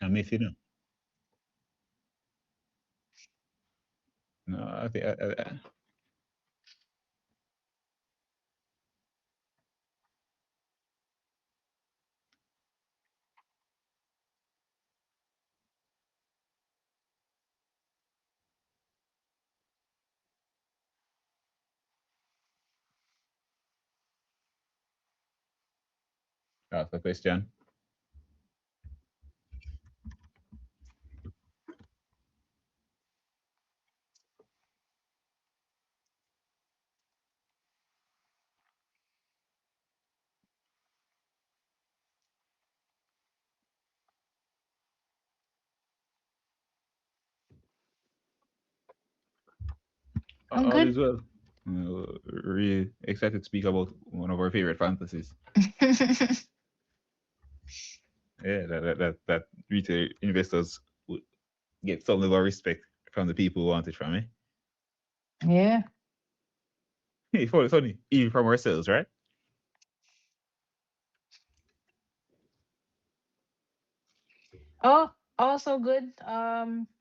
I'm with you. No, I think that's the question. I'm All good. is well. Really excited to speak about one of our favorite fantasies. Yeah, that retail investors would get some level of respect from the people who want it from me. Yeah. Hey, funny, even from ourselves, right? Oh, also good.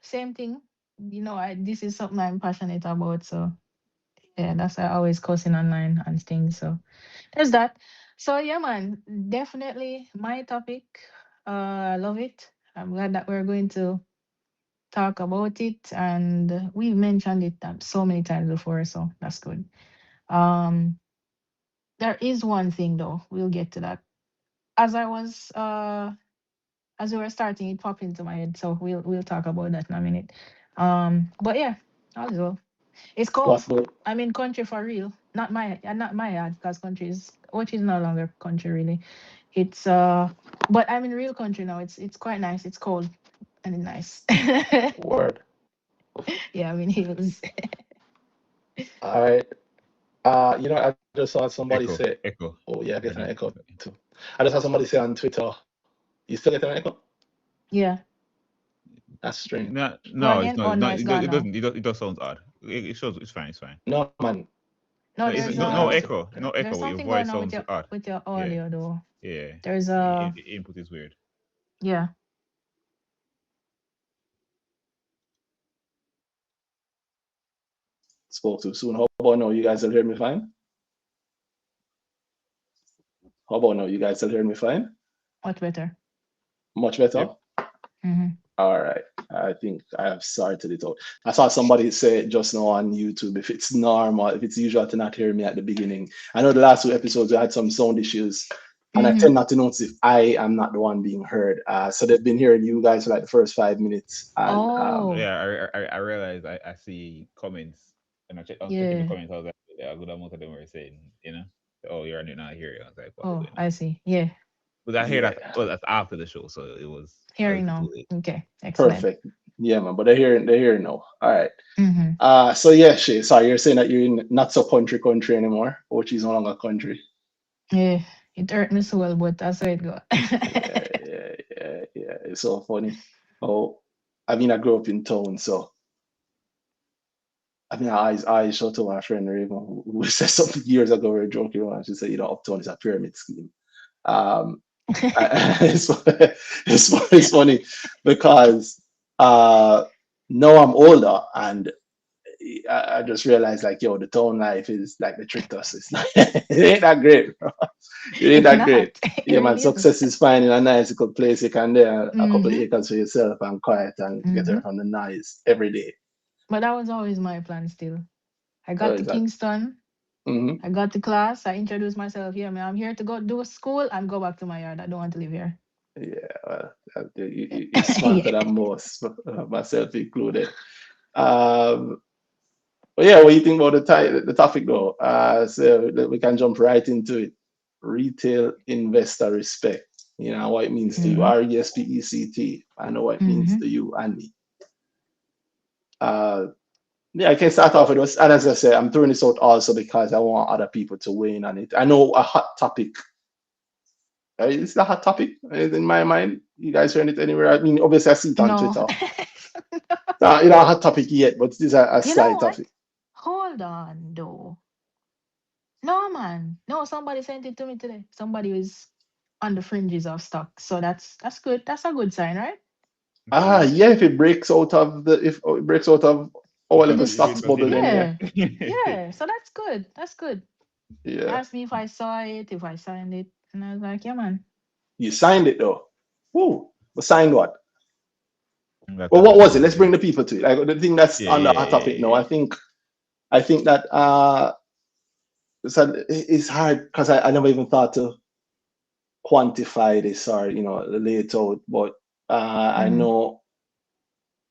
Same thing. This is something I'm passionate about. So yeah, that's why I always cussing online and things. So there's that. So yeah, man, definitely my topic. I love it. I'm glad that we're going to talk about it, and we've mentioned it so many times before. So that's good. Um, there is one thing though. We'll get to that. As I was as we were starting, it popped into my head. So we'll talk about that in a minute. But yeah, as well. It's cold. What's good? I'm in country for real. Not my yard because country is which is no longer country really. It's but I'm in real country now. It's quite nice. It's cold and it's nice. Word. Yeah, I'm in hills. All right. I just saw somebody say, Echo. oh yeah, I get I an don't. echo too. I just saw somebody say on Twitter, you still get an echo? Yeah. That's strange. No, Go no, it's again. not. Oh It's no, not. it's gone now. It does sound odd. It shows. It's fine. It's fine. No, man. No, No, it's there's no It's echo. No echo. there's But your something going voice on sounds odd. with your Yeah, audio though. yeah. There's Input is weird. yeah. spoke too soon. How about now? You guys will hear me fine? How about now? You guys will hear me fine? Much better. Much better? Yep. Mm-hmm. All right. I think I have sorted it out. I saw somebody say just now on YouTube if it's normal, if it's usual to not hear me at the beginning. I know the last two episodes we had some sound issues, and I Mm-hmm. tend not to notice if I am not the one being heard. So they've been hearing you guys for like the first 5 minutes, and Oh, I realize I see comments and I was checking the yeah. comments. I was like, yeah, a good amount of them were saying, oh, you're not here. I was like, what's Oh, going I on? see. Yeah. But I hear that yeah, well, that's after the show, so it was a Hearing little too now. late. Okay. Excellent. perfect. Yeah, man. But they're hearing now. All right. Mm-hmm. So yeah, Shay, sorry, you're saying that you're in not so country anymore, which is no longer country. Yeah. It hurt me so well, but that's how it go. Yeah. It's so funny. Oh, I mean, I grew up in town, so I mean, I showed to my friend Raven who said something years ago. We were joking around. She said, uptown is a pyramid scheme. Um, it's, it's funny because uh, now I'm older and I just realized like, yo, the town life is like they tricked us. It's not, it ain't that great, bro. It ain't It's that great. not. It Yeah, man. really isn't. Success is finding a nice little place you can there a couple of Mm-hmm. acres for yourself and quiet and get Mm-hmm. away from the noise every day. But that was always my plan still. I got to Is that? Kingston. Mm-hmm. I got to class. I introduced myself here. Man, I'm here to go do school and go back to my yard. I don't want to live here. Yeah, well, you're smarter Yeah. than most, myself included. Um, but yeah, what do you think about the topic though? So that we can jump right into it. Retail investor respect. You know what it means to you. Mm-hmm. RESPECT. I know what it means Mm-hmm. to you and me. Uh, yeah, I can start off with this. And as I said, I'm throwing this out also because I want other people to weigh in on it. I know a hot topic. It's a hot topic in my mind. You guys hearing it anywhere? I mean, obviously I see it on No. Twitter. A hot topic yet, but this is a You know slight what? topic. Hold on, though. No, man. No, somebody sent it to me today. Somebody was on the fringes of stock. So that's good. That's a good sign, right? Yeah, if it breaks out of if it breaks out of our In little this, You wait stocks for bubble, sale, then yeah, yeah. So that's good. That's good. He yeah. asked me if I saw it, if I signed it, and I was like, yeah, man. You signed it though. Woo. But signed what? That Well, type what of was it? thing. Let's bring the people to it. Like the thing that's Yeah, on the yeah, hot yeah, topic now. yeah. I think that it's hard because I never even thought to quantify this or lay it out. But I Mm. know,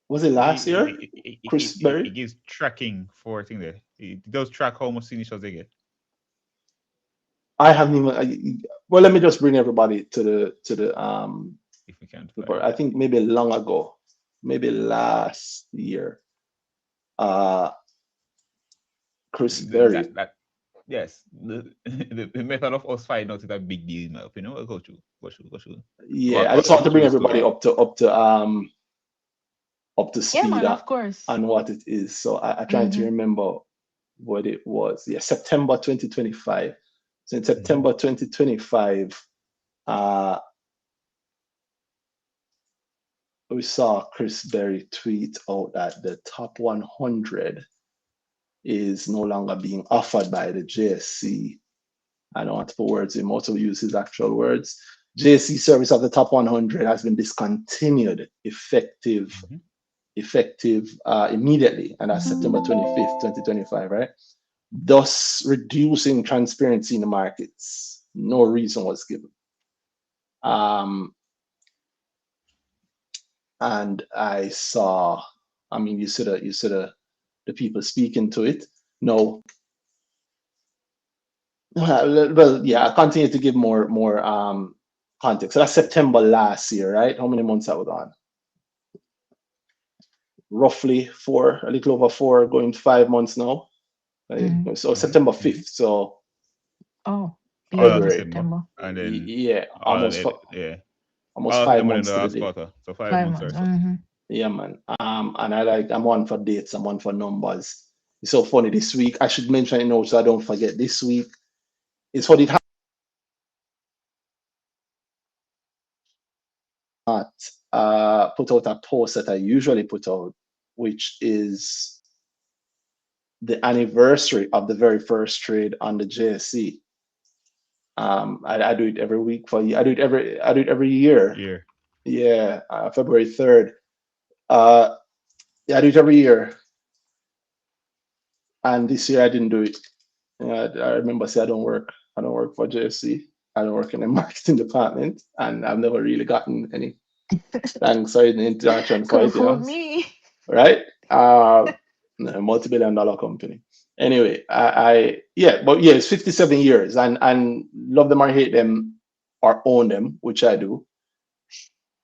was it It, last year? it, it, it, Chris it, it Berry. gives tracking for a thing there. It does track how much signatures they get. I haven't even. Well, let me just bring everybody to the If we can report. find I it. think maybe long ago, maybe last year. Uh, Chris That Berry. that yes, the method of us finding out is a big deal in my opinion. We'll go through, Yeah, I just want go to through bring the story. everybody up to Yeah, speed man, of course. on what it is. So I trying to Mm-hmm. remember what it was. Yeah, September 2025. So in Mhm. September 2025, uh, we saw Chris Berry tweet out that the top 100 is no longer being offered by the JSC. I don't want to put words in, most will use his actual words. JSC service of the top 100 has been discontinued Mhm. effective immediately, and that's September 25th, 2025, right? Thus reducing transparency in the markets. No reason was given. Um, and I saw, I mean, you saw the people speaking to it. No, well, yeah, I continue to give more context. So that's September last year, right? How many months that was on? Roughly four, a little over four, going to 5 months now. Right? Mm-hmm. So Mhm. September Mhm. 5th. So Oh, All of beyond February. December, September. and then Yeah, all of it, yeah, almost all of five September in the months to the last day. quarter, so 5 months or 5 months. so. Mm-hmm. Yeah, man. And I'm one for dates, I'm one for numbers. It's so funny this week. I should mention it now so I don't forget. This week is what it not put out a post that I usually put out, which is the anniversary of the very first trade on the JSC. I do it every week for you. I do it every year. Yeah. Yeah, February 3rd. Uh, yeah, I do it every year. And this year I didn't do it. I remember say I don't work for JSC. I don't work in the marketing department, and I've never really gotten any thanks or any interaction for Could it, fool me. right? A multi-billion-dollar company. Anyway, yeah, but yeah, it's 57 years, and love them or hate them or own them, which I do.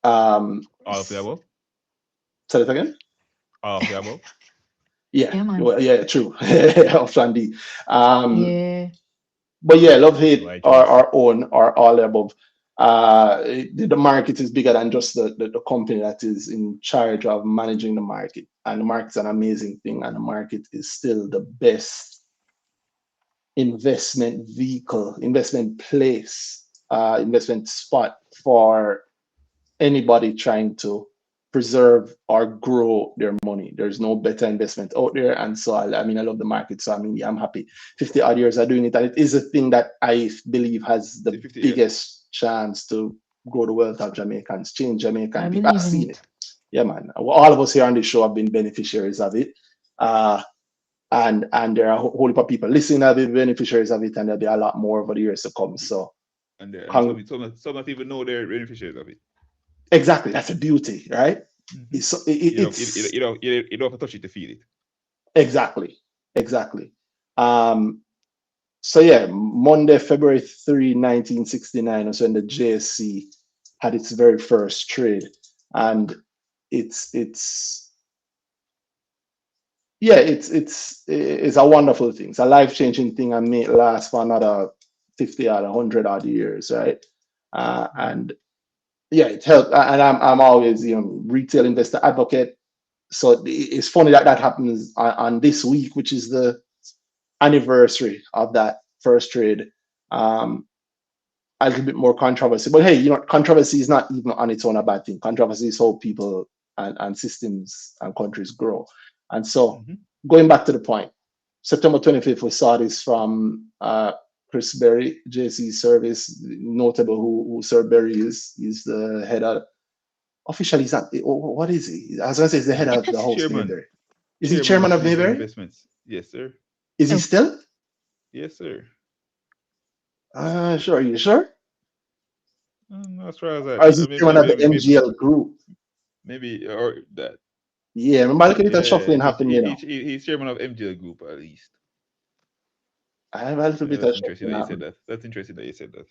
Um, All of the above. say it again. All of the above. Yeah, Yeah, man. well, yeah, true. Option D. Um, Yeah. but yeah, love hate Why or choice? our own or all the above. The market is bigger than just the company that is in charge of managing the market, and the market's an amazing thing, and the market is still the best investment vehicle, investment place, investment spot for anybody trying to preserve or grow their money. There's no better investment out there. And so, I mean, I love the market. So, I mean, yeah, I'm happy. 50 odd years are doing it. And it is a thing that I believe has Is it the 50 years? biggest chance to grow the wealth of Jamaicans, change I Jamaican people. I've believe in seen it. it. Yeah, man. All of us here on this show have been beneficiaries of it. Uh, and there are a whole heap of people listening that will be beneficiaries of it, and there'll be a lot more over the years to come. So, And some not even know they're beneficiaries of it. exactly, that's a beauty, right? Mm-hmm. It's You don't have to touch it to feel it. exactly, exactly. Um, so yeah, Monday, February 3, 1969, was when the JSC had its very first trade, and it's yeah, it's a wonderful thing. It's a life changing thing, and may it last for another 50 or 100 odd years, right? And yeah, it helped. And I'm always retail investor advocate. So it's funny that that happens on this week, which is the anniversary of that first trade. A little bit more controversy, but hey, controversy is not even on its own a bad thing. Controversy is how people and systems and countries grow. And so, going back to the point, September 25th, we saw this from Chris Berry, JC Service, notable who Sir Berry is. He's the head of, officially, he's not, what is he? I was going to say he's the head of the house, Chairman. Mayberry. Is he chairman of Mayberry Mayberry? Investments. Yes, sir. Is he still? Yes, sir. Sure, you sure? As far as Or is he that, chairman of the MGL group? maybe or that. Yeah, remember looking at that Yeah, shuffling happening, you know. he's chairman of MGL Group at least. I have a little Yeah, bit of that's interesting shuffling that you said happening. that. That's interesting that you said that.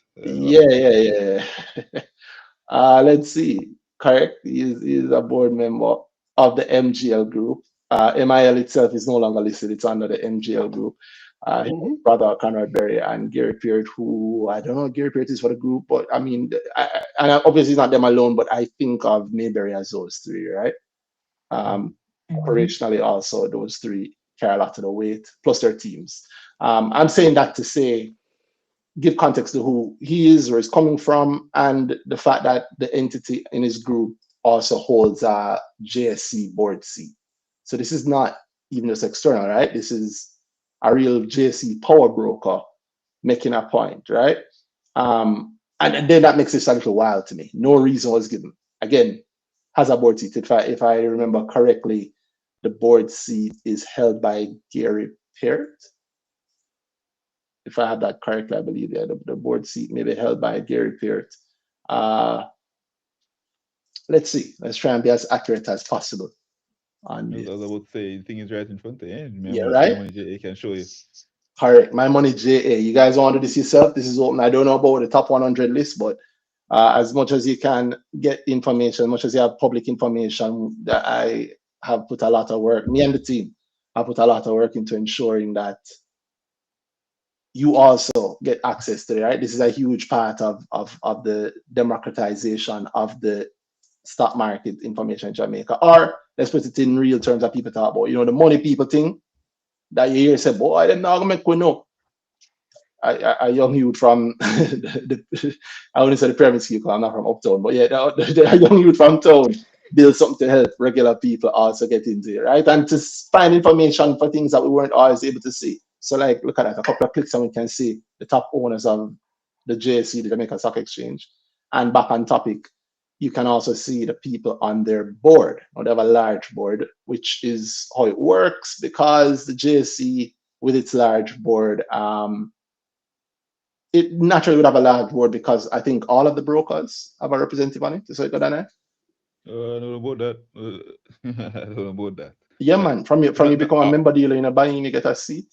Yeah. Let's see. Correct. He is a board member of the MGL group. MIL itself is no longer listed. It's under the MGL group. His brother Conrad Berry and Gary Peart, who I don't know what Gary Peart is for the group, but I mean, and obviously it's not them alone, but I think of Mayberry as those three, right? Operationally, also those three carry a lot of the weight, plus their teams. I'm saying that to say, give context to who he is, where he's coming from, and the fact that the entity in his group also holds a JSC board seat. So this is not even just external, right? This is a real JSC power broker making a point, right? And then that makes this a little wild to me. No reason was given. Again, has a board seat. If I remember correctly, the board seat is held by Gary Peart. If I have that correctly, I believe the board seat may be held by Gary Peart. Let's see. Let's try and be as accurate as possible on I this. was about to say, the thing is right in front of you. Yeah, right? My money can show you. Correct. My money JA. You guys want to do this yourself? This is open. I don't know about the top 100 list, but as much as you can get information, as much as you have public information, that I have put a lot of work, me and the team have put a lot of work into ensuring that you also get access to it, right? This is a huge part of the democratization of the stock market information in Jamaica. Or let's put it in real terms that people talk about, the money people thing that you hear say, boy, they're not gonna make we know. A young youth from I wouldn't say the pyramid scheme because I'm not from uptown, but yeah, a young youth from town build something to help regular people also get into it, right? And to find information for things that we weren't always able to see. So like, look at that, a couple of clicks and we can see the top owners of the JSC, the Jamaica Stock Exchange. And back on topic, you can also see the people on their board. They have a large board, which is how it works because the JSC with its large board, it naturally would have a large board because I think all of the brokers have a representative on it. So you got that? I don't know about that. I don't know about that. Yeah, man. From you become a member dealer, buying, you get a seat.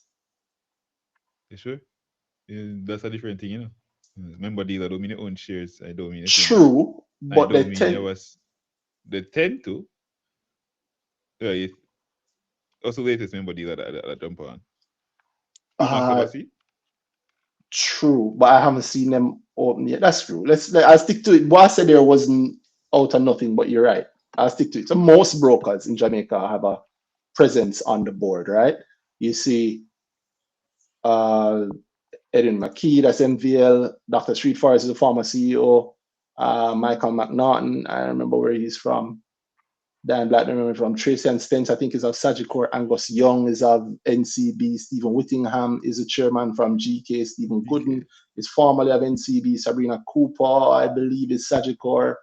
You sure? Yeah, that's a different thing, Member dealer don't mean your own shares. I don't mean it. True, but they tend to. Yeah, also latest member dealer that jump on. True, but I haven't seen them open yet. That's true. I'll stick to it. What I said there wasn't out of nothing, but you're right. I'll stick to it. So most brokers in Jamaica have a presence on the board, right? You see Erin McKee, that's MVL, Dr. Street Forest is the former CEO, Michael McNaughton, I remember where he's from. Dan Black, I remember from Tracy and Stents, I think is of Sagicor. Angus Young is of NCB. Stephen Whittingham is a chairman from GK. Stephen Gooden is formerly of NCB. Sabrina Cooper, I believe, is Sagicor.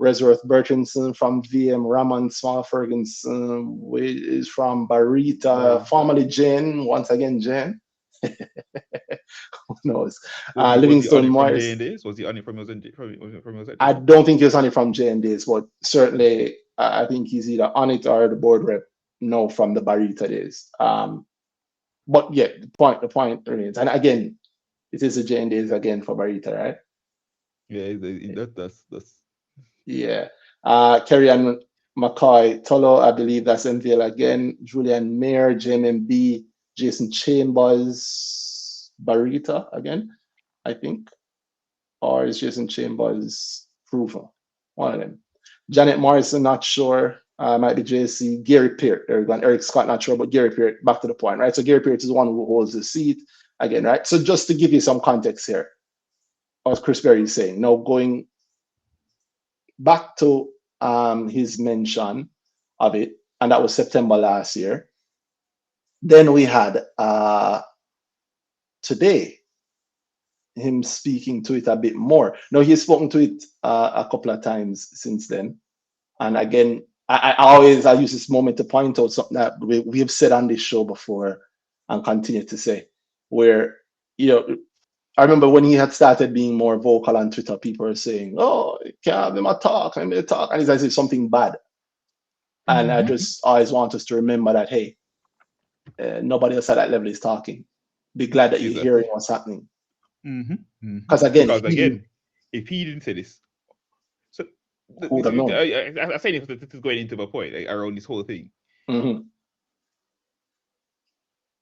Resworth Bertranson from VM. Raman Small Ferguson is from Barita, formerly Jen. Once again, Jen. Who knows? Livingston Morris. Was he on it from I don't think he was on it from J&D's, but certainly I think he's either on it or the board rep now from the Barita days. But yeah, the point remains. And again, it is a J&D's again for Barita, right? Yeah, that's yeah. Kerry Ann McCoy, Tolo, I believe that's MVL again. Julian Mayer, JMMB, Jason Chambers, Barita again, I think. Or is Jason Chambers proven? One of them. Janet Morrison, not sure. Might be JC. Gary Peart, there we go. Eric Scott, not sure, but Gary Peart, back to the point, right? So Gary Peart is the one who holds the seat again, right? So just to give you some context here, as Chris Berry is saying, now going back to his mention of it, and that was September last year. Then we had today him speaking to it a bit more. Now he's spoken to it a couple of times since then, and again, I use this moment to point out something that we have said on this show before and continue to say, where I remember when he had started being more vocal on Twitter, people were saying, "Oh, you can't have him talk, and it's as if something bad." And I just always want us to remember that, hey, nobody else at that level is talking. Be glad that you're hearing what's happening. Because again, if he didn't say this, so who would have known? I say this is going into my point around this whole thing. I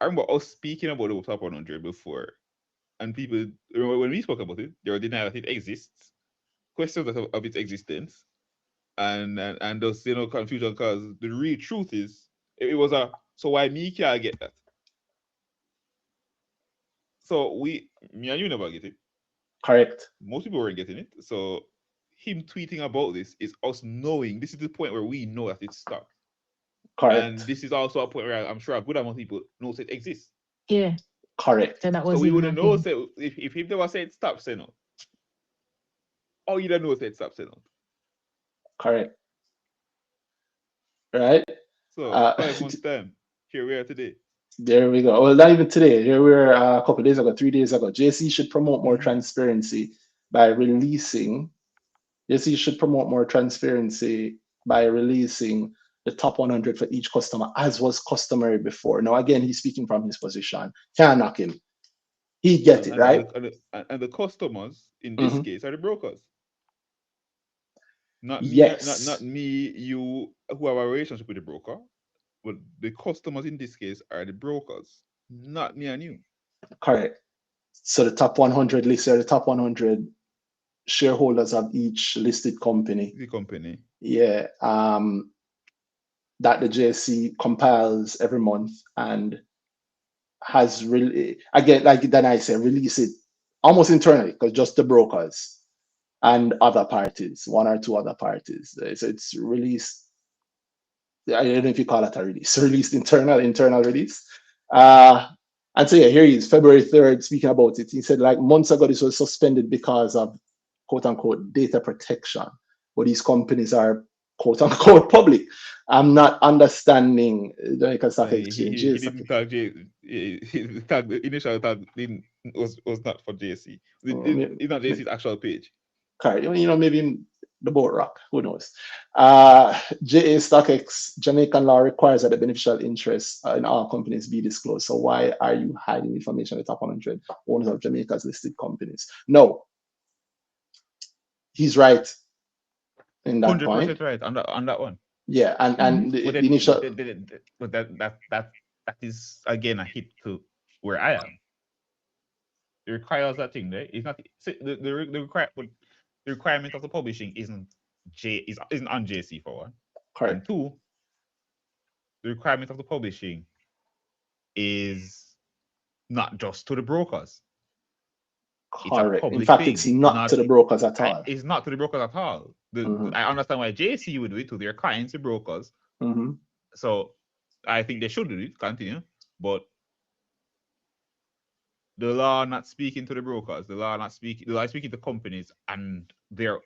remember us speaking about the top 100 before, and people, when we spoke about it, they were denying that it exists, questions of its existence, and those confusion, because the real truth is it was so why me can't get that? So me and you never get it. Correct. Most people weren't getting it. So him tweeting about this is us knowing this is the point where we know that it's stuck. Correct. And this is also a point where I'm sure a good amount of people knows it exists. Yeah. Correct. So we wouldn't know if he never said stop saying out. Or you don't know said stop saying out. Correct. Right? So 5 months time, here we are today. There we go. Well, not even today. Here we were a couple of days ago, 3 days ago. JC should promote more transparency by releasing. JC should promote more transparency by releasing the top 100 for each customer, as was customary before. Now, again, he's speaking from his position. Can't knock him. He gets it, right? And the customers in this case are the brokers. Not me, yes. not me, you who have a relationship with the broker. But the customers in this case are the brokers, not me and you. Correct. So the top 100 list are the top 100 shareholders of each listed company. The company. Yeah. That the JSC compiles every month and has really, again, like then I say, release it almost internally, because just the brokers and other parties, one or two other parties. So it's released. I don't know if you call it a release. Released internal release. And so yeah, here he is, February 3rd, speaking about it. He said, like, months ago, this was suspended because of quote unquote data protection. But these companies are quote unquote public. I'm not understanding the stock exchange. He didn't tag the initial tag was not for JC. It's not JC's actual page. Correct. Maybe the boat rock, who knows? JA StockX Jamaican law requires that the beneficial interest in all companies be disclosed. So why are you hiding information on the top 100 owners of Jamaica's listed companies? No, he's right in that 100% point. Right on that one. Yeah, and the initial, but that is again a hit to where I am. It requires that thing there. It's not the requirement of the publishing isn't on JC for one. Correct. And two, the requirement of the publishing is not just to the brokers. Correct. In fact, it's not to the brokers at all. It's not to the brokers at all. I understand why JC would do it to their clients, the brokers. So I think they should do it, continue. But the law not speaking to the brokers, the law is speaking to companies and their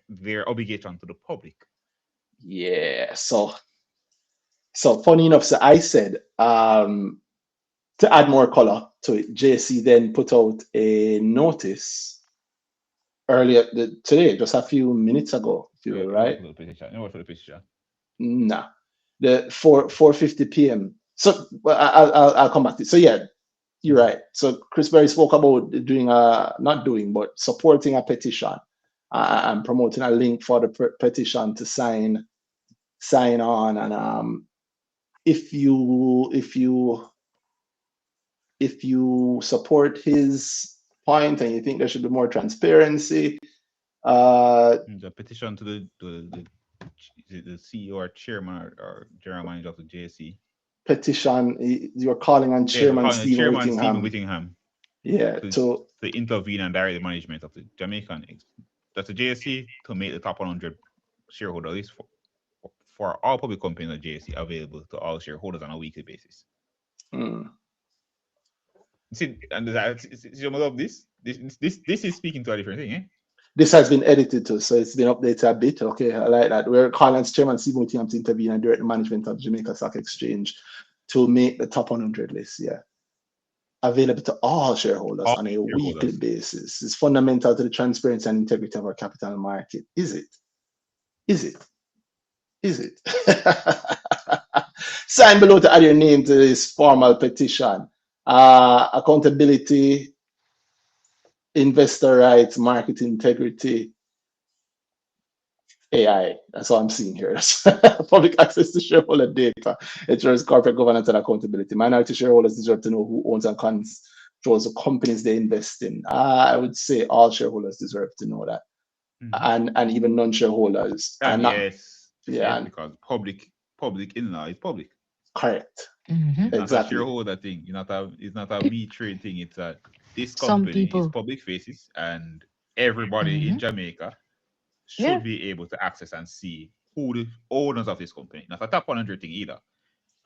obligation to the public. Yeah. So funny enough, so I said to add more color to it, JC then put out a notice earlier today, just a few minutes ago, right? Nah, the 4:50 p.m. So I'll come back to it. So yeah, you're right. So Chris Berry spoke about supporting a petition and promoting a link for the petition to sign on. And if you support his point and you think there should be more transparency, the petition to the CEO or chairman or general manager of the JSC. Petition, you're calling on Chairman Stephen Whittingham. Yeah, to intervene and direct the management of the Jamaican. That's the JSC to make the top 100 shareholder list for all public companies at JSE available to all shareholders on a weekly basis. See, and you of this? This is speaking to a different thing, eh? This has been edited too, so it's been updated a bit. Okay, I like that. We're calling Chairman Stephen Williams to intervene and direct the management of Jamaica Stock Exchange to make the top 100 list. Yeah, available to all shareholders on a weekly basis. It's fundamental to the transparency and integrity of our capital market. Is it? Is it? Is it? Sign below to add your name to this formal petition. Accountability, investor rights, market integrity, AI. That's all I'm seeing here. Public access to shareholder data, ensures corporate governance and accountability. Minority shareholders deserve to know who owns and controls the companies they invest in. I would say all shareholders deserve to know that, and even non-shareholders. And not, yes, because public in law is public. Correct. Mm-hmm. It's not a shareholder thing. It's not a me trade thing. It's a this company is public faces, and everybody in Jamaica should be able to access and see who the owners of this company. Not a top 100 thing either.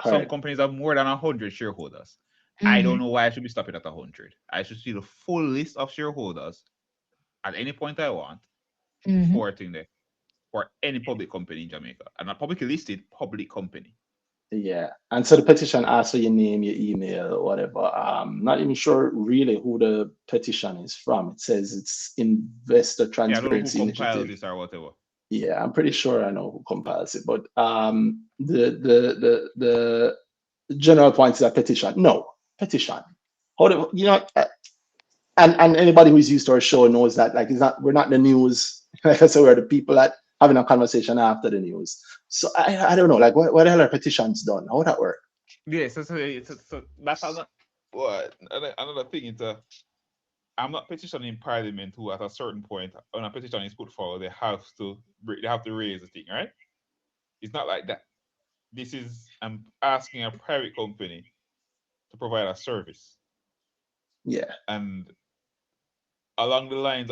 Some companies have more than 100 shareholders. I don't know why I should be stopping at 100. I should see the full list of shareholders at any point I want for a thing there, for any public company in Jamaica, and a publicly listed public company. Yeah, and so the petition asks for your name, your email, or whatever. I'm not even sure really who the petition is from. It says it's Investor Transparency Initiative. Initiative. This or whatever. Yeah, I'm pretty sure I know who compiles it, but the general point is a petition. No, petition. And anybody who's used to our show knows that we're not in the news. Like I said, we're the people that having a conversation after the news. So I don't know, like what the hell are petitions done? How would that work? Yeah, so that's another thing. I'm not petitioning Parliament, who at a certain point when a petition is put forward, they have to raise the thing, right? It's not like that. I'm asking a private company to provide a service. Yeah. And along the lines,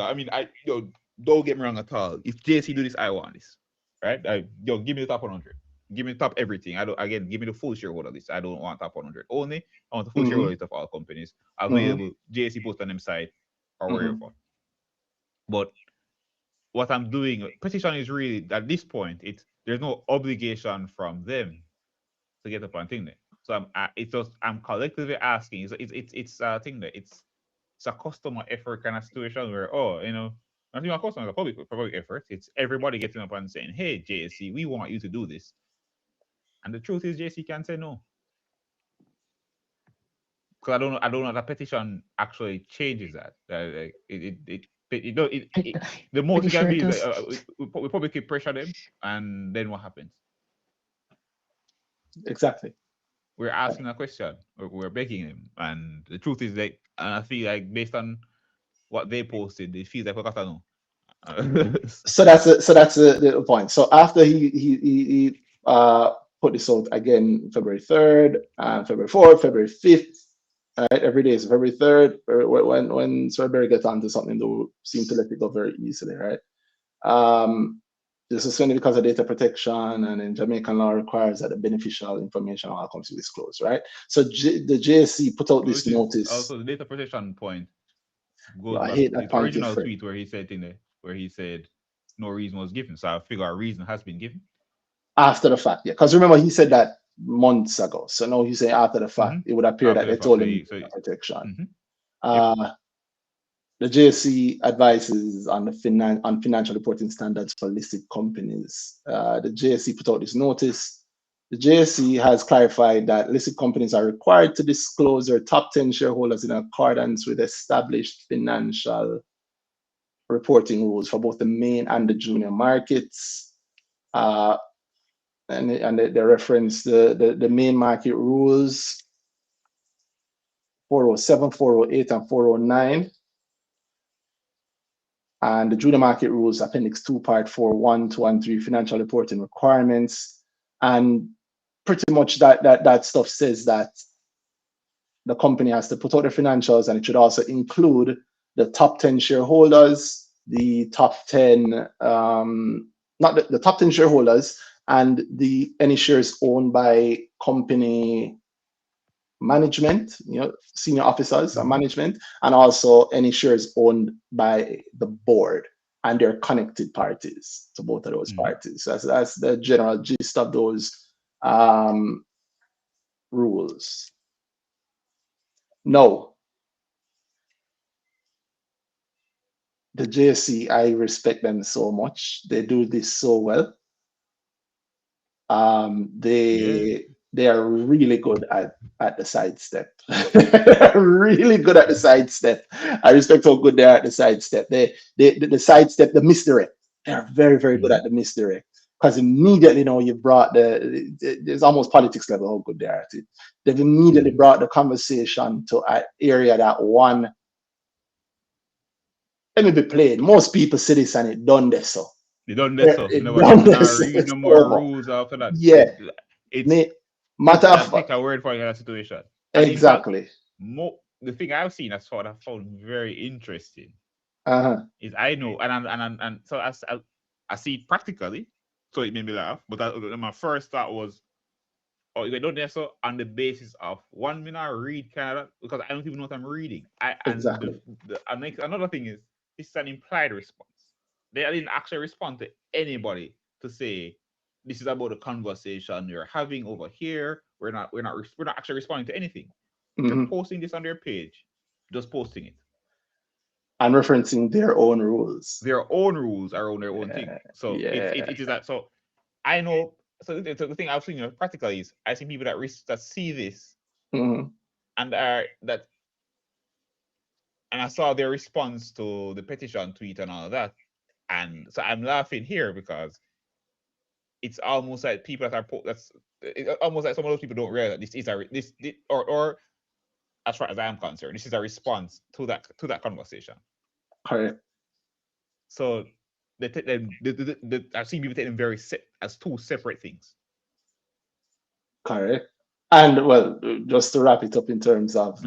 don't get me wrong at all. If JC do this, I want this, right? Give me the top 100. Give me the top everything. Give me the full shareholder list. I don't want top 100 only. I want the full shareholder list of all companies available. JC post on them site or wherever. But what I'm doing, petition is really at this point, there's no obligation from them to get up on thing there. So I'm collectively asking. It's a thing that it's a customer effort kind of situation where not even a customer, it's a public effort. It's everybody getting up and saying, "Hey, JSC, we want you to do this." And the truth is, JSC can say no, because I don't know that petition actually changes that. The most it can be is we probably keep pressure them, and then what happens? Exactly. We're asking a question, or we're begging them, and the truth is and I feel like based on what they posted, it feels like we got to know. So that's the point. So after he put this out again, February 3rd, February 4th, February 5th, right? Every day. So February 3rd, when Sir gets onto something, they'll seem to let it go very easily, right? This is only because of data protection, and in Jamaican law requires that the beneficial information all comes to be disclosed, right? So the JSC put out this notice. Also, the data protection point goes I hate that the original tweet where he said no reason was given. So I figure a reason has been given. After the fact, yeah. Because remember, he said that months ago. So now he's saying after the fact, it would appear that they told him protection. The JSC advises on financial reporting standards for listed companies. The JSC put out this notice. The JSC has clarified that listed companies are required to disclose their top 10 shareholders in accordance with established financial reporting rules for both the main and the junior markets. And they reference the main market rules 407, 408, and 409. And the junior market rules, Appendix 2, Part 4, 1, 2, and 3, financial reporting requirements. And pretty much that stuff says that the company has to put out their financials, and it should also include the top 10 shareholders, the top 10, not the top 10 shareholders, and any shares owned by company management, senior officers and management, and also any shares owned by the board and their connected parties to both of those parties. So that's the general gist of those rules. No, the JSC, I respect them so much. They do this so well. They are really good at the sidestep. Really good at the sidestep. I respect how good they are at the sidestep. The sidestep, the misdirect. They are very, very good at the misdirect. Because immediately, you brought there's almost politics level how good they are at it. They've immediately brought the conversation to an area that one, let me be plain, most people see this and it done this so. They done this so. Read no more rules after that. Yeah. It's matter of take a word for that situation. And exactly. Fact, the thing I've seen that's what I found very interesting is I know and so I see it practically, so it made me laugh. But my first thought was, oh, they don't do so on the basis of one minute I read Canada because I don't even know what I'm reading. Exactly. Another thing is it's an implied response. They didn't actually respond to anybody to say this is about a conversation you're having over here. We're not actually responding to anything. They're posting this on their page, just posting it and referencing their own rules. Their own rules around their own thing. So it is that. So I know. So the thing I've seen practically is I see people that see this and are that. And I saw their response to the petition tweet and all of that. And so I'm laughing here because it's almost like people that are it's almost like some of those people don't realize that this is or as far as I'm concerned, this is a response to that conversation. Correct. So I've seen people take them as two separate things. Correct. And well, just to wrap it up in terms of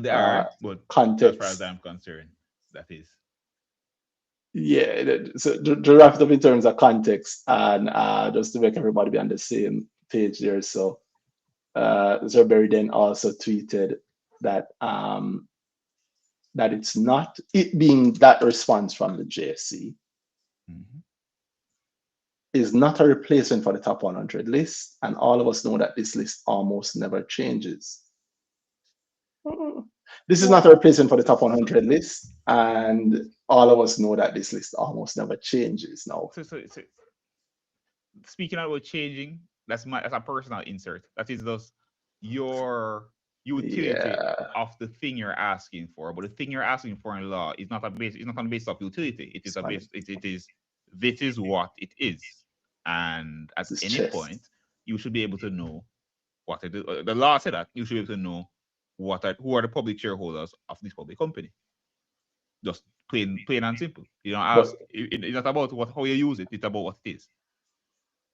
context, as far as I'm concerned, that is. Yeah, so to wrap it up in terms of context and just to make everybody be on the same page there. So Zerberry then also tweeted that that it's not it being that response from the JSC is not a replacement for the top 100 list, and all of us know that this list almost never changes. This is not a replacement for the top 100 list, and all of us know that this list almost never changes now. So speaking about changing, that's a personal insert. That is just your utility of the thing you're asking for. But the thing you're asking for in law is not on the basis of utility. It is this is what it is. And at any point, you should be able to know what it is. The law said that you should be able to know who are the public shareholders of this public company. Just plain and simple. It's not about how you use it. It's about what it is.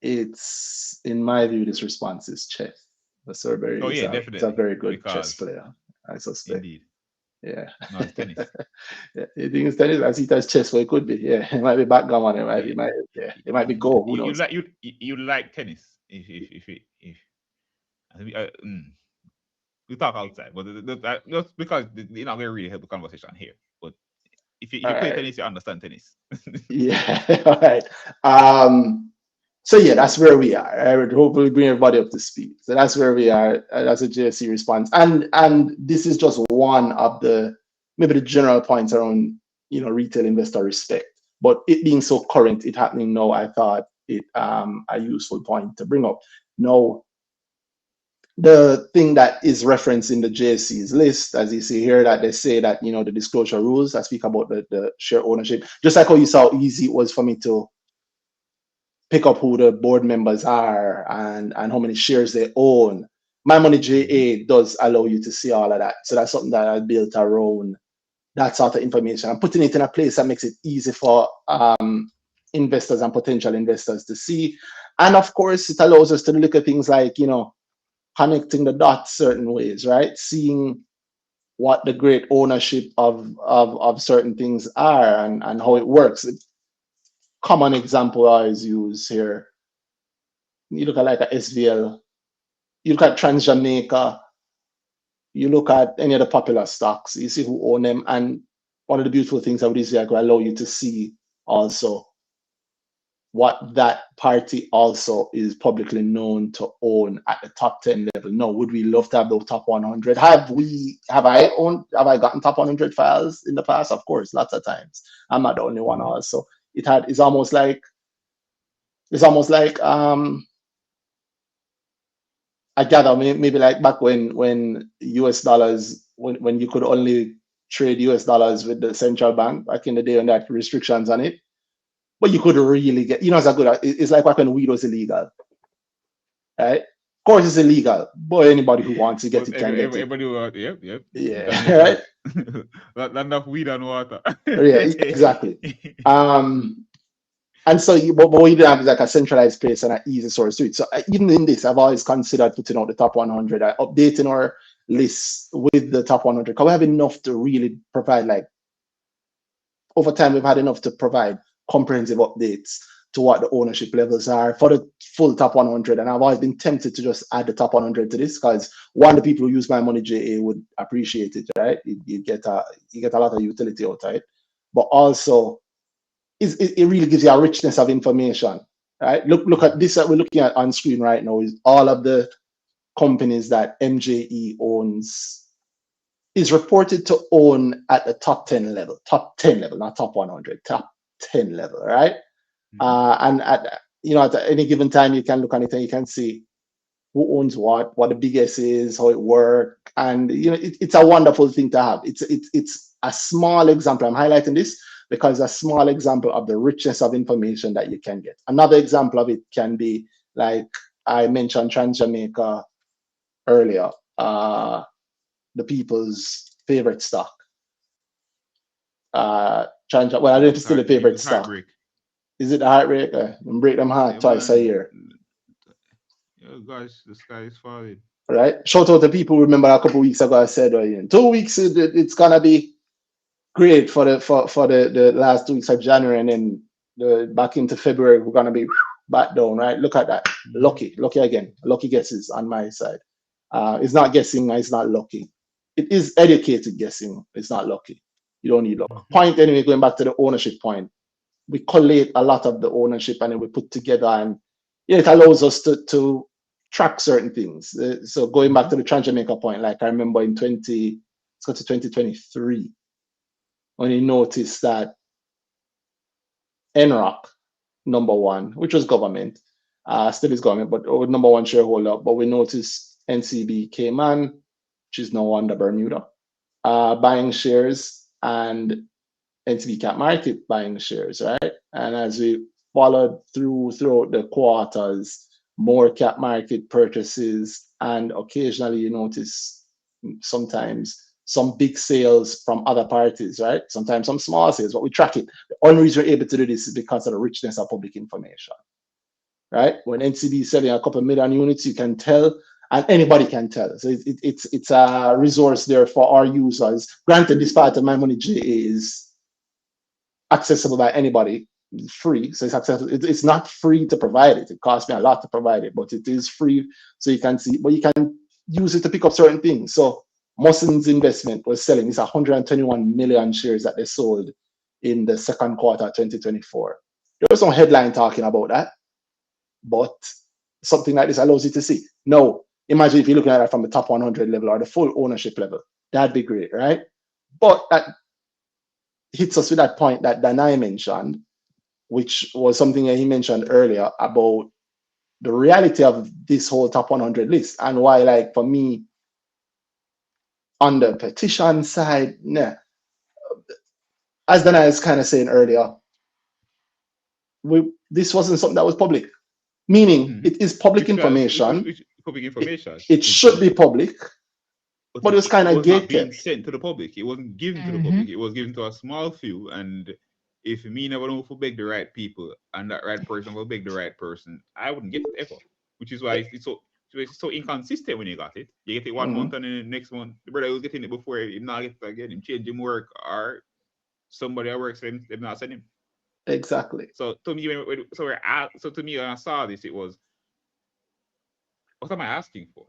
It's, in my view, this response is chess. Zerberry is a very good chess player, I suspect. Indeed. Yeah. No, it's tennis. You think it's tennis? I see it as chess, but it could be. Yeah, it might be backgammon. It might be Go. Who knows? You like tennis if we talk outside, but just because you're not going to really help the conversation here. But if you play tennis, you understand tennis. Yeah. All right. So yeah, that's where we are. I would hopefully bring everybody up to speed. So that's where we are. That's a JSC response, and this is just one of maybe the general points around retail investor respect. But it being so current, it happening now, I thought it a useful point to bring up. Now, the thing that is referenced in the JSC's list, as you see here, that they say that the disclosure rules that speak about the share ownership, just like how you saw how easy it was for me to pick up who the board members are and how many shares they own. My Money JA does allow you to see all of that. So that's something that I built around that sort of information. I'm putting it in a place that makes it easy for investors and potential investors to see. And of course, it allows us to look at things like, connecting the dots certain ways, right? Seeing what the great ownership of certain things are and how it works. Common example I always use here You look at like a SVL, you look at Trans Jamaica, you look at any of the popular stocks, you see who own them. And one of the beautiful things about this vehicle allow you to see also what that party also is publicly known to own at the top 10 level. No, would we love to have those top 100? Have I gotten top 100 files in the past? Of course, lots of times. I'm not the only one also. It's almost like I gather maybe like back when US dollars, when you could only trade US dollars with the central bank back in the day, and that restrictions on it. But you could really get, it's a good, it's like back when weed was illegal, right? Of course, it's illegal, but anybody who wants to get But it can get it. everybody will, yep. Yeah, right? Not enough weed and water. Yeah, exactly. And so, but what you have is like a centralized place and an easy source to it. So even in this, I've always considered putting out the top 100, updating our list with the top 100, because we have enough to really provide, like, over time, we've had enough to provide comprehensive updates to what the ownership levels are for the full top 100. And I've always been tempted to just add the top 100 to this, because one, the people who use my money JA would appreciate it, right? You get a lot of utility out of it, but also it really gives you a richness of information, right? Look at this that we're looking at on screen right now is all of the companies that MJE owns, is reported to own at the top 10 level, not top 100, top 10 level, right? And at any given time, you can look at it and you can see who owns what the biggest is, how it works. And, it's a wonderful thing to have. It's a small example. I'm highlighting this because a small example of the richness of information that you can get. Another example of it can be, like I mentioned Trans Jamaica earlier, the people's favorite stock. Well, I don't know if it's still a favorite stock. Heartbreak. Is it the heartbreak? Break them heart twice a year. Oh gosh, the sky is falling. Right? Shout out to people who remember a couple of weeks ago I said, in 2 weeks it's gonna be great for the last 2 weeks of January, and then back into February we're gonna be back down, right? Look at that. Lucky again. Lucky guesses on my side. It's not guessing, it's not lucky. It is educated guessing, it's not lucky. You don't need luck. Point anyway, going back to the ownership point, we collate a lot of the ownership and then we put together, and it allows us to track certain things. So going back to the Trans Jamaica point, like I remember in 2023, when you noticed that NROC, number one, which was government, still is government, but number one shareholder, but we noticed NCB Cayman, which is no under Bermuda, buying shares, and NCB Cap Market buying shares, right? And as we followed throughout the quarters, more Cap Market purchases, and occasionally you notice sometimes some big sales from other parties, right? Sometimes some small sales, but we track it. The only reason we're able to do this is because of the richness of public information, right? When NCB is selling a couple of million units, you can tell, and anybody can tell. So it's a resource there for our users. Granted, this part of My Money JA is accessible by anybody, it's free, so it's accessible. It's not free to provide it. It costs me a lot to provide it, but it is free, so you can see, but you can use it to pick up certain things. So Muslin's investment was selling, it's 121 million shares that they sold in the second quarter 2024. There was no headline talking about that, but something like this allows you to see. Now, imagine if you're looking at it from the top 100 level or the full ownership level. That'd be great, right? But that hits us with that point that Danai mentioned, which was something that he mentioned earlier about the reality of this whole top 100 list, and why, like, for me, on the petition side, nah, as Danai was kind of saying earlier, this wasn't something that was public. Meaning, it is public information. Public information. It should be public, but it was kind of not being gatekept. sent to the public. It wasn't given to the public. It was given to a small few. And if me never know to beg the right people, and that right person will beg the right person, I wouldn't get it ever. Which is why it's so inconsistent when you got it. You get it 1 month, and then the next month the brother was getting it before he not get it again. Him change him work, or somebody that works for him, they've not sent him. Exactly. So to me, when I saw this, it was what am I asking for?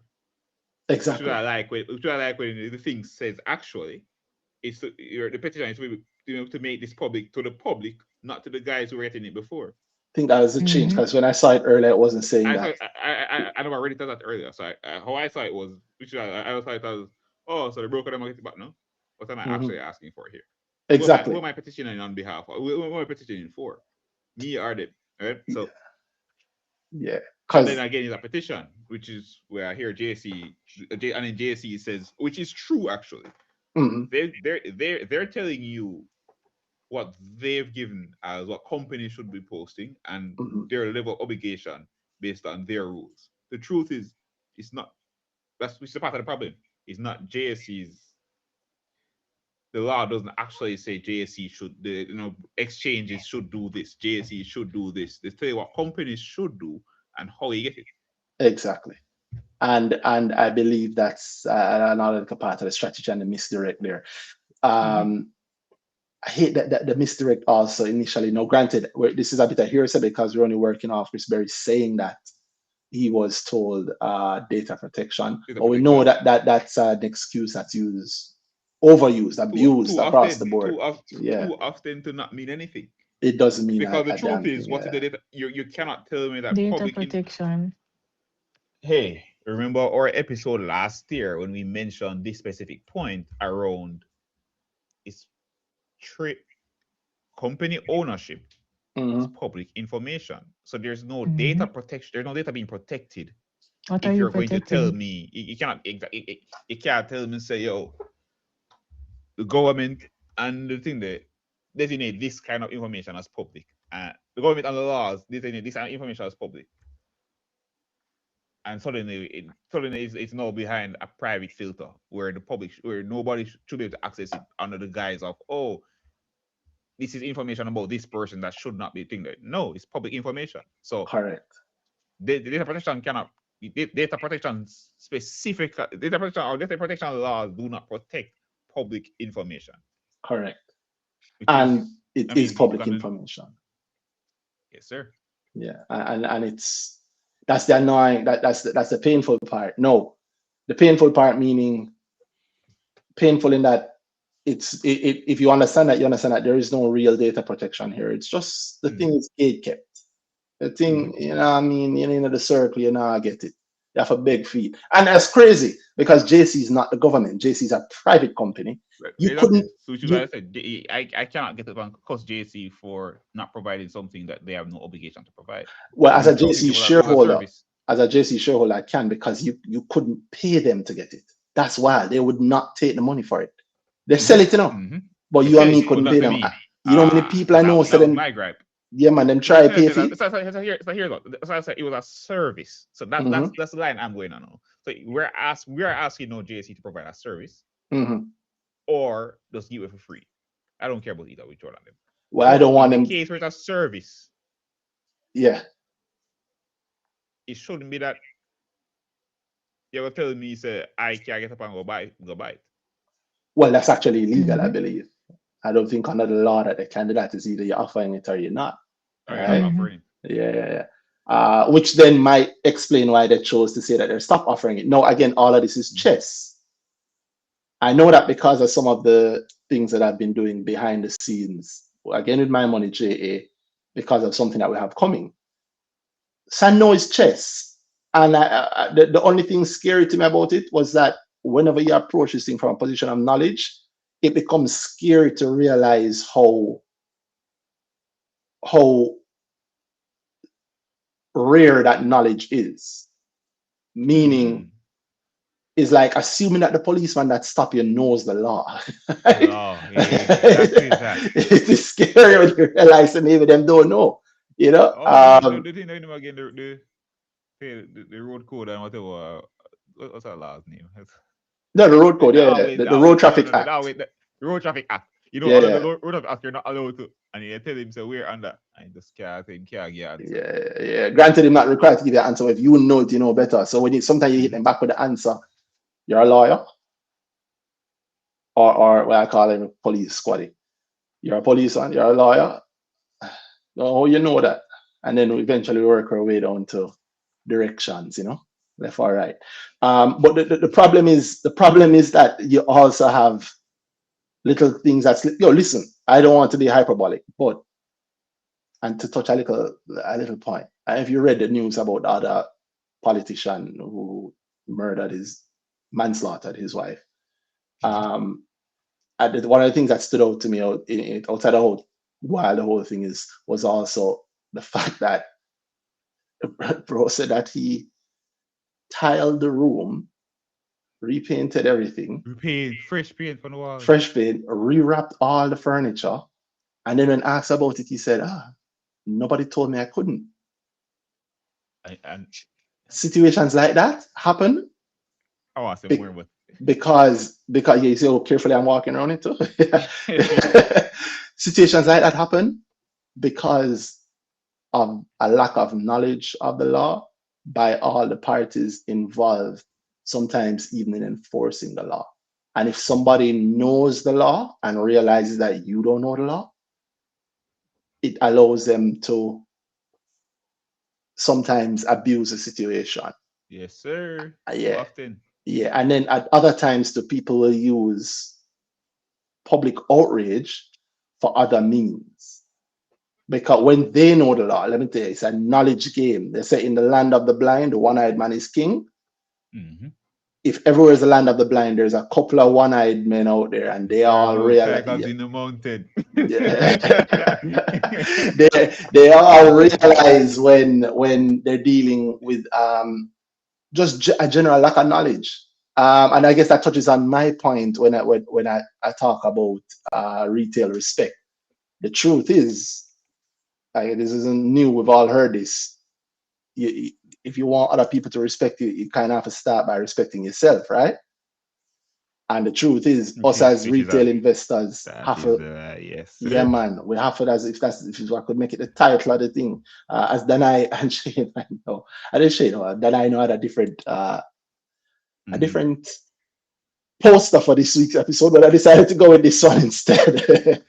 Exactly. Which I like when the thing says actually, it's the petition is to make this public to the public, not to the guys who were getting it before. I think that was a change Mm-hmm. because when I saw it earlier, it wasn't saying I that. thought I never already thought that earlier. So how I saw it was, which I thought it was, oh, so the broker them get it back. No, what am I Mhm. actually asking for here? Who Exactly. am I petitioning on behalf of? Who am I petitioning for? Me or them? Right. So Yeah. and then Because again is a petition, which is where I hear JC, and then JC says, which is true actually. They're telling you what they've given as what companies should be posting and their level of obligation based on their rules. The truth is, it's not. That's which is part of the problem. It's not JSC's. The law doesn't actually say JSC should, exchanges should do this. JSC should do this. They tell you what companies should do and how you get it. exactly. And I believe that's another part of the strategy and the misdirect there. I hate that the misdirect also initially. Now, granted, this is a bit of hearsay because we're only working off Chris Berry saying that he was told data protection, Data but we know protection. that's an excuse that's overused, abused Too across the often, board. Yeah, too often to not mean anything. it doesn't mean Because the a truth damn is, thing. what is Yeah. the data? You cannot tell me that Data public. protection. Hey, remember our episode last year when we mentioned this specific point around is company ownership is public information. So there's no data protection. There's no data being protected. What are If you you're going to tell protecting? me, you cannot you can't tell me say, yo, the government and the thing that designate this kind of information as public. The government and the laws designate this kind of information as public. And suddenly it's now behind a private filter where the public, where nobody should be able to access it under the guise of, oh, this is information about this person that should not be thinking. No, it's public information. So Correct. the data protection cannot data protection specific data protection or data protection laws do not protect public information. Correct. Which And is, it is public information. Yes, sir. Yeah, and it's that's the annoying that's the painful part. No, the painful part meaning painful in that if you understand that, you understand that there is no real data protection here. It's just the thing is gate kept. The thing, you know what I mean, you know, the circle, you know, I get it. You have a big fee. And that's crazy because JC is not the government. JC is a private company. You couldn't. So which is why I said I cannot get it on cost JC for not providing something that they have no obligation to provide. Well, as a JC shareholder, I can, because you couldn't pay them to get it. That's why they would not take the money for it. They sell it, you know. But you and me couldn't pay them. You know how many people I know said my gripe. Yeah, man, them try to pay fee. So here's so I said it was a service. So that's the line I'm going on now. So we are asking no JC to provide a service, or just give it for free. I don't care about either which one of them. Well, I don't want them. In the case where it's a service, yeah, it shouldn't be that you're telling me say I can't get up and go buy it. Well, that's actually illegal, I believe. I don't think under the law that the candidate is either you're offering it or you're not. Right? Yeah. Which then might explain why they chose to say that they're stop offering it. No, again, all of this is chess. I know that because of some of the things that I've been doing behind the scenes, again with my money, JA, because of something that we have coming. So I know it's chess. And the only thing scary to me about it was that whenever you approach this thing from a position of knowledge, it becomes scary to realize how rare that knowledge is. Meaning, is like assuming that the policeman that stop you knows the law. It is scary when you realize that maybe them don't know. You know? The thing again, the road code and whatever. What's that last name? No, the road code, the Road Traffic Act. The Road Traffic Act. You know, the Road Traffic Act, you're not allowed to. And you tell him, so we're under. And just can't get answer. Yeah. Granted, him not required to give you an answer. If you know it, you know better. So when sometimes you hit them back with the answer, you're a lawyer. Or what I call him, police squaddy. You're a policeman, you're a lawyer. Oh, you know that. And then we eventually work our way down to directions, you know. left or right. But the problem is that you also have little things that's, listen, I don't want to be hyperbolic, but, and to touch a little point, if you read the news about the other politician who manslaughtered his wife, one of the things that stood out to me outside the whole, while the whole thing was also the fact that bro said that he tiled the room, repainted everything, fresh paint from the wall. fresh paint, rewrapped all the furniture, and then when asked about it, he said, nobody told me I couldn't. And Situations like that happen. I want to say more, but because you see how carefully I'm walking around it too. Situations like that happen because of a lack of knowledge of the law by all the parties involved, sometimes even in enforcing the law. And if somebody knows the law and realizes that you don't know the law, it allows them to sometimes abuse the situation. Yes, sir. Yeah. Often. Yeah. And then at other times, the people will use public outrage for other means. Because when they know the law, let me tell you, it's a knowledge game. They say in the land of the blind, the one-eyed man is king. Mm-hmm. If everywhere is the land of the blind, there's a couple of one-eyed men out there, and they all realize in the mountain. they all realize when they're dealing with just a general lack of knowledge. And I guess that touches on my point when I talk about retail respect. The truth is, this isn't new. We've all heard this. If you want other people to respect you, you kind of have to start by respecting yourself, right? And the truth is, us as retail investors have to, yes, yeah, man, we have to. If I could make it the title of the thing, as Danai and Shane, I know, I didn't Shane, Danai know had a different poster for this week's episode, but I decided to go with this one instead.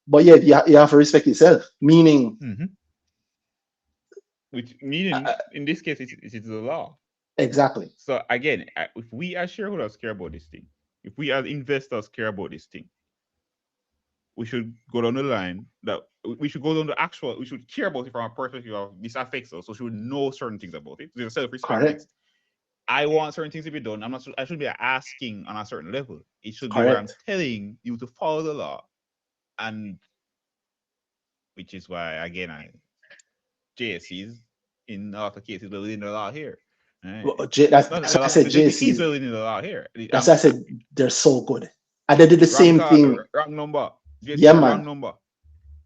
But yeah, you have to respect yourself. Meaning, which meaning in this case, it's the law. Exactly. So again, if we as shareholders care about this thing, if we as investors care about this thing, we should go down the line that we should go down the actual. We should care about it from a perspective of this affects us, so we should know certain things about it. There's self-respect. Correct. I want certain things to be done. I should be asking on a certain level. It should be Correct. where I'm telling you to follow the law, and which is why again, JSCs in a lot of cases are within the law here. Right? Well, that's why I said JSCs. Within the law here. That's why I said they're so good, and they did the same thing. Wrong number. Yeah, man. Wrong number.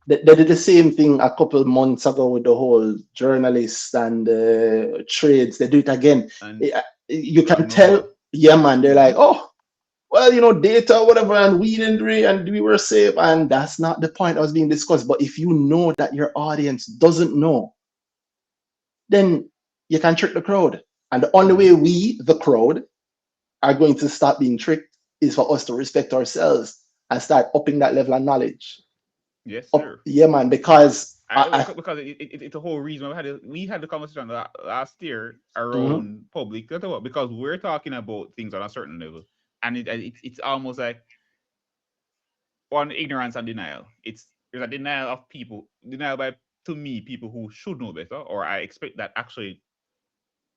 They did the same thing a couple months ago with the whole journalists and trades. They do it again. And you can tell, yeah, man, they're like, oh, well, data, whatever, and we didn't agree, and we were safe. And that's not the point that was being discussed. But if you know that your audience doesn't know, then you can trick the crowd. And the only way we, the crowd, are going to stop being tricked is for us to respect ourselves and start upping that level of knowledge. Yes, sir. Yeah, man, because it's a whole reason we had the conversation last year around public, because we're talking about things on a certain level, and it's almost like one, ignorance and denial. There's a denial of people, by to me people who should know better, or I expect that actually,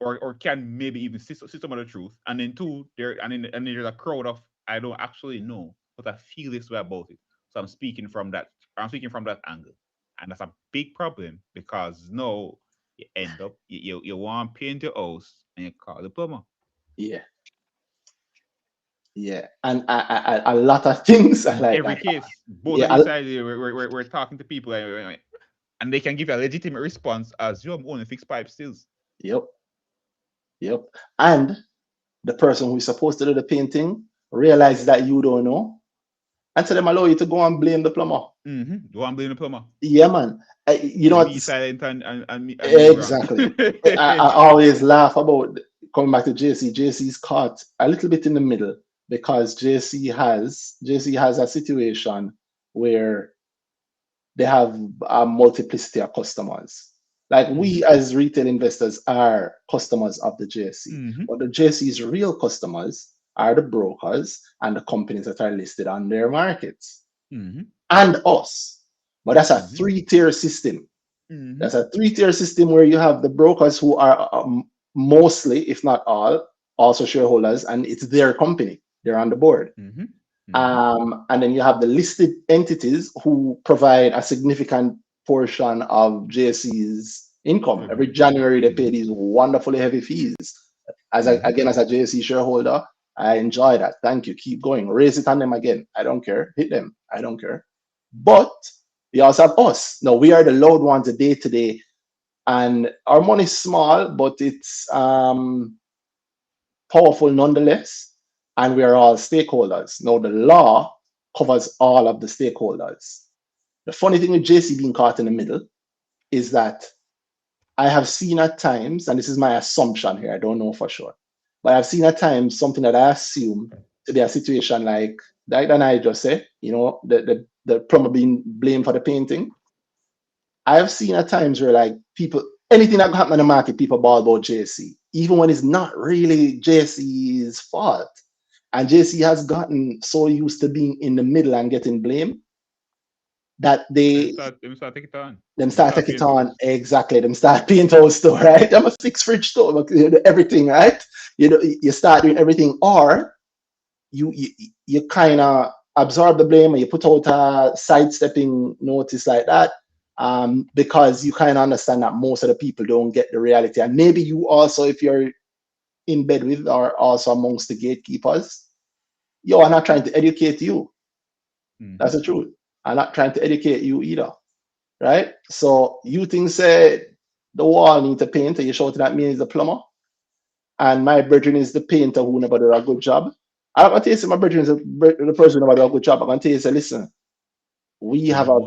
or can maybe even see some of the truth, and then two, there's a crowd of I don't actually know, but I feel this way about it. So I'm speaking from that angle. And that's a big problem, because now you end up, you want to paint your house and you call the plumber. Yeah. Yeah. And a lot of things are like every that. case, both of these sides, we're talking to people and they can give a legitimate response as you only fix pipe stills. Yep. And the person who's supposed to do the painting realizes that you don't know, and so them allow you to go and blame the plumber. Go and blame the plumber. Yeah, man. Be silent and exactly. I always laugh about coming back to JC. JC's caught a little bit in the middle, because JC has a situation where they have a multiplicity of customers. Like we as retail investors are customers of the JSE, but the JSE's real customers are the brokers and the companies that are listed on their markets and us. But that's a three-tier system. That's a three-tier system where you have the brokers who are mostly, if not all, also shareholders, and it's their company. They're on the board. And then you have the listed entities who provide a significant portion of JSE's income. Every January, they pay these wonderfully heavy fees. As a JSE shareholder, I enjoy that. Thank you. Keep going. Raise it on them again. I don't care. Hit them. I don't care. But you also have us. Now, we are the loud ones, the day-to-day. And our money is small, but it's powerful nonetheless. And we are all stakeholders. Now, the law covers all of the stakeholders. The funny thing with JC being caught in the middle is that I have seen at times, and this is my assumption here, I don't know for sure, but I've seen at times something that I assume to be a situation like that, and I just say, you know, the plumber being blamed for the painting. I have seen at times where like people, anything that happen in the market, people bawl about JC, even when it's not really JC's fault. And JC has gotten so used to being in the middle and getting blamed that they start take it on. Them start take it on. Exactly. Them start paint house store, right? I'm a fixed fridge store, but you do everything, right? You know, you start doing everything, or you kind of absorb the blame, or you put out a sidestepping notice like that, because you kind of understand that most of the people don't get the reality, and maybe you also, if you're in bed with or also amongst the gatekeepers, yo, I'm not trying to educate you. That's the truth. I'm not trying to educate you either. Right? So you think say the wall need to paint, and you shouting at me as the plumber, and my brethren is the painter who never did a good job. I'm gonna tell you, my brethren is the person who never did a good job. I'm gonna tell you, say, listen, we have a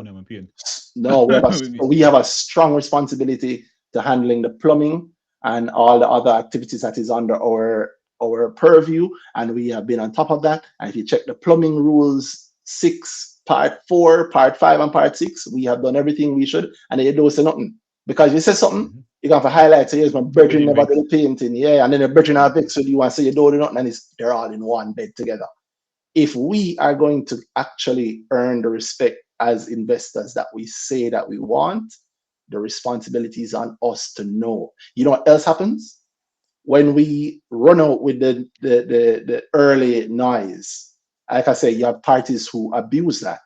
strong responsibility to handling the plumbing and all the other activities that is under our purview, and we have been on top of that. And if you check the plumbing rules 6, part 4, part 5, and part 6, we have done everything we should, and then you don't say nothing. Because if you say something, you have to highlight, say, here's my brethren never did the painting, yeah, and then the brethren are vexed with you and say you don't do nothing, and they're all in one bed together. If we are going to actually earn the respect as investors that we say that we want, the responsibility is on us to know. You know what else happens? When we run out with the early noise, like I say, you have parties who abuse that.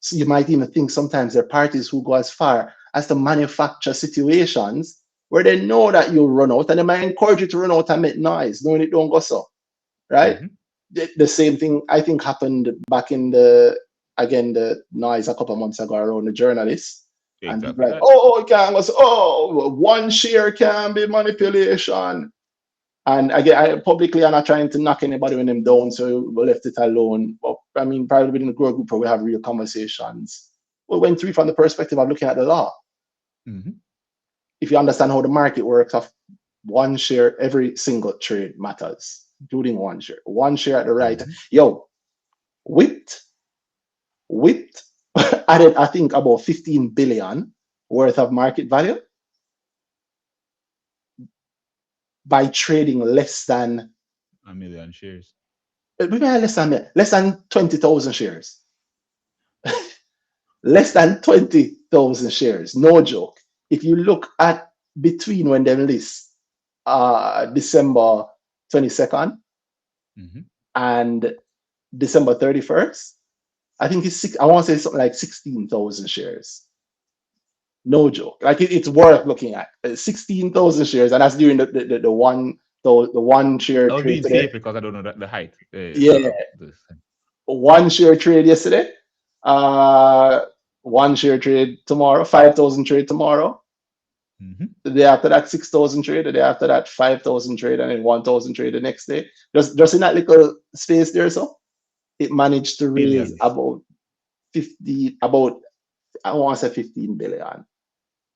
So you might even think sometimes there are parties who go as far as to manufacture situations where they know that you'll run out, and they might encourage you to run out and make noise, knowing it don't go so, right? The same thing I think happened back in the noise a couple of months ago around the journalists. And people like, oh, it can go so, oh, one share can be manipulation. And again, publicly, I'm not trying to knock anybody when them down, so we left it alone. But I mean, probably within the growth group, where we have real conversations. We went through from the perspective of looking at the law. If you understand how the market works, of one share, every single trade matters, including one share. One share at the right. Yo, WIT added, I think, about 15 billion worth of market value by trading less than a million shares. Less than 20,000 shares. Less than 20,000 shares. No joke. If you look at between when they list December 22nd and December 31st, I think I want to say something like 16,000 shares. No joke. Like it's worth looking at. 16,000 shares, and that's during the one share trade. Being today. safe because I don't know the height. One share trade yesterday. One share trade tomorrow. 5,000 trade tomorrow. The day after that, 6,000 trade. The day after that, 5,000 trade, and then 1,000 trade the next day. Just in that little space there, so it managed to raise about I want to say 15 billion.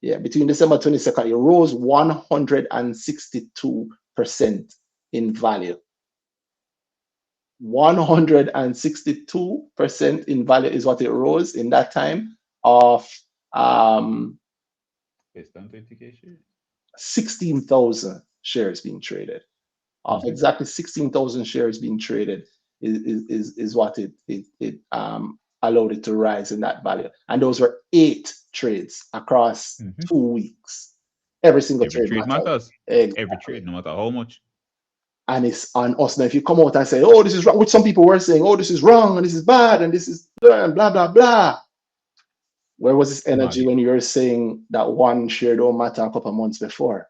Yeah, between December 22nd, it rose 162% in value. 162% in value is what it rose in that time of Based on 20K shares. 16,000 shares being traded. Of exactly 16,000 shares being traded is what it allowed it to rise in that value. And those were 8 trades across 2 weeks. Every single Every trade matters. Exactly. Every trade, no matter how much. And it's on us now. If you come out and say, "Oh, this is wrong," which some people were saying, "Oh, this is wrong and this is bad and this is blah blah blah." Where was this energy when you were saying that one share don't matter a couple of months before,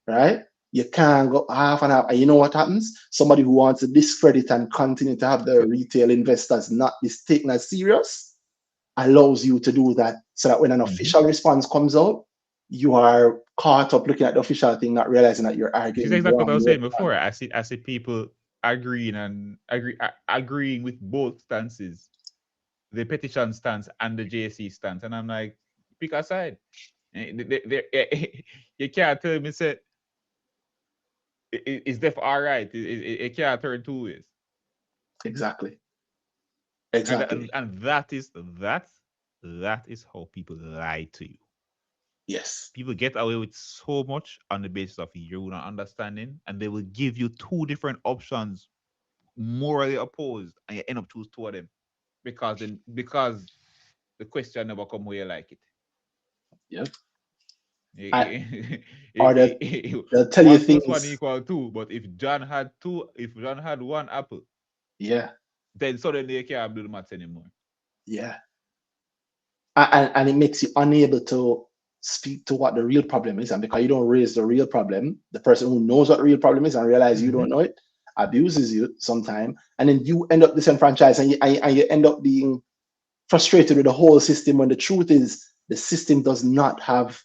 right? You can't go half and half. And you know what happens? Somebody who wants to discredit and continue to have the retail investors not be taken as serious allows you to do that, so that when an official response comes out, you are caught up looking at the official thing, not realizing that you're arguing. This is exactly what I was saying before. I see people agreeing with both stances, the petition stance and the JC stance, and I'm like, pick a side. You can't tell me say it's def all right. It can't turn 2 ways. Exactly. And that is how people lie to you. Yes. People get away with so much on the basis of your own understanding, and they will give you 2 different options, morally opposed, and you end up choose 2 of them because the question never come where you like it. Yep. Or they'll tell you things. 1 + 1 equal 2, but if John had 1 apple, yeah, then suddenly you can't do the maths anymore. Yeah. And it makes you unable to speak to what the real problem is. And because you don't raise the real problem, the person who knows what the real problem is and realize you don't know it abuses you sometime. And then you end up disenfranchised and you end up being frustrated with the whole system, when the truth is the system does not have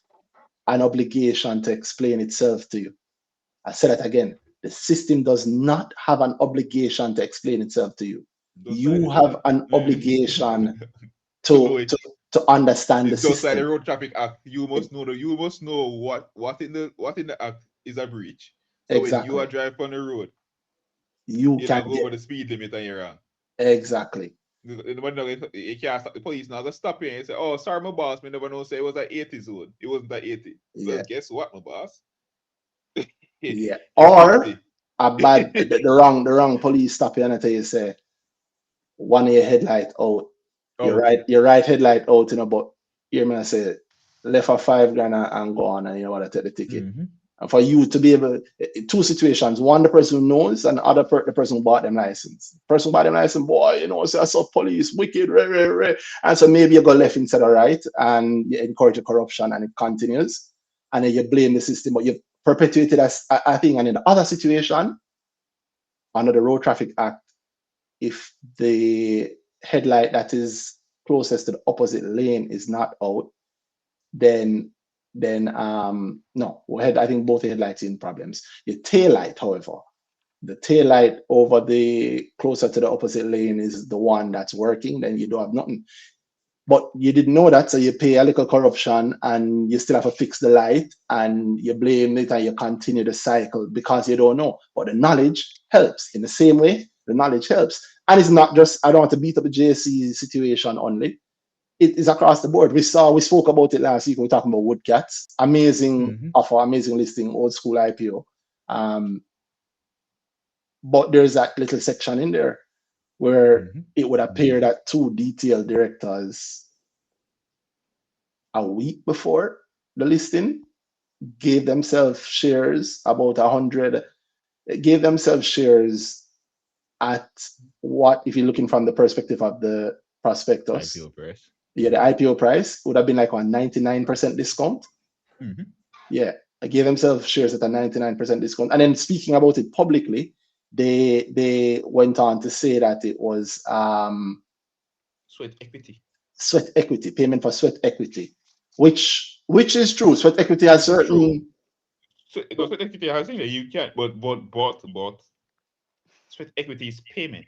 an obligation to explain itself to you. I said that again. The system does not have an obligation to explain itself to you. You have an obligation to understand the system. Just like the Road Traffic Act, you must know what in the act is a breach. So when you are driving on the road, you can go over the speed limit and you're wrong. Exactly. You can't stop the police now. Go stop you and say, "Oh, sorry, my boss. Me never know. Say it was an 80 zone. It wasn't an 80." Well, guess what, my boss? Yeah. Or a bad the wrong police stop you and tell you, say, one of your headlight out. Your right headlight out, but you may say left for $5,000 and go on, and you know what, to take the ticket. And for you to be able, 2 situations: one, the person who knows, and the other the person who bought them license. The person who bought them license, boy, say I saw police, wicked, and so maybe you go left instead of right, and you encourage the corruption, and it continues, and then you blame the system, but you've perpetuated a thing. And in the other situation, under the Road Traffic Act, if the headlight that is closest to the opposite lane is not out, then no, I think both the headlights in problems. Your tail light, however, the tail light over the closer to the opposite lane is the one that's working, then you don't have nothing. But you didn't know that, so you pay a little corruption and you still have to fix the light, and you blame it and you continue the cycle because you don't know. But the knowledge helps. In the same way, the knowledge helps. And it's not just, I don't want to beat up the JC situation only. It is across the board. We spoke about it last week when we were talking about Woodcats. Amazing offer, amazing listing, old school IPO. But there's that little section in there where it would appear that 2 detailed directors a week before the listing gave themselves shares, about 100, gave themselves shares at what, if you're looking from the perspective of the prospectus, IPO price. Yeah, the IPO price would have been like a 99% discount. Yeah, I gave themselves shares at a 99% discount. And then speaking about it publicly, they went on to say that it was sweat equity, payment for sweat equity, which is true. Sweat equity has certain. Sweat equity has things that you can't, but sweat equity is payment.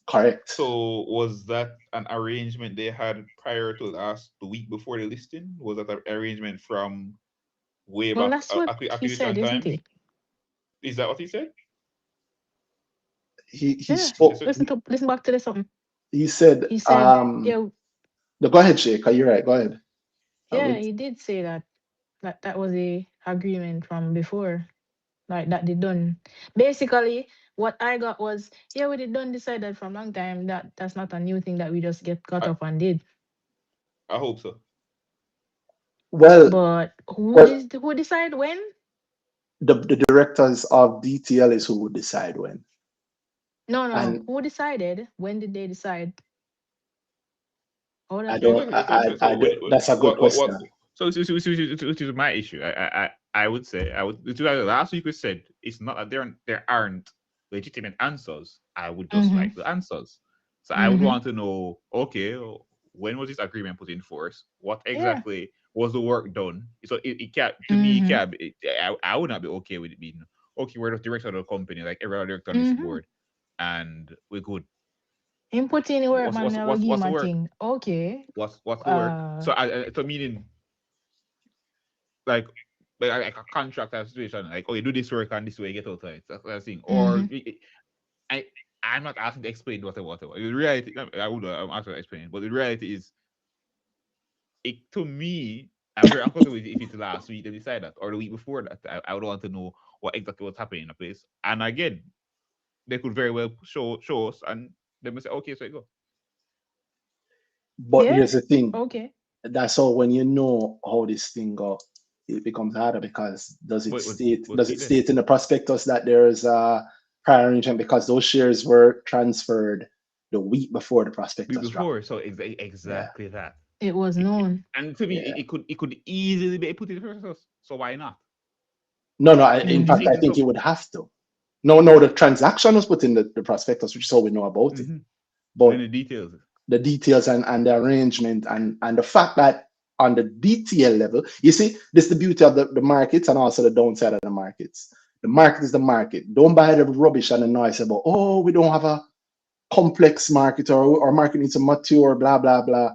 Correct. So was that an arrangement they had prior to the week before the listing? Was that an arrangement from way back that's what he said, isn't it? Is that what he said? He spoke. Listen back to this something. He said, yeah. No, go ahead, Sheikh. You're right. Go ahead. Yeah, he did say that That was a agreement from before, like that they done. Basically, what I got was, yeah, we did done decided from long time that that's not a new thing that we just get caught I, up and did. I hope so. Well, But well, who decide when? the directors of DTL is who would decide when. No, no, no. And Who decided? When did they decide? Hold I on. don't, I don't, that's a good What question. so which is my issue. I would say last week we said it's not that there aren't legitimate answers. I would just Mm-hmm. like the answers. So I would Mm-hmm. want to know, okay, when was this agreement put in force? What Yeah. exactly was the work done? So it can't, to me, it Mm-hmm. can't be, I would not be okay with it being, okay, we're the director of the company, like every other director on this Mm-hmm. board, and we're good. Him put in the work, What's man. what's Never what's give what's him the a work? thing. Okay. What's the work? Uh. So so meaning, like like a contract type situation, like, oh, you do this work and this way you get out of it. That's the thing. Or Mm-hmm. I I'm not asking to explain whatever. The reality, I would I'm asking to explain, but the reality is, it, to me, I'm very uncomfortable with it if it's last week they decide that, or the week before that. I would want to know what exactly what's happening in the place. And again, they could very well show us, and they may say, okay, so you go. But Yeah. here's the thing. Okay. That's all when you know how this thing go, it becomes harder because But does see it there, state in the prospectus that there's a prior arrangement because those shares were transferred the week before the week prospectus dropped. before, so Yeah, exactly that. It was known. And to me, yeah. it could easily be put in the process. So why not? No, no. In It's Mm-hmm. fact, I it's think so. you would have to. No, no. The transaction was put in the prospectus, which is all we know about it. Mm-hmm. Then But the details. the details and the arrangement and the fact that on the DTL level, you see, this is the beauty of the markets and also the downside of the markets. The market is the market. Don't buy the rubbish and the noise about, oh, we don't have a complex market or our market needs to mature, blah, blah, blah.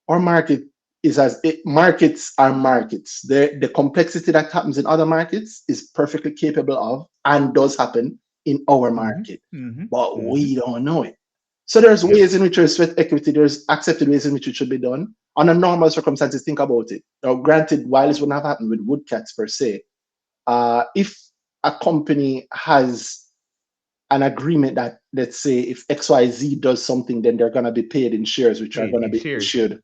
Our market is markets are markets. The complexity that happens in other markets is perfectly capable of and does happen in our Mm-hmm. market, Mm-hmm. but Mm-hmm. we don't know it. So there's Yep. ways in which there's sweat equity, there's accepted ways in which it should be done. Under normal circumstances, think about it. Now, granted, while this wouldn't have happened with woodcats per se, if a company has an agreement that, let's say, if XYZ does something, then they're going to be paid in shares, which are Paid going to in be shares. issued.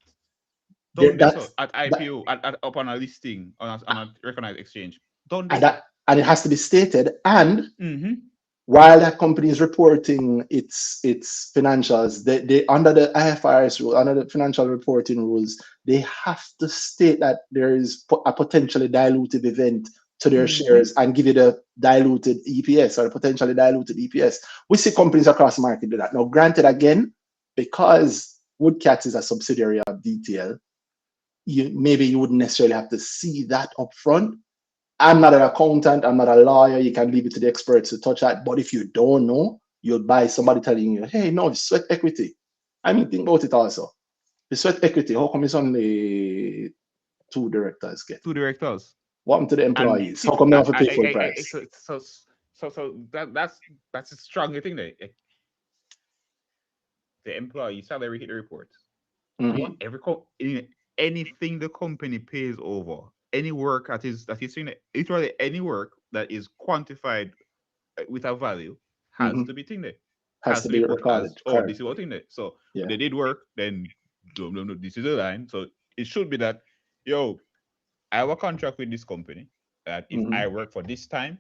Done this That's at that, IPO, upon a listing on a recognized exchange. Done and this. that, and it has to be stated. And Mm-hmm. while that company is reporting its financials, they under the IFRS rule, under the financial reporting rules, they have to state that there is a potentially dilutive event to their Mm-hmm. shares and give you the diluted EPS or the potentially diluted EPS. We see companies across the market do that. Now, granted, again, because Woodcats is a subsidiary of DTL, maybe you wouldn't necessarily have to see that up front. I'm not an accountant, I'm not a lawyer. You can leave it to the experts to touch that. But if you don't know, you'll buy somebody telling you, hey, no, it's sweat equity. I mean, think about it also. The sweat equity, how come it's only two directors get? Two directors. What happened to the And employees? How come they have to pay full price? so that's a strong thing there. The employee salary hit the report. Mhm. Anything the company pays over, any work that is seen, literally any work that is quantified with a value has Mhm. to be thing there. Has Has to to be be put as, recorded. oh, Correct. this is what in there. So when Yeah. they did work, then no, this is the line. So it should be that, yo, I have a contract with this company that if Mhm. I work for this time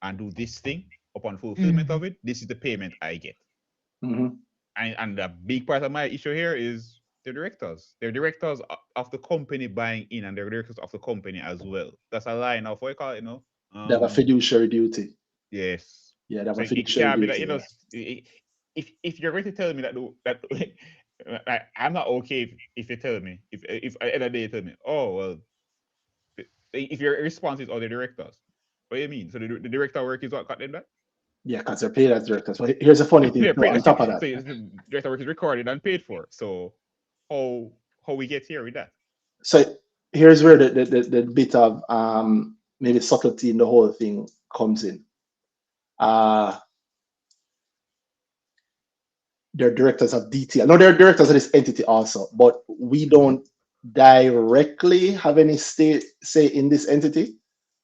and do this thing, upon fulfillment Mm-hmm. of it, this is the payment I get. Mhm. And the big part of my issue here is the directors. They're directors of the company buying in, and they're directors of the company as well. That's a line of what you call it, They have a fiduciary duty. Yes. Yeah, they have So a it fiduciary can't be that, duty. Yeah. if you're going to tell me that I'm not okay if you tell me, if at the end of the day you tell me, oh well, if your response is, oh, the directors, what do you mean? So the director work is what cut them that? Yeah, because they're paid as directors. But here's the funny thing. They're No, paid, on top of so that, the director work is recorded and paid for. So how how we get here with that? so here's where the bit of maybe subtlety in the whole thing comes in. Uh they're directors of DTL. No, they're directors of this entity also, but we Mm-hmm. don't. directly have any say in this entity.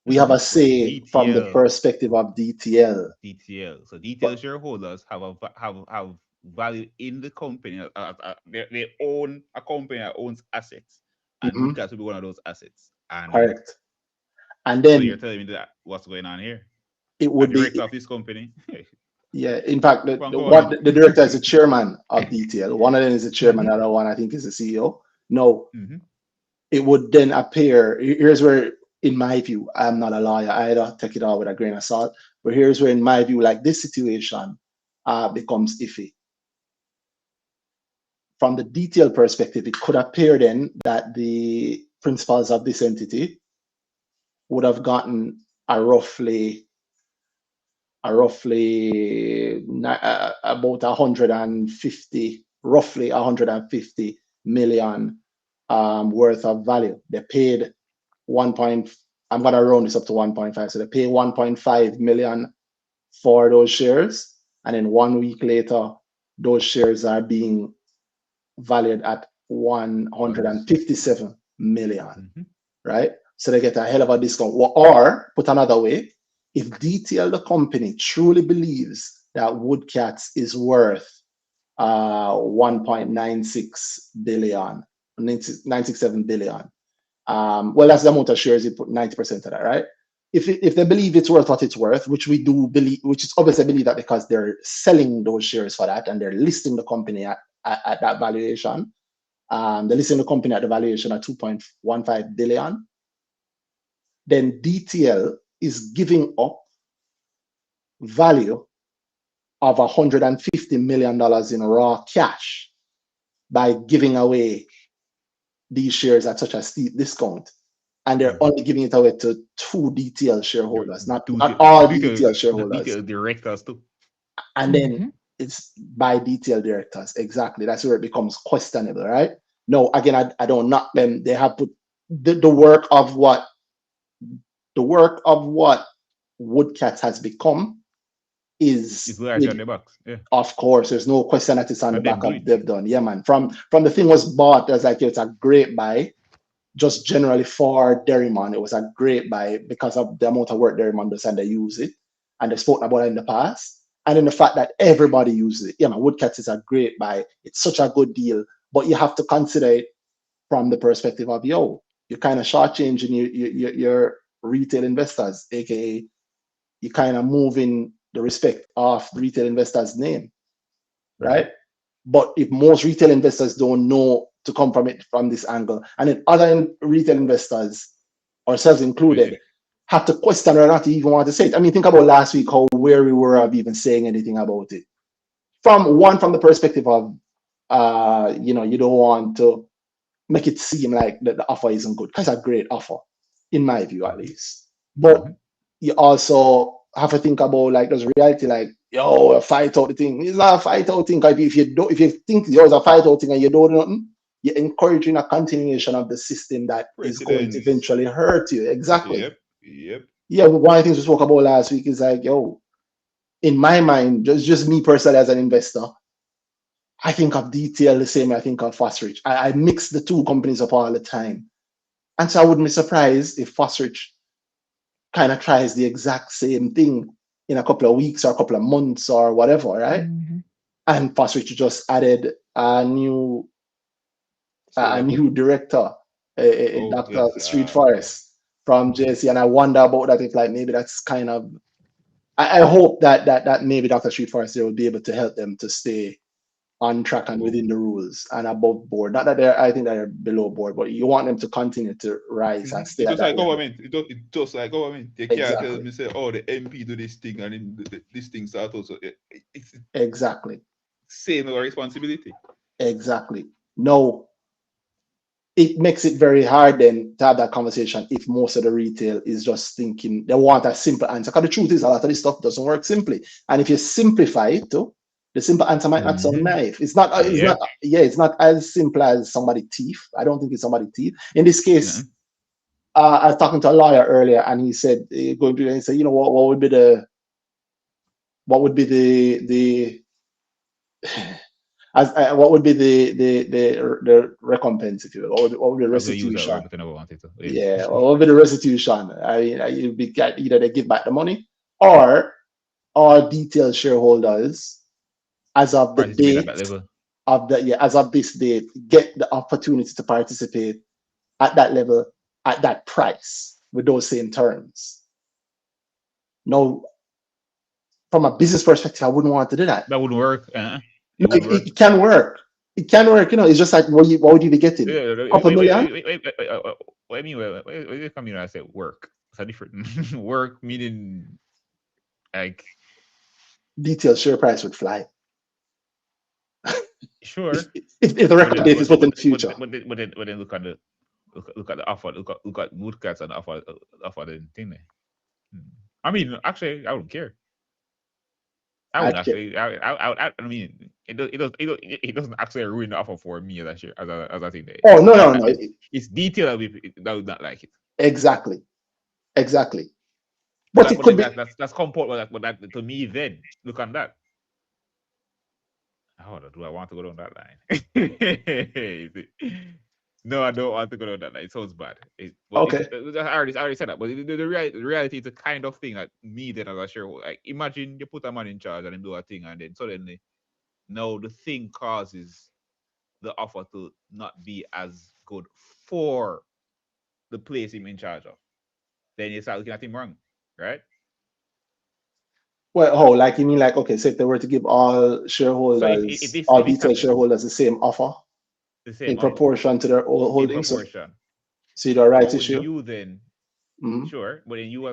We have a But say from the DTL, perspective of DTL. DTL. So DTL But shareholders have value in the company. They own a company that owns assets, and mhm, Woodcats will be one of those assets. And correct. And so you're then telling me that what's going on here? it A would director be, of this company. yeah. In fact, Go on, go on, man. the director is the chairman of DTL. One of them is the chairman. Hmm. The other one, I think, is the CEO. No, Hmm. it would then appear. Here's where, in my view, I'm not a lawyer. I don't take it all with a grain of salt. But here's where, in my view, like this situation becomes iffy. From the detailed perspective, it could appear then that the principals of this entity would have gotten a roughly about 150, roughly 150 million worth of value. They paid one point, I'm gonna round this up to 1.5. So they pay 1.5 million for those shares, and then 1 week later, those shares are being valued at Ones. 157 million, Hmm. right? So they get a hell of a discount. Or, put another way, if DTL, the company, truly believes that Woodcats is worth 1.96 billion, 967 billion, well, that's the amount of shares you put 90% of that, right? If they believe it's worth what it's worth, which we do believe, which is obviously believe that because they're selling those shares for that and they're listing the company at that valuation, they're listing the company at the valuation at 2.15 billion, then DTL is giving up value of $150 million in raw cash by giving away these shares at such a steep discount. And they're Hmm. only giving it away to two DTL shareholders, not, Two not all detail, DTL shareholders. detail directors too. And then Mhm. it's by DTL directors. Exactly. That's where it becomes questionable, right? No, again, I don't knock them. They have put the work of what Woodcats has become It's is largely on with, the box. Yeah. of course, there's no question that it's on the And them back do of it. they've done. Yeah, man. From the thing was bought, as like it's a great buy. Just generally for Derrimon, it was a great buy because of the amount of work Derrimon does and they use it. And they've spoken about it in the past. And then the fact that everybody uses it. Yeah, man, Woodcats is a great buy. It's such a good deal. But you have to consider it from the perspective of, yo, you're kind of shortchanging your retail investors, aka you kind of moving the respect of the retail investors' name, Hmm. right? But if most retail investors don't know to come from it from this angle, and then other retail investors, ourselves included, have to question whether or not you even want to say it. I mean, think about last week how where we were of even saying anything about it. From the perspective of, you don't want to make it seem like the offer isn't good. Because it's a great offer, in my view at least. But Hmm. you also have to think about like there's reality, like yo, a fight out the thing. It's not a fight out thing. If you think yours a fight out thing and you don't do nothing, you're encouraging a continuation of the system that is going to Precedence. eventually hurt you. Exactly. Yep. Yep. Yeah, one of the things we spoke about last week is like, yo, in my mind, just me personally as an investor, I think of DTL the same way I think of Fosrich. I mix the two companies up all the time. And so I wouldn't be surprised if Fosrich kind of tries the exact same thing in a couple of weeks or a couple of months or whatever, right? Mhm. And Fosrich just added a Solar. new director, Oh Dr. yes. Street Okay. Forest from JC, and I wonder about that. If like maybe that's kind of, I hope that maybe Dr. Street Forest there will be able to help them to stay on track and Oh. within the rules and above board. Not that they're, I think they're below board, but you want them to continue to rise and stay It's at just that like level. government. It's just like government. You can't tell Exactly. me say, oh, the MP do this thing and then this thing start also. It's Exactly. same responsibility. Exactly. No, it makes it very hard then to have that conversation if most of the retail is just thinking they want a simple answer. Because the truth is, a lot of this stuff doesn't work simply. And if you simplify it too, the simple answer might not sound Hmm. naive. It's not. It's not. Yep. Yeah, it's not as simple as somebody thief. I don't think it's somebody thief. In this No. case, I was talking to a lawyer earlier, and he said, going to, he said, you know what would be what would be the As what would be the recompense, if you will? What would be the I was gonna use that word, restitution? but I never wanted to. Yeah. Yeah, what would be the restitution? I mean, you'd be either they give back the money, or all detailed shareholders, as of the Participate at that date level. of the yeah, as of this date, get the opportunity to participate at that level, at that price, with those same terms. No, from a business perspective, I wouldn't want to do that. That wouldn't work. No, It wouldn't work. it can work. It can work. It's just like what would you be getting? Couple million? What I mean, what you come here and I say work? It's a different work meaning like Detailed share price would fly. sure. If the record date is put in the future. But then look at the offer. Look at Woodcats and offer the thing there. I mean, actually, I don't care. I would actually. I mean, it doesn't actually ruin the offer for me as a thing. There. Oh no. It's detail that would not like it. Exactly. But it could be. That's comfort. But that to me, then look on that. How do I want to go down that line? No, I don't want to go down that line. It sounds bad. Okay. I already said that. But the reality is the kind of thing that me then as a shareholder. Like, imagine you put a man in charge and then do a thing, and then suddenly, no, the thing causes the offer to not be as good for the place him in charge of. Then you start looking at him wrong, right? Well, like you mean like, okay, so if they were to give all shareholders, all detailed shareholders the same offer, in proportion to their holdings, so you do a right issue. You then, sure, but then you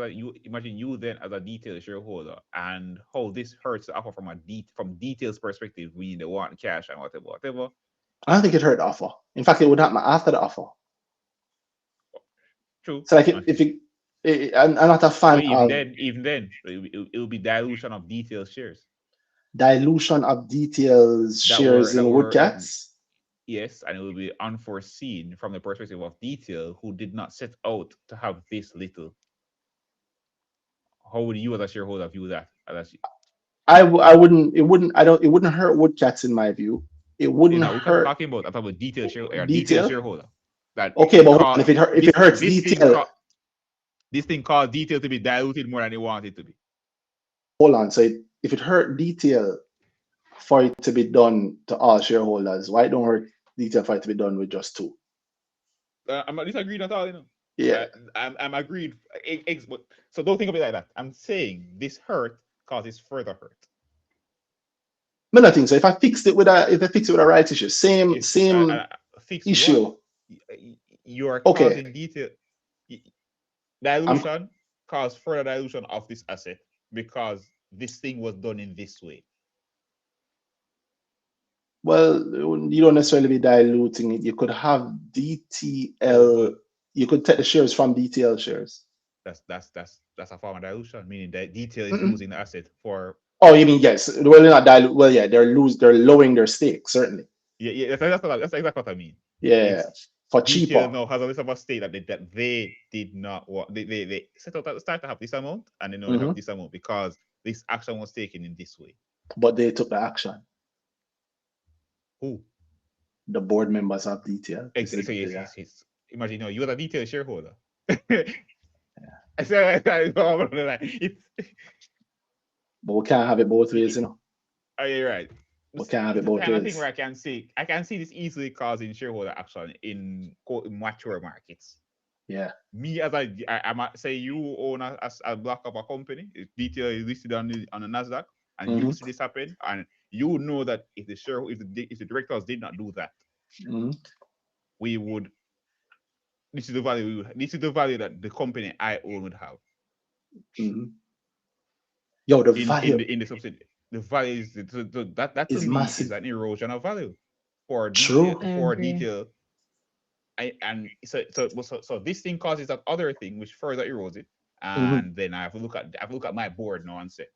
imagine you then as a detailed shareholder, and how this hurts the offer from details perspective, meaning they want cash and whatever. I don't think it hurt the offer. In fact, it would happen after the offer. True. So like I'm not a fan of. Even then, it will be dilution of detailed shares. Dilution of details shares in Woodcats. Yes, and it will be unforeseen from the perspective of detail, who did not set out to have this little. How would you as a shareholder view that? I wouldn't. It wouldn't. I don't. It wouldn't hurt Woodcats in my view. It wouldn't hurt. I'm talking about detailed shareholder. That okay, but if it hurts detail, this thing caused detail to be diluted more than they want it to be. Hold on. So if it hurt detail for it to be done to all shareholders, why don't hurt detail for it to be done with just two? I'm not disagreeing at all, you know. Yeah, I'm agreed. So don't think of it like that. I'm saying this hurt causes further hurt. But nothing. So if I fix it with a right issue, same issue. What? You are causing detail dilution, cause further dilution of this asset because this thing was done in this way. Well, you don't necessarily be diluting it. You could have DTL. You could take the shares from DTL shares. That's a form of dilution, meaning that detail is losing the asset for. Oh, you mean yes? Well, they're not dilute. Well, yeah, they're lowering their stake, certainly. Yeah, that's exactly what I mean. Yeah, for cheaper. No, has a list of a state that they did not want. They set out at the start to have this amount, and they know they have this amount because this action was taken in this way. But they took the action. Who? The board members of detail. Exactly. Yes. Imagine, you're the detailed shareholder. I said, but we can't have it both ways, you know. Oh, you're right. We can't have it both ways. Thing where I can see this easily causing shareholder action in mature markets. Yeah. Me as I might say you own a block of a company, detail is listed on the Nasdaq, and you see this happen, and you know that if the directors did not do that, we would. This is the value. This is the value that the company I own would have. Yo, the value in the subsidy. The value is that is massive. Is an erosion of value for detail. So this thing causes that other thing which further erodes it, and then I have to look at my board now and say,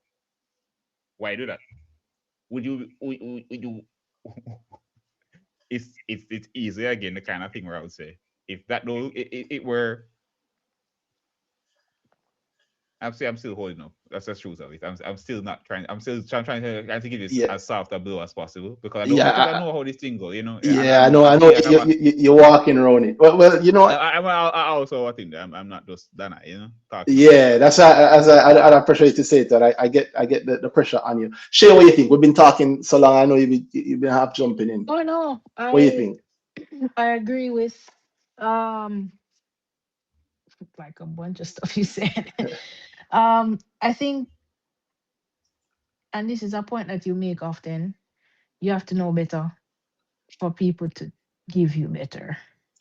why do that? Would you it's easy again, the kind of thing where I would say if that though it were I'm still holding up. That's the truth of it. I'm still not trying. I'm still trying to give this Yeah, as soft a blow as possible because I don't yeah, because I know how this thing goes, you know. And yeah. I know. me, and You're walking around it. Well, you know what? I also think that I'm not just done, you know, talking. Yeah, that's why I appreciate you to say it. That I get the pressure on you. Shay, what you think? We've been talking so long. I know you've been half jumping in. Oh no, What do you I think? I agree with um like a bunch of stuff you said. I think, and this is a point that you make often, you have to know better for people to give you better.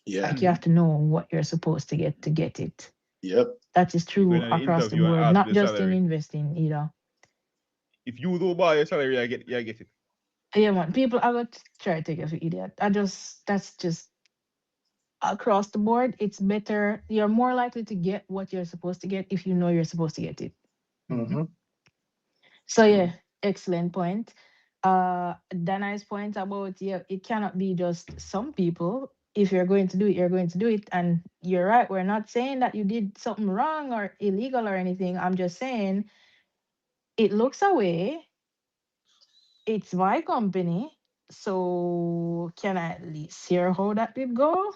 Yeah. Like you have to know what you're supposed to get it. Yep. That is Even true in the across the interview and board, ask not the just in salary. investing either. If you do buy your salary, I get it. Yeah, man. People are going to try to take you for idiot. That's just across the board. It's better. You're more likely to get what you're supposed to get if you know you're supposed to get it. Mm-hmm. Mm-hmm. So Mm-hmm. yeah, excellent point. Danai's point about, yeah, it cannot be just some people. If you're going to do it, you're going to do it. And you're right. We're not saying that you did something wrong or illegal or anything. I'm just saying it looks away. It's my company. So can I at least hear how that did go?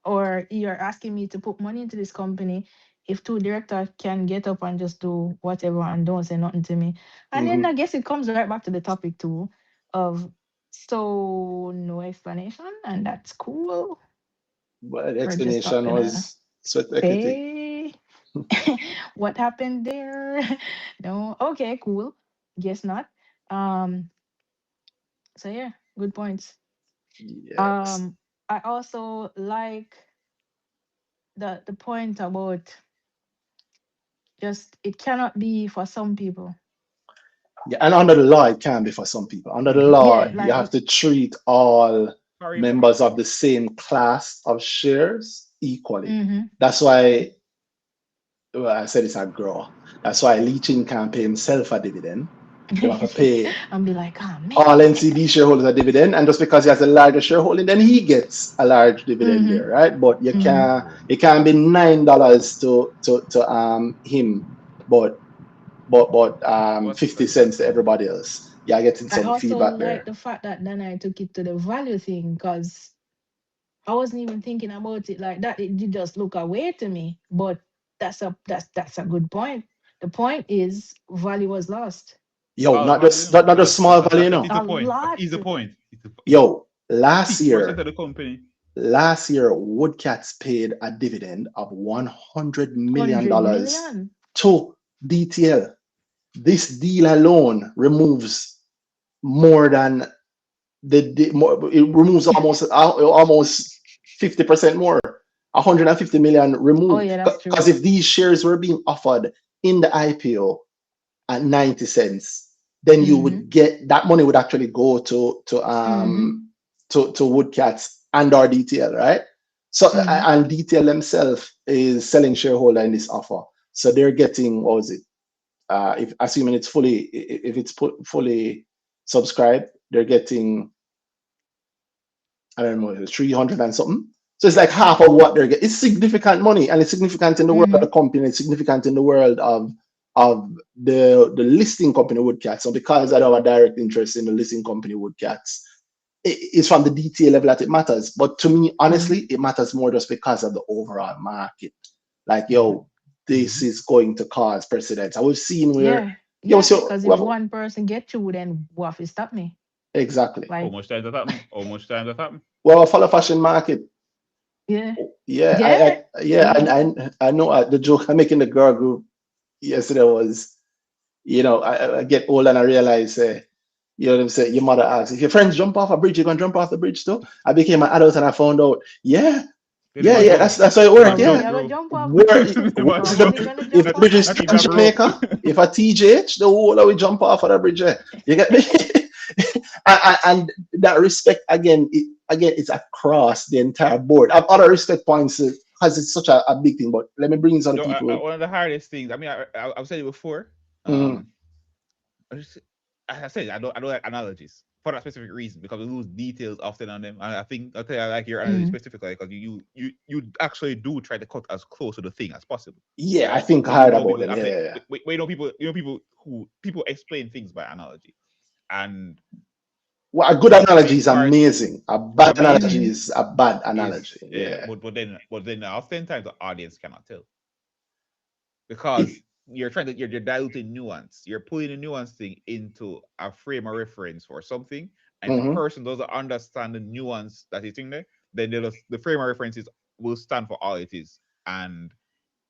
Or you're asking me to put money into this company if two directors can get up and just do whatever and don't say nothing to me. And then Mm-hmm. I guess it comes right back to the topic too of, so no explanation, and that's cool. But the We're just not explanation gonna was sweat equity. pay. What happened there? No, okay, cool. Guess not. Um, so yeah, good points. Yes. Um, I also like the point about, just it cannot be for some people. Yeah, and under the law, it can be for some people. Under the Mm-hmm. law, Yeah, you like have to treat all Sorry. members of the same class of shares equally. mm-hmm. That's why, well, I said it's a grow. That's why Leaching can pay himself a dividend. You have to pay And be like, oh all man. NCB shareholders a dividend, and just because he has a larger shareholding, then he gets a large dividend Mm-hmm. there, right? But you Mm-hmm. can't, it can't be $9 to him, but What? 50 cents to everybody else. Yeah, getting I some also feedback like there. the fact that then I took it to the value thing, because I wasn't even thinking about it like that. It did just look away to me. But that's a good point. The point is value was lost. Yo, Oh, not value, just no. not just small value, That is no. the A point. That lot. is the point. It's Yo, 50% of the company. last year, Woodcats paid a dividend of $100 million 100 million. to DTL. This deal alone removes more than it removes almost 50% more, 150 million Oh removed. yeah, that's true. Because if these shares were being offered in the IPO at 90 cents, then you Mm-hmm. would get that money would actually go Mm-hmm. to Woodcats and our DTL, right? So Mm-hmm. and DTL themselves is selling shareholder in this offer, so they're getting, what was it? If assuming it's if it's fully subscribed, they're getting, I don't know, 300 and something. So it's like half of what they're getting. It's significant money, and it's significant in the world of Mm-hmm. the company. It's significant in the world of the listing company Woodcats. So because I don't have a direct interest in the listing company Woodcats, it's from the detail level that it matters. But to me, Mm-hmm. honestly, it matters more just because of the overall market. Like, Mm-hmm. yo, this is going to cause precedents. And we've seen where, Yeah. yo, Yeah. so Because if well, one person get you, then what will stop me? exactly. How Like, much time that happen? How much time that happen? Well, a follow fashion market. yeah. Yeah, Yeah. Mm-hmm. I know the joke I'm making the girl group yesterday was, I get old and I realize, you know what I'm saying? Your mother asks, if your friends jump off a bridge, you're gonna jump off the bridge too. I became an adult and I found out, yeah, Then them a that's jump. how it Them works. a Probably Yeah, jump, I go bro. jump off the where bridge. Them a where's jump. Probably the gonna if jump the off bridge of is Not it. from even bro. Jamaica, if a TJH, the whole of we jump off of the bridge. You get me? And that respect again, it's across the entire board. I have other respect points because it's such a big thing. But let me bring some No, people. one of the hardest things. I mean, I've said it before. Mm, I just, as I said, I don't like analogies for that specific reason because we lose details often on them. And I think I like your analogy specifically because you actually do try to cut as close to the thing as possible. Yeah, right? I think But hard about them. Yeah. People explain things by analogy, and Well, a good the analogy main is part amazing. A bad analogy amazing is a bad is analogy. Yeah. but then oftentimes the audience cannot tell because you're diluting nuance. You're putting a nuance thing into a frame of reference for something, and if the Mm-hmm. person doesn't understand the nuance that is in there, then the frame of references will stand for all it is. And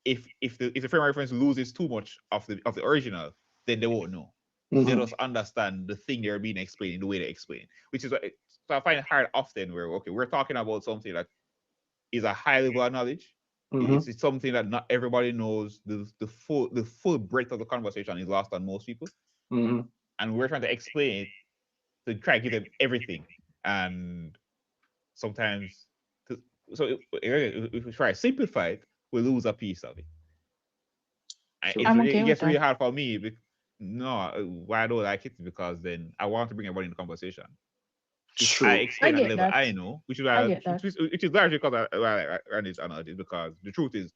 if the frame of reference loses too much of the original, then they won't know. They Mm-hmm. just understand the thing they're being explained in the way they explain, which is what so I find it hard often where we're talking about something that is a high level of knowledge. Mm-hmm. It's something that not everybody knows. The full breadth of the conversation is lost on most people, Mm-hmm. and we're trying to explain it to try to give them everything. And sometimes, if we try to simplify it, we lose a piece of it. And True. I'm it okay with gets really that. hard for me. No, why I don't like it? Because then I want to bring everybody in the conversation. If I True. I explain at the get level that. I know, I get that. which is largely because I run these analogies, because the truth is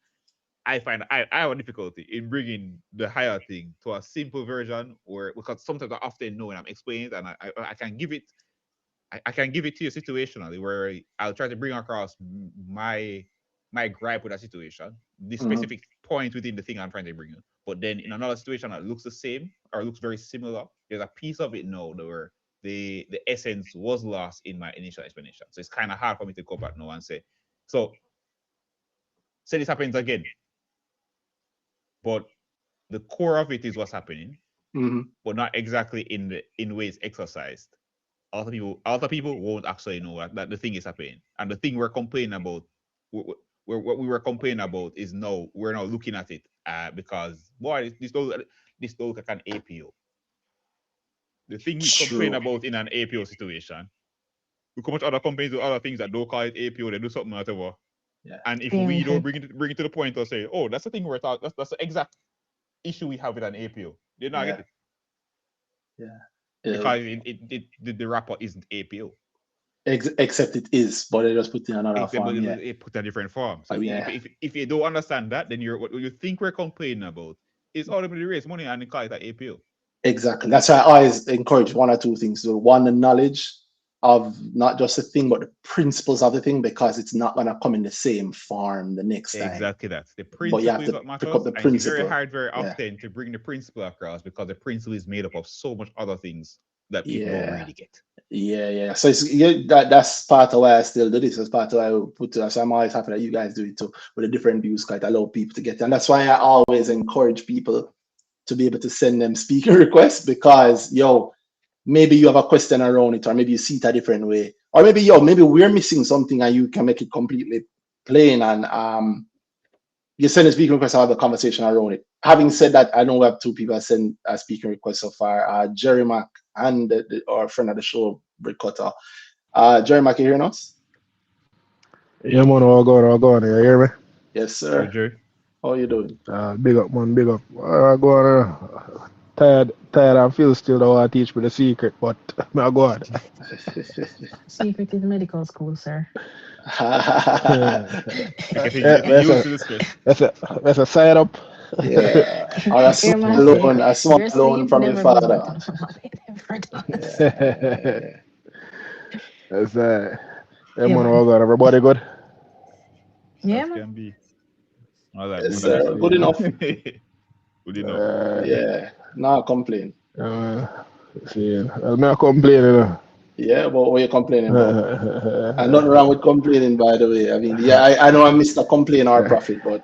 I find I have a difficulty in bringing the higher thing to a simple version, or because sometimes I often know when I'm explaining it, and I can give it I can give it to you situationally where I'll try to bring across my gripe with a situation, the Mm-hmm. specific point within the thing I'm trying to bring in. But then in another situation that looks the same or looks very similar, there's a piece of it now that where the essence was lost in my initial explanation. So it's kind of hard for me to go back now and so say this happens again, but the core of it is what's happening, Mm-hmm. but not exactly in ways exercised. Other people won't actually know that the thing is happening, and the thing we're complaining about, what we were complaining about is now we're now looking at it because boy, this don't look like an APO. The thing we complain True. about in an APO situation, we come at other companies do other things that don't call it APO, they do something whatever. Yeah. And if Same we don't here. bring it to the point of say, oh, that's the thing we're talking, that's the exact issue we have with an APO. They not get Yeah. it Yeah. because the wrapper isn't APO. Except it is, but they just put in another form. Yeah. It put a different form. So Yeah. if you don't understand that, then what you think we're complaining about is ultimately raise money and they call it an APO. Exactly. That's why I always encourage one or two things. So one, the knowledge of not just the thing, but the principles of the thing, because it's not gonna come in the same form the next time. Exactly that. The But you have principle is to what pick up matters, the and it's very principle. hard very Yeah. often to bring the principle across because the principle is made up of so much other things that people don't Yeah. really get. Yeah. So that's part of why I still do this. That's part of why I put it. So I'm always happy that you guys do it too with the different views, quite allow people to get it. And that's why I always encourage people to be able to send them speaking requests, because maybe you have a question around it, or maybe you see it a different way, or maybe we're missing something and you can make it completely plain, and you send a speaking request and have a conversation around it. Having said that, I know we have two people that send a speaking request so far, Jerry Mack and our friend of the show, Britt Cutter. Jerry Mack, you hearing us? Yeah, man, all going. You hear me? Yes, Hey, sir. Jerry. How are you doing? Big up, man, big up. I go on. Tired. I feel still don't want to teach me the secret, but I go on. Secret is medical school, sir. Getting used to the stress. That's a side up. Yeah, or a Your small man say, loan, your from sleep your never be father. button. Never does. Yeah. That's hey, Yeah, man, man. all good. Everybody good? Yeah, As man. can be. All that Yes, good life. sir. Good enough. Good enough. Yeah. No complain. Uh, see, I'm not complaining. Yeah, but what are you complaining about? And nothing wrong with complaining, by the way. I mean, yeah, I know I'm Mr. Complain or Profit, but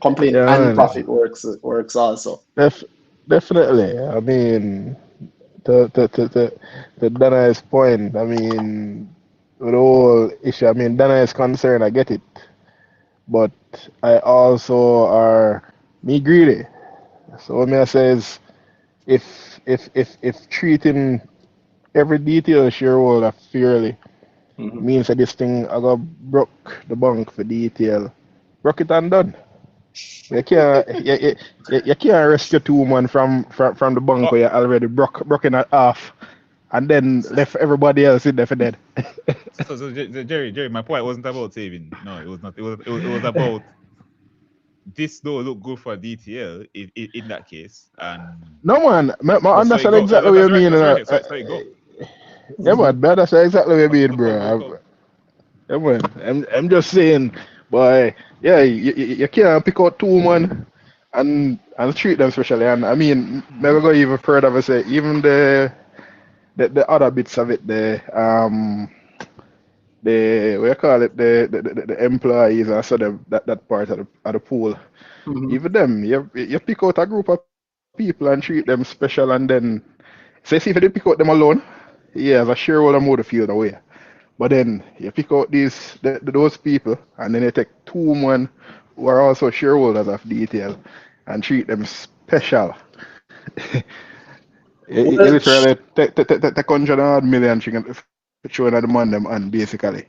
complain Yeah, and man. profit works also. Definitely. I mean, to Dana's point, I mean, with the whole issue, I mean, Dana is concerned, I get it. But I also are me greedy. So what me I say is if treating every detail shareholder fairly Hmm. means that this thing I got broke the bank for detail. Broke it and done. You can't rescue two man from the bank Oh, where you already broken it off and then left everybody else in there for dead. so Jerry, my point wasn't about saving. No, it was not. It was about this don't look good for DTL in that case. And No man, I so it understand go. exactly what you mean. That's right. So it go. Yeah man, I understand exactly what you But mean, look how it worked bro. out. Yeah man, I'm just saying, boy, yeah, you can't pick out two man and treat them specially. And I mean, never go even further. I say even the other bits of it, the what you call it, the employees and so that part of the pool. Even them, you pick out a group of people and treat them special, and then say see if you pick out them alone, yeah, as a shareholder would feel the way. But then you pick out those people, and then you take two man who are also shareholders of detail and treat them special. You Well, literally take 100 million showing at the man them and basically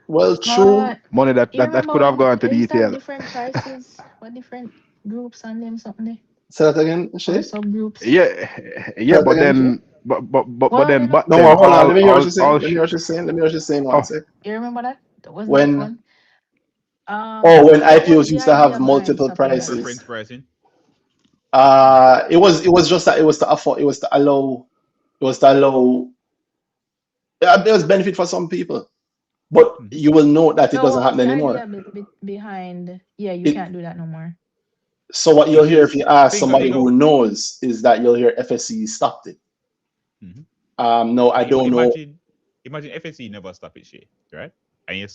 well, true. money You that remember could have when gone to they used to have detail. different prices for different groups and them something there? Say that again, Or Shay. subgroups? Yeah, Say that but again, Shay. then but Well, then you know, back No, then hold on. Let me hear what you're saying. all Let me hear what you're saying. Let me hear what you're saying. One oh sec. you remember that? Wasn't that When fun? when What was IPOs the used to idea have behind multiple stopping that? prices, Preference pricing. it was just that it was to afford, it was to allow there was benefit for some people, but Mhm. you will note that it So doesn't what was happen the idea anymore. behind? Yeah, you It can't do that no more. So what you'll hear if you ask Think of somebody it. who knows is that you'll hear FSC stopped it. Mhm. No, I don't know. Imagine FSC never stop it, shit, right? And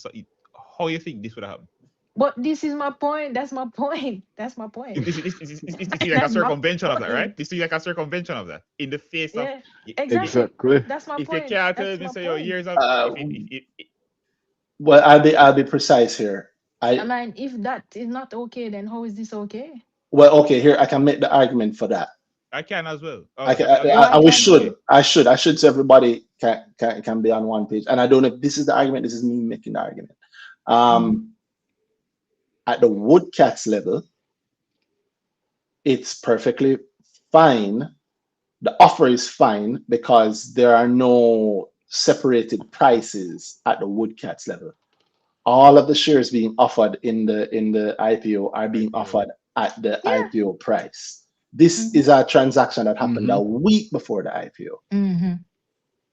how you think this would happen? But this is my point. That's my point. That's my point. It's like a That's my circumvention of that, right? point. This is like a circumvention of that in the face of. Yeah, i- exactly. exactly. That's my If you point. can't tell That's me, my say your point. years of Uh, if well, I'll be precise here. I mean, if that is not okay, then how is this okay? Well, okay, here I can make the argument for that. I can as well. I Oh, can, Why and we can't should. you? I should, so everybody can be on one page. And I don't know if this is the argument. This is me making the argument. At the Woodcats level, it's perfectly fine. The offer is fine because there are no separated prices at the Woodcats level. All of the shares being offered in the IPO are being IPO. offered at the Yeah. IPO price. This is a transaction that happened a week before the IPO. Mm-hmm.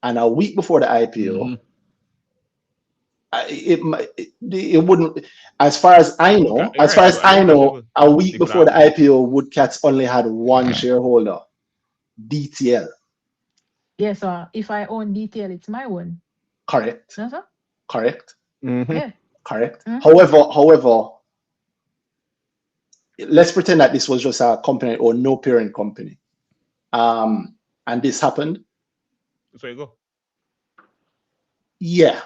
And a week before the IPO, it wouldn't, as far as I know, Right. At the Woodcats level, a week nothing would before the happen. IPO, Woodcats only had one shareholder, DTL. Yeah, so if I own detail, it's my one. Correct. No, sir? Correct. Yeah. Correct. Mhm. However, let's pretend that this was just a company or no parent company. And this happened. So you go. Yeah.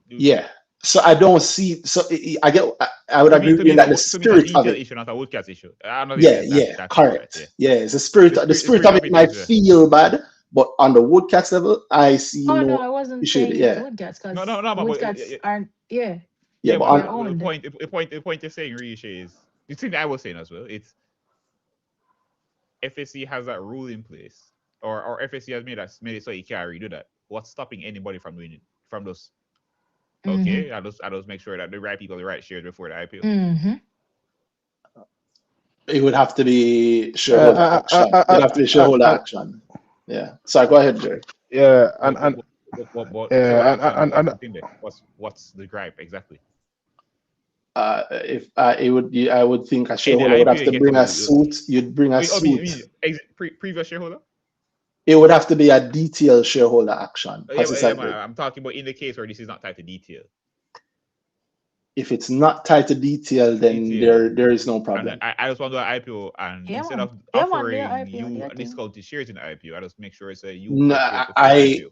You- Yeah. So I don't see. So I would To me, agree with you that the to me, it's a spirit of detail it. issue, not a Woodcats issue. I'm not Yeah. saying Yeah. that's right. Correct. Yeah. It's the spirit. The spirit of of it it might is. feel bad, but on the Woodcats level, I see Oh no, no I wasn't issue with saying it. it's Yeah. woodcats No, because but woodcats aren't. Yeah, Yeah. yeah, But but they're on, owned. the point you're saying, Rishi, is the thing that I was saying as well. It's FSC has that rule in place, or FSC has made it so you can't redo that. What's stopping anybody from doing it? From those? Okay, I just make sure that the right people, the right shares before the IPO. Mm-hmm. it would have to be shareholder action. It'd have to be shareholder action. Yeah. Sorry. Go ahead, Jerry. Yeah, So yeah, action. What's the thing there? What's the gripe exactly? If I would think a In the shareholder would have IPO, you to get to bring a suit. You'd bring a suit. Previous shareholder. It would have to be a detailed shareholder action because it's Man, I'm talking about in the case where this is not tied to detail. if it's not tied to detail, then there is no problem. And I just want to do an IPO, and Yeah, instead man. of Yeah, man, offering they're IPO, you they're discounted shares in the IPO, I just make sure it's you No, get the full IPO.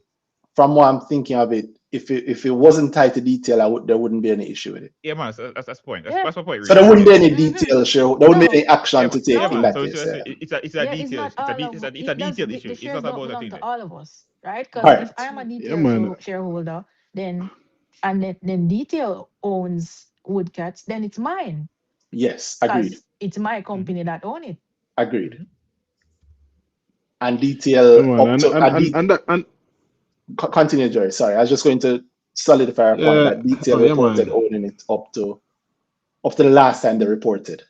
From what I'm thinking of it, if it wasn't tied to detail, there wouldn't be any issue with it. Yeah, man. So that's the point. Yeah. That's my point. So Really. there wouldn't be any detail shareholder. There wouldn't be any action to take Yeah, in man. that So case. it's a Yeah, it's detail. not all of It's a it does. detailed issue. The It's shares not don't about the belong thing to there. all of us, right? Because if Correct. I'm a yeah, detail man. shareholder, then detail owns woodcats, then it's mine. Yes, agreed. Because it's my company that own it. Agreed. And Come detail on, up to and continue, Jerry. Sorry, I was just going to solidify a point that detail yeah, reported man. owning it up to the last time they reported.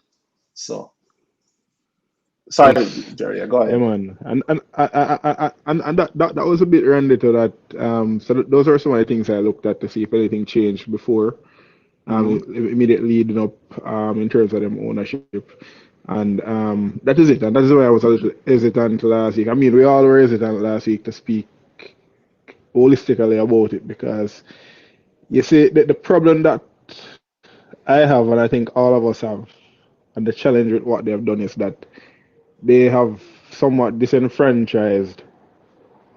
So sorry, Yes. Jerry, go Yeah, ahead. man, and that was a bit rendered to that. So those are some of the things I looked at to see if anything changed before. Immediately leading up in terms of them ownership, and that is it. And that's why I was a little hesitant last week. I mean, we all were hesitant last week to speak holistically about it because you see the problem that I have, and I think all of us have, and the challenge with what they have done is that they have somewhat disenfranchised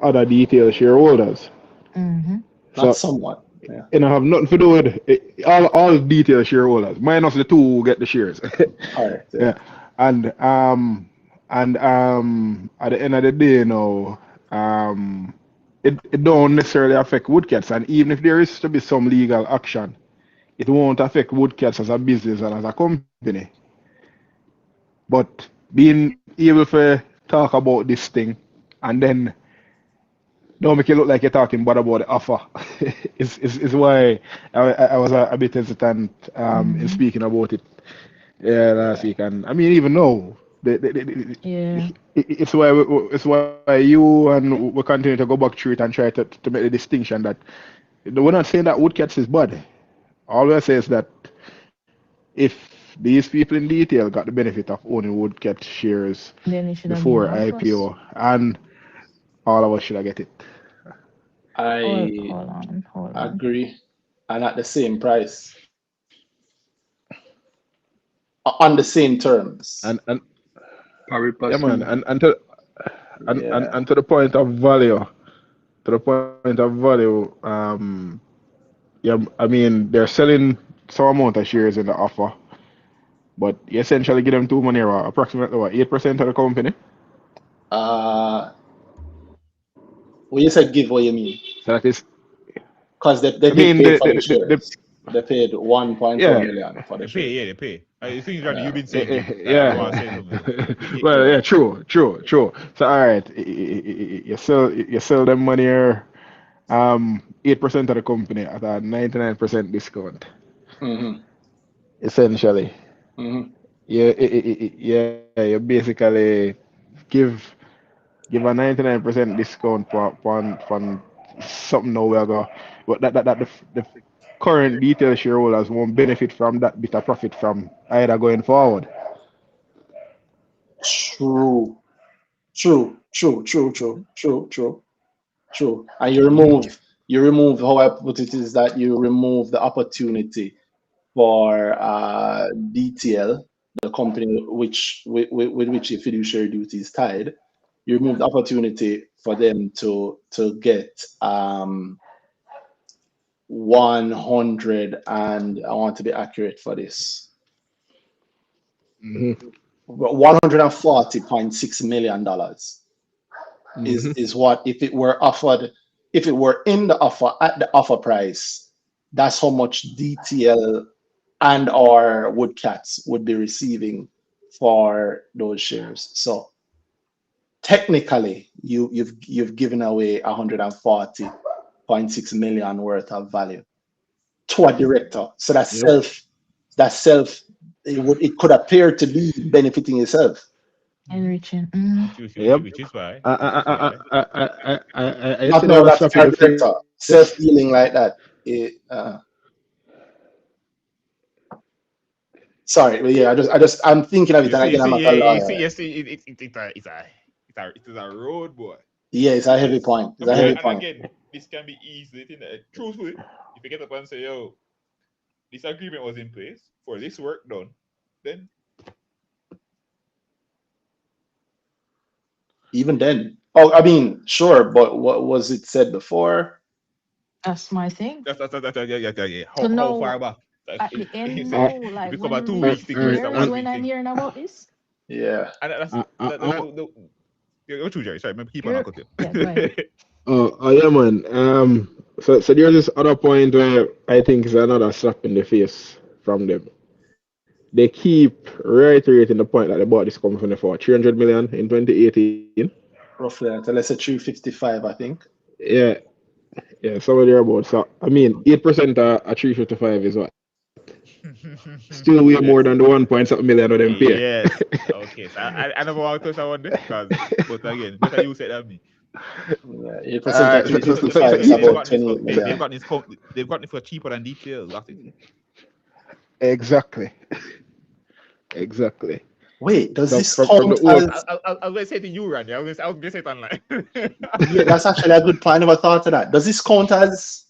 other detailed shareholders. Mm-hmm. Not So somewhat. Yeah. and I have nothing to do with it. All detailed shareholders, minus the two who get the shares. Correct. Yeah. Yeah, and at the end of the day, it don't necessarily affect Woodcats, and even if there is to be some legal action, it won't affect Woodcats as a business and as a company. But being able to talk about this thing and then don't make it look like you're talking bad about the offer is why I was a bit hesitant in Mm-hmm. speaking about it last Yeah. week. And I mean, even now, Yeah. it's why you and we continue to go back through it and try to make the distinction that we're not saying that Woodcats is bad. All we say is that if these people in detail got the benefit of owning Woodcat shares Then it should have been before all of us. IPO, and all of us should have get it. I Hold on. agree. And at the same price, on the same terms. And Pari yeah, man, passu. Yeah. and to the point of value, yeah, I mean they're selling some amount of shares in the offer, but you essentially give them too money, approximately what 8% of the company. Uh, when you said give, what you mean? So that is, Because they I did mean pay for the shares. the They paid 1.4 yeah. million for the They pay, shares. yeah, they pay. The things that Yeah. you've been saying, Jim. I don't Yeah. want to Yeah. say something. They pay. Well, Yeah. yeah, true. So, all right, you sell them money here, 8% of the company at a 99% discount, Mm-hmm. essentially. Mm-hmm. Yeah, you basically give give a 99% discount for something now we go, but that the current detail shareholders won't benefit from that bit of profit from either going forward. True. True. And you remove how I put it is that you remove the opportunity for DTL, the company with which the fiduciary duty is tied. You remove the opportunity for them to get 100, and I want to be accurate for this, Hmm. $140.6 million Hmm. is what, if it were offered, if it were in the offer at the offer price, that's how much DTL and or Woodcats would be receiving for those shares. So technically, you've given away 140.6 million worth of value to a director. So Yep. that's self. It could appear to be benefiting yourself, Enriching. Mm-hmm. Yep. Which is why. I not said I know was that stopping a the director face. self dealing like that. Sorry, but yeah, I'm thinking of it, and again, I'm not a lawyer. It is a road, boy. Yeah, it's a heavy Yes. point. It's I a mean, heavy and point. again, this can be easily, truthfully, if you get up and say, yo, this agreement was in place for this work done, then Even then, oh, I mean, sure, but what was it said before? That's my thing. yeah. So How now far back? at the end Uh, now, If like it's about 2 when weeks it thing versus a years 1 when week I'm thing. hearing about this. Yeah. And that's uh, uh, uh, go through, Jerry. Sorry, keep on You're cut you. yeah, go ahead. yeah, man. So there's this other point where I think is another slap in the face from them. they keep reiterating the point that they bought this company for 300 million in 2018. Roughly, let's say 355, I think. Yeah, yeah, somewhere thereabouts. So I mean, 8% at 355 is what? Still way more Yes. than the 1 point something million of them pay. Yes. Okay. So I never want to touch on this because, but again, better you said than me. Yeah, 8% at So, so, so, so, 355 so is They've about gotten this. 28 They've million. gotten this. They've gotten it for cheaper than DTL. Got it. exactly, exactly. Wait, does So this from the count old, as? I was going to say to you, Randy. I was going to say it online. Yeah, that's actually a good point. I never thought of that. Does this count as?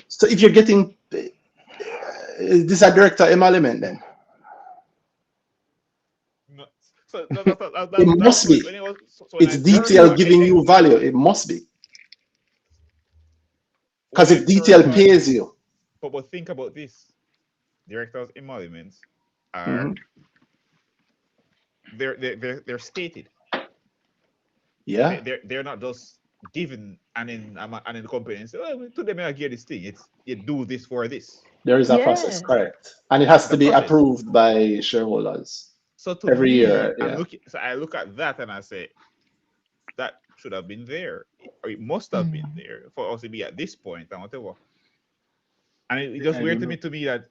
So if you're getting, is this a director emolument then? No. So It must be. when it was. So when It's I first detail saw giving you value. It must be. when Because I if first detail saw pays you. but think about this: directors' emoluments are Mhm. they're stated. Yeah, They're not just given and in the company and say, oh, to them I give this thing. It's you do this for this. there is a process, Yeah. correct. And it has It's to a be process. approved by shareholders So to every me, year. Yeah. I look at that and I say that should have been there, or it must have been Mm. there for us to be at this point and whatever. And it's just I weird don't know. to me that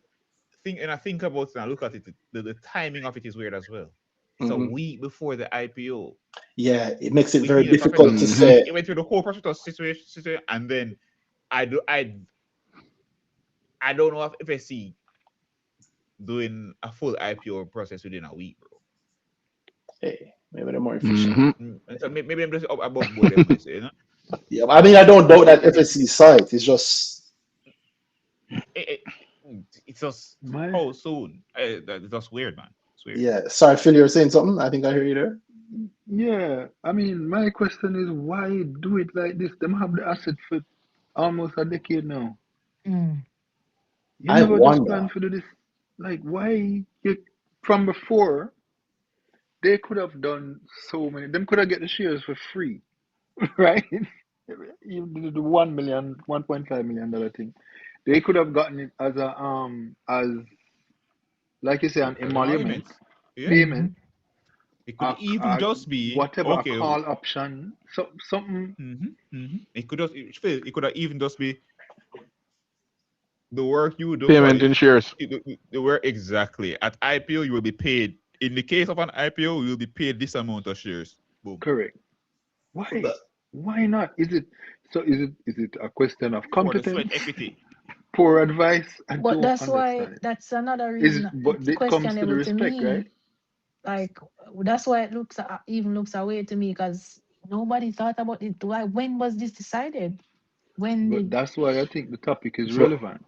I think about it and I look at it, the timing of it is weird as well. It's a Mhm. week before the IPO, Yeah, it makes it which very means the difficult prospectus to Mhm. say. it went through the whole prospectus situation, and then I don't know if FSC doing a full IPO process within a week, bro. Hey, maybe they're more efficient. Mhm. And so maybe I'm just up above board them, I say, you know. Yeah, I mean, I don't doubt that It, FSC saw it. It's just, it, it's just My how soon. That's just weird, man. It's weird. yeah. Sorry, Phil, you were saying something. I think I hear you there. yeah, I mean, my question is why do it like this? Them have the asset for almost a decade now. Mm. You I never just wonder. plan for this. Like, why you from before they could have done so many. Them could have get the shares for free, right? Even the 1 million, $1.5 million thing. They could have gotten it as like you say an As emolument emoluments, yeah. payment, Mhm. It could even just be whatever a okay. call option, something. It could it could have even just be the work you do for Payment it. in shares. The work exactly at IPO you will be paid. In the case of an IPO, you will be paid this amount of shares. Boom. Correct. Why? The, Why not? Is it a question of For the sweat competence, equity. poor advice? I But don't that's why understand it. that's another Is reason but it's it comes to the questionable to respect, right? me. Like that's why it looks even looks away to me because nobody thought about it. Why? When was this decided? When But did? that's why I think the topic is So Yeah. relevant.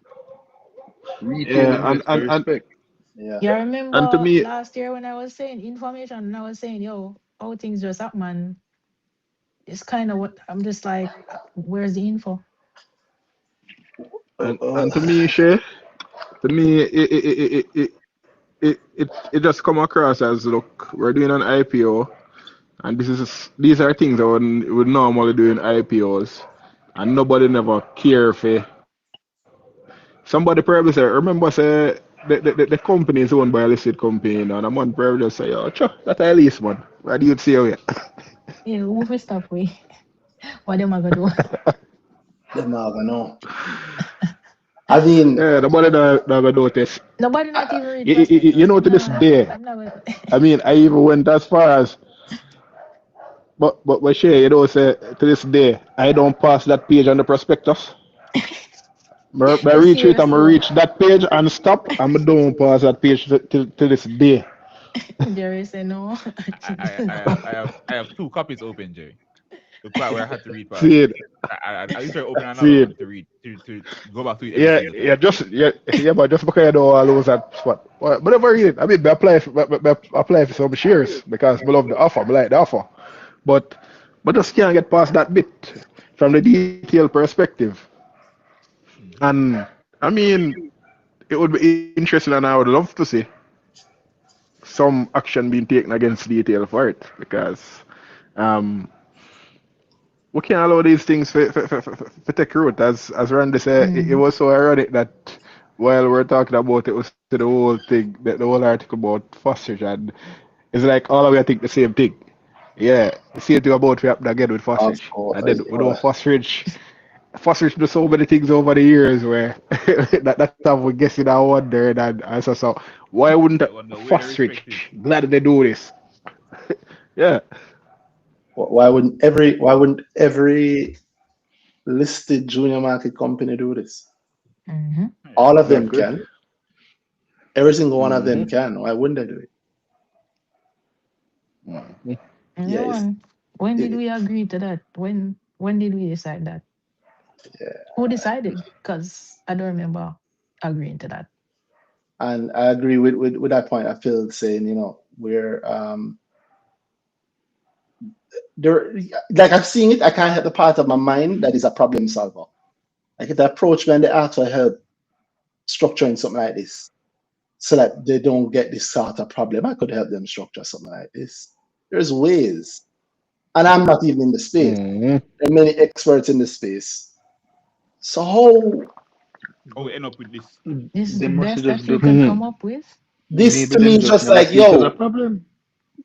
Retail yeah, investor respect. yeah. You And to remember me, last year when I was saying information and I was saying, yo, how things just up, man. It's kind of what I'm just like, where's the info? and to me, Shay, to me, it just come across as look, we're doing an IPO, and these are things that would normally do in IPOs, and nobody never care for. Somebody probably say, remember say the company is owned by a listed company, you know, and a man probably just say, oh, sure, that's a lease man. Why do you say it? Yeah, who will stop we? What am I gonna do? Them not gonna know. I mean, Yeah, nobody not gonna notice. Nobody not I, even read You prospectus. know, I'm to this not. day, I'm not gonna. I mean, I even went as far as, but Shay, you know, say to this day, I don't pass that page on the prospectus. I You reach it, I'm serious though? reach that page and stop. I'm don't pass that page to this day. Jerry said no. I have two copies open, Jerry. The part where I had to read past See it. it, I usually open another see it. one to read to go back to it every Yeah, single yeah, time. but just because you know all those that spot. But never read it. I mean, I apply for some shares because I love the offer, I like the offer. But just can't get past that bit from the detail perspective. And I mean, it would be interesting, and I would love to see some action being taken against detail for it because um, we can't allow these things to take root. As Randy said, it Mm-hmm. was so ironic that while we're talking about it, was the whole thing, the whole article about Fosterage, and it's like all of we think the same thing. Yeah, same thing about we happen again with Of Fosterage. And course. then we know Fosterage do so many things over the years where that's how we're guessing and wondering and so why wouldn't I wonder where the respect is. Fosterage glad they do this? Yeah. Why wouldn't every listed junior market company do this? Mm-hmm. All of them Exactly. can. Every single one of them Mm-hmm. can. Why wouldn't they do it? Mm-hmm. And Yeah, no one. When did it, we agree to that? When did we decide that? yeah. Who decided? Because I don't remember agreeing to that. And I agree with that point. I feel saying, we're there, like I'm seeing it, I can't help the part of my mind that is a problem solver. Like if they approach me and they ask for help structuring something like this, so that they don't get this sort of problem, I could help them structure something like this. There's ways. And I'm not even in the space. Mm-hmm. There are many experts in the space. So how How we end up with this? This is They the must best just that you do. can Mm-hmm. come up with. this Maybe to me them is just just never like, see it as a yo, problem.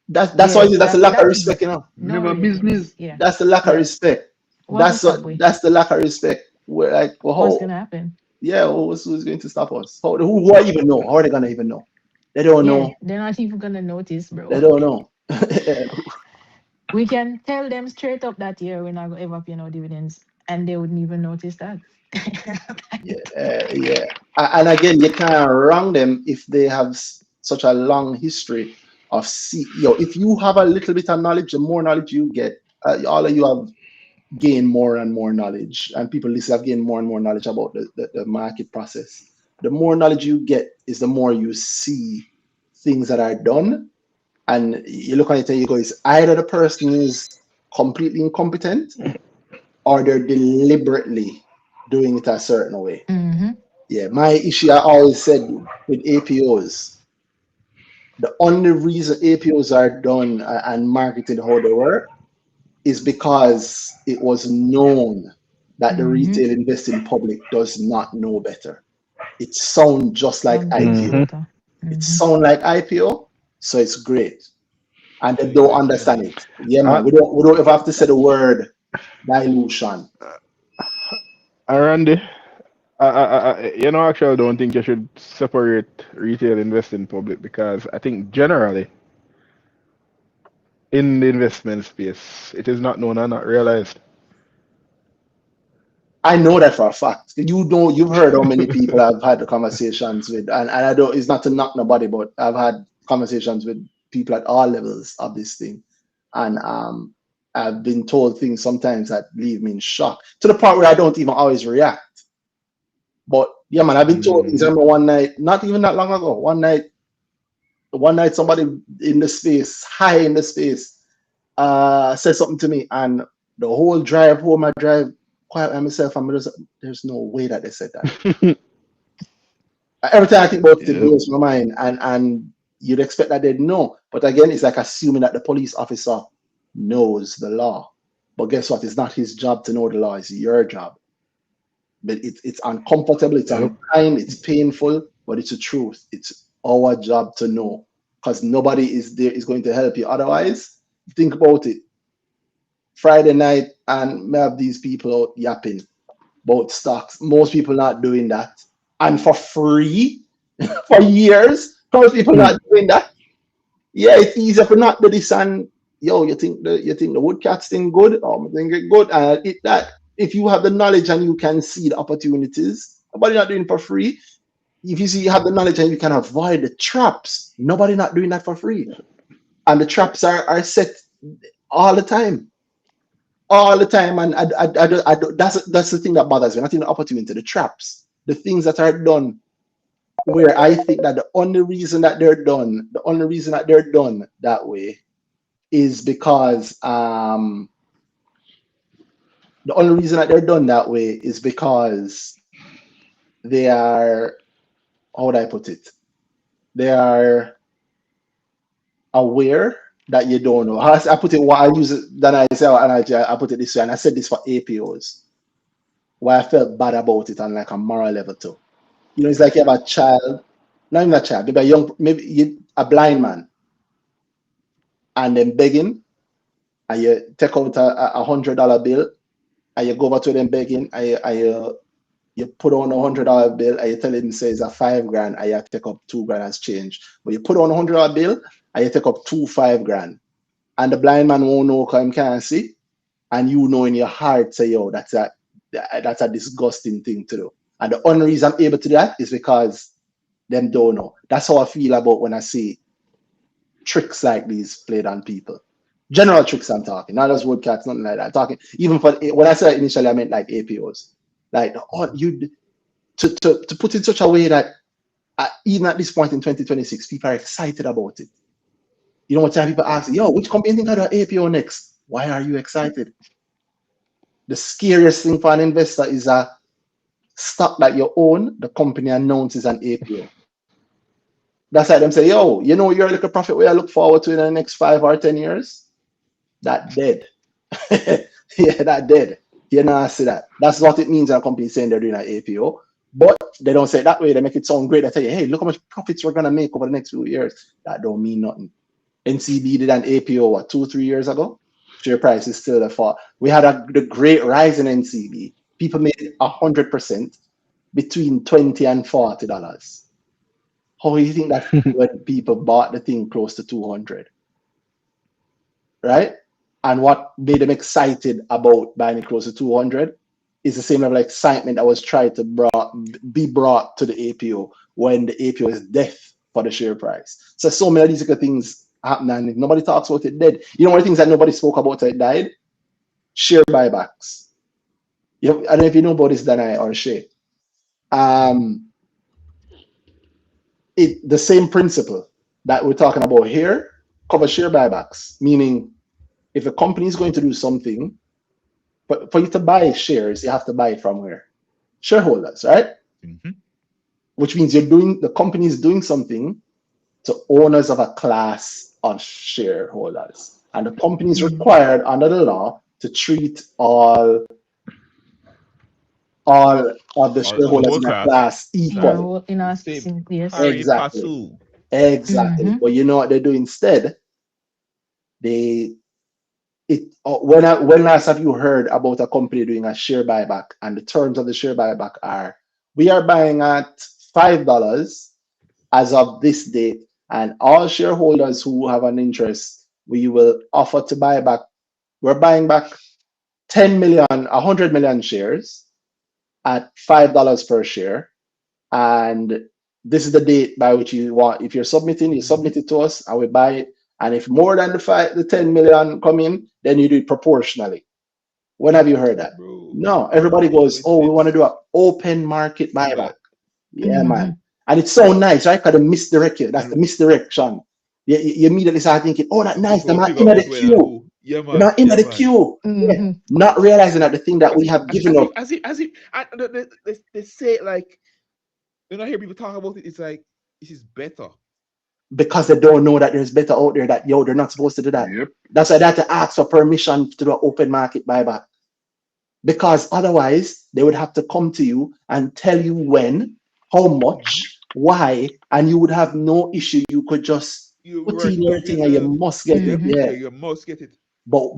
that's why Yes, that's a lack of respect, Never no reasons. business. Yeah. That's the lack of Yeah. respect. What to That's stop what with? that's the lack of respect. We're like, well, What's how gonna happen? yeah, who's going to stop us? Who I even know? How are they gonna even know? They don't Yeah, know. they're not even gonna notice, bro. They don't know. We can tell them straight up that year we're not gonna ever pay no dividends, and they wouldn't even notice that. Yeah. And again, you can't wrong them if they have such a long history of if you have a little bit of knowledge, the more knowledge you get, all of you have gained more and more knowledge, and people listen have gained more and more knowledge about the market process. The more knowledge you get is the more you see things that are done, and you look at it and you go, it's either the person is completely incompetent or they're deliberately doing it a certain way. Mm-hmm. Yeah, my issue I always said with APOs, the only reason APOs are done and marketed how they were is because it was known that the Mm-hmm. retail investing public does not know better. It sounds just like Don't do IPO. better. It Mm-hmm. sounds like IPO, so it's great. And they So it's don't like understand Shandy. it. Yeah, Uh, man. We don't ever have to say the word dilution. Randy, actually, I don't think you should separate retail investing public because I think generally in the investment space, it is not known and not realized. I know that for a fact. You've heard how many people I've had the conversations with, and I don't, it's not to knock nobody, but I've had conversations with people at all levels of this thing. And I've been told things sometimes that leave me in shock to the point where I don't even always react. But yeah, man, I've been told things. I Mm-hmm. remember one night, not even that long ago, one night somebody in the space, high in the space, said something to me, and the whole drive home, I drive quiet by myself, and there's no way that they said that. Every time I think about it, it Yep. blows my mind, and you'd expect that they'd know. But again, it's like assuming that the police officer knows the law. But guess what? It's not his job to know the law, it's your job. But it's uncomfortable, it's Yep. unkind, it's painful, but it's the truth. It's our job to know, because nobody is going to help you. Otherwise, think about it. Friday night, and we have these people out yapping about stocks. Most people not doing that, and for free for years. Most people not doing that. Yeah, it's easier for not do this, and you think the woodcats thing good, or I think it good, and it that if you have the knowledge and you can see the opportunities, nobody not doing it for free. If you see you have the knowledge and you can avoid the traps, nobody not doing that for free. And the traps are set all the time. All the time, and that's the thing that bothers me. Not in the opportunity, the traps, the things that are done, where I think that the only reason that they're done that way is because the only reason that they're done that way is because they are, how would I put it? They are aware that you don't know. I put it, what I use it, then I say, and I put it this way, and I said this for APOs, why I felt bad about it on like a moral level too. You know, it's like you have a child, not even a child, maybe a a blind man, and then begging, and you take out a $100 bill, and you go over to them begging, and you put on $100 bill, and you tell him say it's a $5,000, and you take up $2,000 as change. But you put on $100 bill, and you take up two $5,000, and the blind man won't know because he can't see, and you know in your heart say, yo, that's a disgusting thing to do. And the only reason I'm able to do that is because them don't know. That's how I feel about when I see tricks like these played on people. General tricks I'm talking, not just woodcats, nothing like that. I'm talking even for when I said that initially, I meant like APOs. Like to put it in such a way that even at this point in 2026, people are excited about it. You know what time people ask, yo, which company think of the APO next? Why are you excited? The scariest thing for an investor is a stock that you own, the company announces an APO. That's why them say, yo, you know your little profit where I look forward to in the next 5 or 10 years? That dead. Yeah, that dead. You know, I see that. That's what it means when a company saying they're doing an APO. But they don't say it that way. They make it sound great. They tell you, hey, look how much profits we're going to make over the next few years. That don't mean nothing. NCB did an APO, what, 2-3 years ago? Share price is still the fall. We had the great rise in NCB. People made 100% between $20 and $40. How do you think that when people bought the thing close to 200? Right? And what made them excited about buying it close to 200 is the same level of excitement that was tried to be brought to the APO when the APO is death for the share price. So many of these things happen and if nobody talks about it dead. You know one of the things that nobody spoke about it died? Share buybacks. I don't know if you know about this, Danai or Shay. The same principle that we're talking about here covers share buybacks, meaning if a company is going to do something, but for you to buy shares, you have to buy it from where? Shareholders, right? Mm-hmm. Which means the company is doing something to owners of a class of shareholders. And the company is required under the law to treat all of the shareholders in that class equally. In our yes. Exactly. Exactly. But you know what they do instead? When last have you heard about a company doing a share buyback and the terms of the share buyback are we are buying at $5 as of this date and all shareholders who have an interest we will offer to buy back. We're buying back 100 million shares at $5 per share, and this is the date by which you want. If you're submitting, you submit it to us and we buy it. And if more than the 10 million come in, then you do it proportionally. When have you heard that? Bro, no, everybody goes, oh, we want to do an open market buyback. Yeah, man. And it's so nice, right? Because they misdirect you. That's the misdirection. You immediately start thinking, oh, that's nice. They're not in the queue. Yeah, man. They're not in the queue. Yeah. Not realizing that the thing that we have given up. As if they say it like, when I hear people talk about it, it's like, this is better. Because they don't know that there's better out there that, they're not supposed to do that. Yep. That's why they have to ask for permission to do an open market buyback. Because otherwise, they would have to come to you and tell you when, how much, why, and you would have no issue. You could just put in your thing and you must get it. Yeah, you must get it. But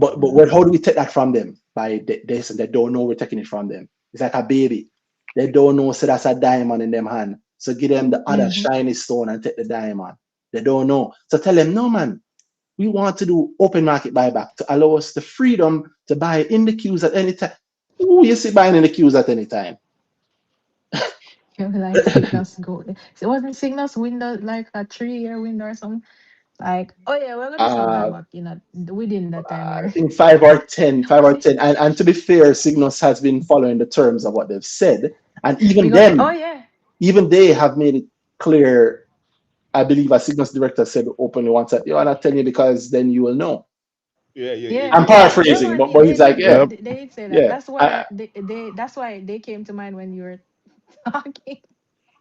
how do we take that from them? By this, and they don't know we're taking it from them. It's like a baby. They don't know, so that's a diamond in them hand. So give them the other shiny stone and take the diamond. They don't know. So tell them, no, man, we want to do open market buyback to allow us the freedom to buy in the queues at any time. Who you see buying in the queues at any time? Like Cygnus go. So wasn't Cygnus window like a 3-year window or something? Like, oh yeah, we're gonna do some buyback, within that time. I think 5 or 10. And to be fair, Cygnus has been following the terms of what they've said. And even even they have made it clear. I believe a Cygnus director said openly once that, I'm not telling you because then you will know. Yeah. I'm paraphrasing, but he's like, they did say that. Yeah. That's why that's why they came to mind when you were talking.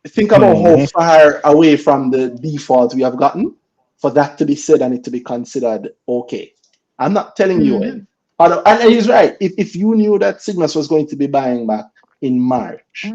Think about how far away from the default we have gotten for that to be said and it to be considered okay. I'm not telling you when. And he's right. If you knew that Cygnus was going to be buying back in March,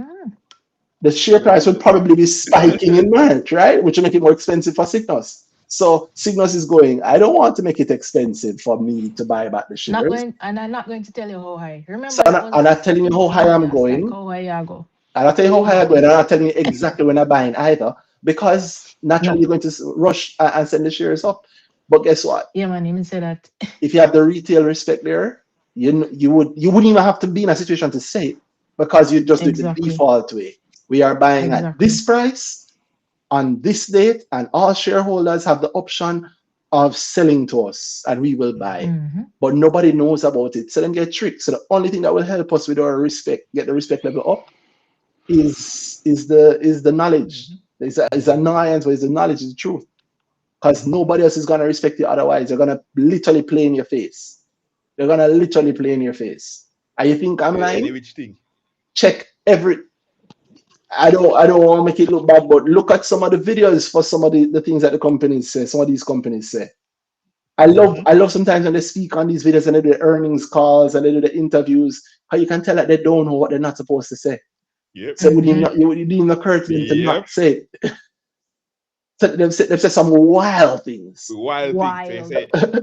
the share price would probably be spiking in March, right? Which will make it more expensive for Cygnus. So Cygnus is going, I don't want to make it expensive for me to buy back the Not shares. going, and I'm not going to tell you how high. So Remember, that was I'm a not telling you how high easy I'm ask, like going. how high you go. And I'll tell you how high I'm going. And I'm not telling you exactly when I'm buying either. Because naturally Yeah, you're going to rush and send the shares up. But guess what? yeah, man. Even say that. If you have the retail respect there, you wouldn't even have to be in a situation to say it, because you just do it the Exactly, default way. We are buying at exactly. this price on this date, and all shareholders have the option of selling to us, and we will buy. Mm-hmm. But nobody knows about it, so then get tricked. So the only thing that will help us with our respect, get the respect level up, is the knowledge. It's a annoyance, but it's the knowledge, is the truth. Because nobody else is gonna respect you otherwise. They're gonna literally play in your face. They're gonna literally play in your face. And you think I'm Any lying? which thing. Check every. I don't want to make it look bad, but look at some of the videos for some of the things that the companies say. Some of these companies say. I love sometimes when they speak on these videos and they do the earnings calls and they do the interviews, how you can tell that they don't know what they're not supposed to say. Yep. So Mm-hmm. it wouldn't even occur to them to Yep. not say it. So they've said some wild things. Wild thing. So you Wild. say,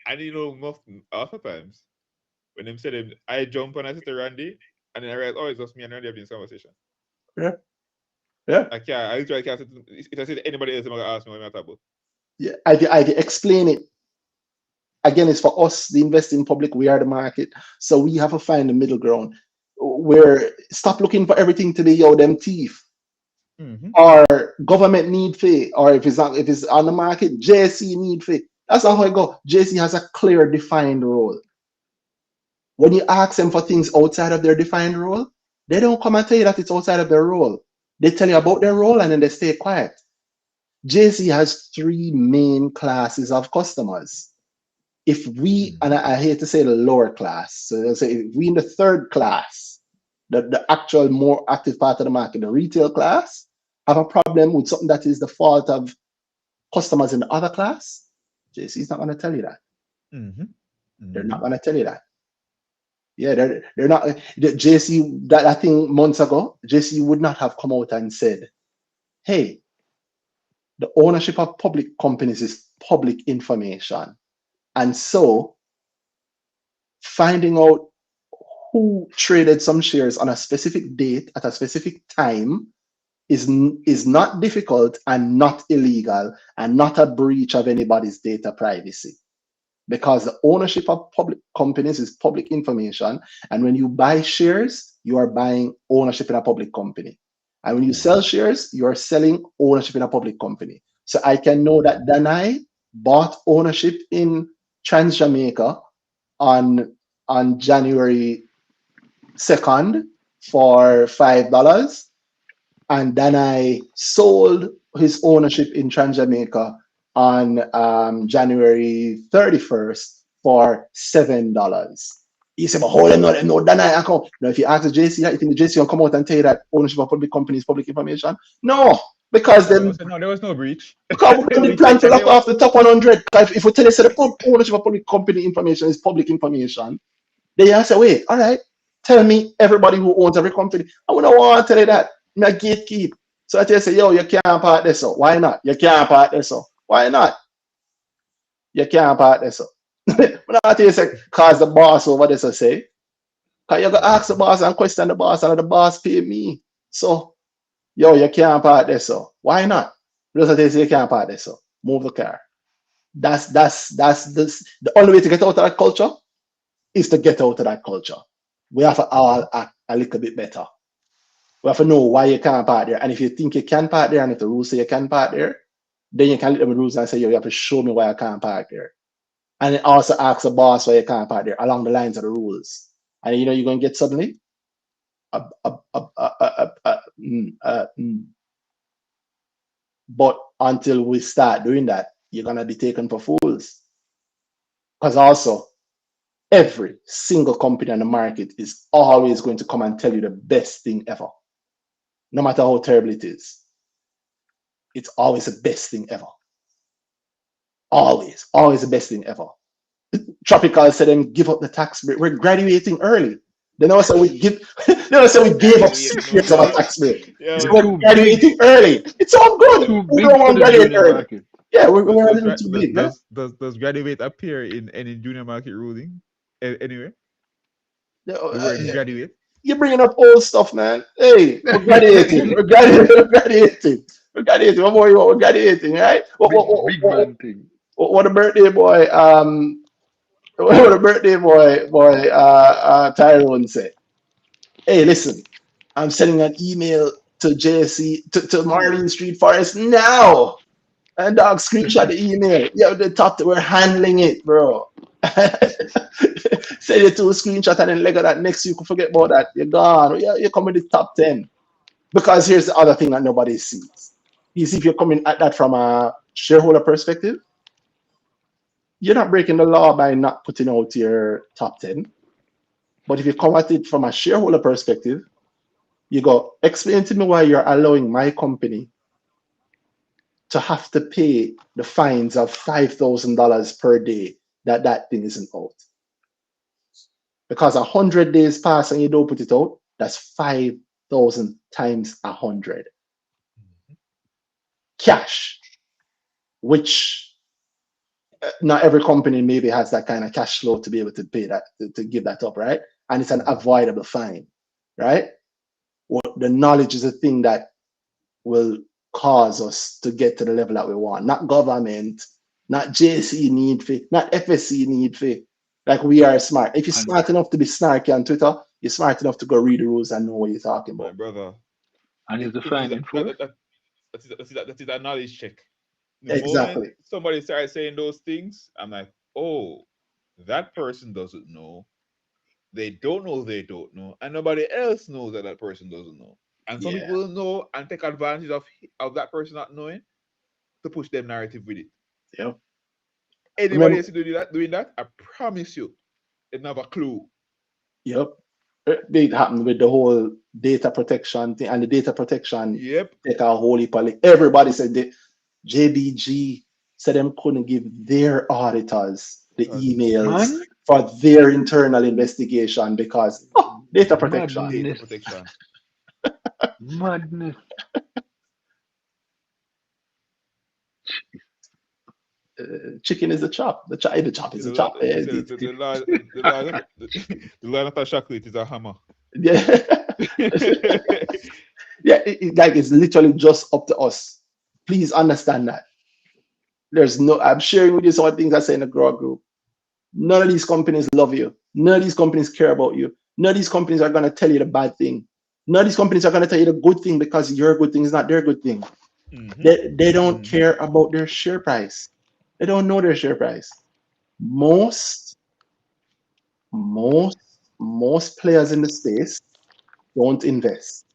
and you know, most oftentimes when them say them, I jump and I sit to Randy, and then I realize, oh, it's just me and Randy having this conversation. Yeah. Yeah. I literally can't. If I say to anybody else, I'm gonna ask me what I'm talking about. Yeah. I explain it. Again, it's for us, the investing public. We are the market, so we have to find the middle ground. Where stop looking for everything to be them thief or government need fee, or if it's on the market, JC need fee. That's not how it go. JC has a clear defined role. When you ask them for things outside of their defined role, they don't come and tell you that it's outside of their role. They tell you about their role and then they stay quiet. JC has three main classes of customers. If we, and I hate to say the lower class, so they'll say if we in the third class, the actual more active part of the market, the retail class, have a problem with something that is the fault of customers in the other class, JC is not going to tell you that. They're not going to tell you that. Yeah, they're not. JC, that I think months ago, JC would not have come out and said, "Hey, the ownership of public companies is public information, and so finding out who traded some shares on a specific date at a specific time is not difficult and not illegal and not a breach of anybody's data privacy." Because the ownership of public companies is public information. And when you buy shares, you are buying ownership in a public company. And when you sell shares, you are selling ownership in a public company. So I can know that Danai bought ownership in Trans Jamaica on January 2nd for $5. And Danai sold his ownership in Trans Jamaica on January 31st for $7. You say, but hold on, no, Danai account. Now, if you ask the JC, you think the JC will come out and tell you that ownership of public companies, public information? No, because then No, there was no breach. because we're going to plan to lock off the top 100. If we tell you, say the ownership of public company information is public information, then you say, wait, all right, tell me everybody who owns every company. I don't want to tell you that. I'm a gatekeep. So I tell you, say, yo, you can't part this up. Why not? You can't part this up. Why not? You can't part this up. But I tell you, say, cause the boss over this, I say, because you got to ask the boss and question the boss, and the boss pay me. So, yo, you can't part this up. Why not? Just I tell you, say, you can't part this up. Move the car. That's the only way to get out of that culture is to get out of that culture. We have to all act a little bit better. We have to know why you can't park there. And if you think you can park there and if the rules say you can park there, then you can look at the rules and say, yo, you have to show me why I can't park there. And then also ask the boss why you can't park there along the lines of the rules. And you know you're going to get suddenly but until we start doing that, you're going to be taken for fools. Because also, every single company on the market is always going to come and tell you the best thing ever. No matter how terrible it is. It's always the best thing ever. Always the best thing ever. Tropical said them give up the tax break. We're graduating early. They never say we give. They never say we gave up 6 years of a tax break. Yeah, So They're we're too big. graduating early. It's all good. Too We big don't for want to the graduate junior early. market. Yeah, we're does, a does, little too big, man. does graduate appear in any junior market ruling? Anyway, Yeah, the word graduate. You're bringing up old stuff, man. Hey, we're graduating. We're graduating. We're graduating. We're graduating. What more you want? We're graduating, right? Big man thing. What a birthday boy. What a birthday boy. Tyrone said. Hey, listen. I'm sending an email to JC to Marlene Street Forest now. And dog screenshot the email. Yeah, the top we're handling it, bro. Send it to a screenshot and then leg of that next you can forget about that. You're gone. You come in the top 10. Because here's the other thing that nobody sees. You see, if you're coming at that from a shareholder perspective, you're not breaking the law by not putting out your top 10. But if you come at it from a shareholder perspective, you go, explain to me why you're allowing my company to have to pay the fines of $5,000 per day that thing isn't out. Because 100 days pass and you don't put it out, that's 5,000 times 100. Cash, which not every company maybe has that kind of cash flow to be able to pay that, to give that up, right? And it's an avoidable fine, right? Well, the knowledge is a thing that will cause us to get to the level that we want. Not government, not JC need for, not FSC need for. Like we are smart. If you're smart enough to be snarky on Twitter, you're smart enough to go read the rules and know what you're talking My about. brother. And is the It is fine enforced? that is a knowledge check. The moment Exactly. somebody starts saying those things, I'm like, oh, that person doesn't know. They don't know they don't know, and nobody else knows that that person doesn't know. And some Yeah. people will know and take advantage of that person not knowing to push their narrative with it. Yep. Anybody Remember, else doing that, I promise you, they don't have a clue. yep. It happened with the whole data protection thing, and the data protection Yep. take a whole heap of everybody said that JBG said them couldn't give their auditors the emails Man, for their internal investigation because data protection. Data madness. protection. Madness. Chicken is the chop. The chop is the chop. The law not a chocolate is a hammer. Yeah. Yeah, like it's literally just up to us. Please understand that. There's no, I'm sharing with you some of the things I say in the grow group. None of these companies love you. None of these companies care about you. None of these companies are going to tell you the bad thing. None of these companies are going to tell you the good thing because your good thing is not their good thing. They don't care about their share price. They don't know their share price. Most players in the space don't invest.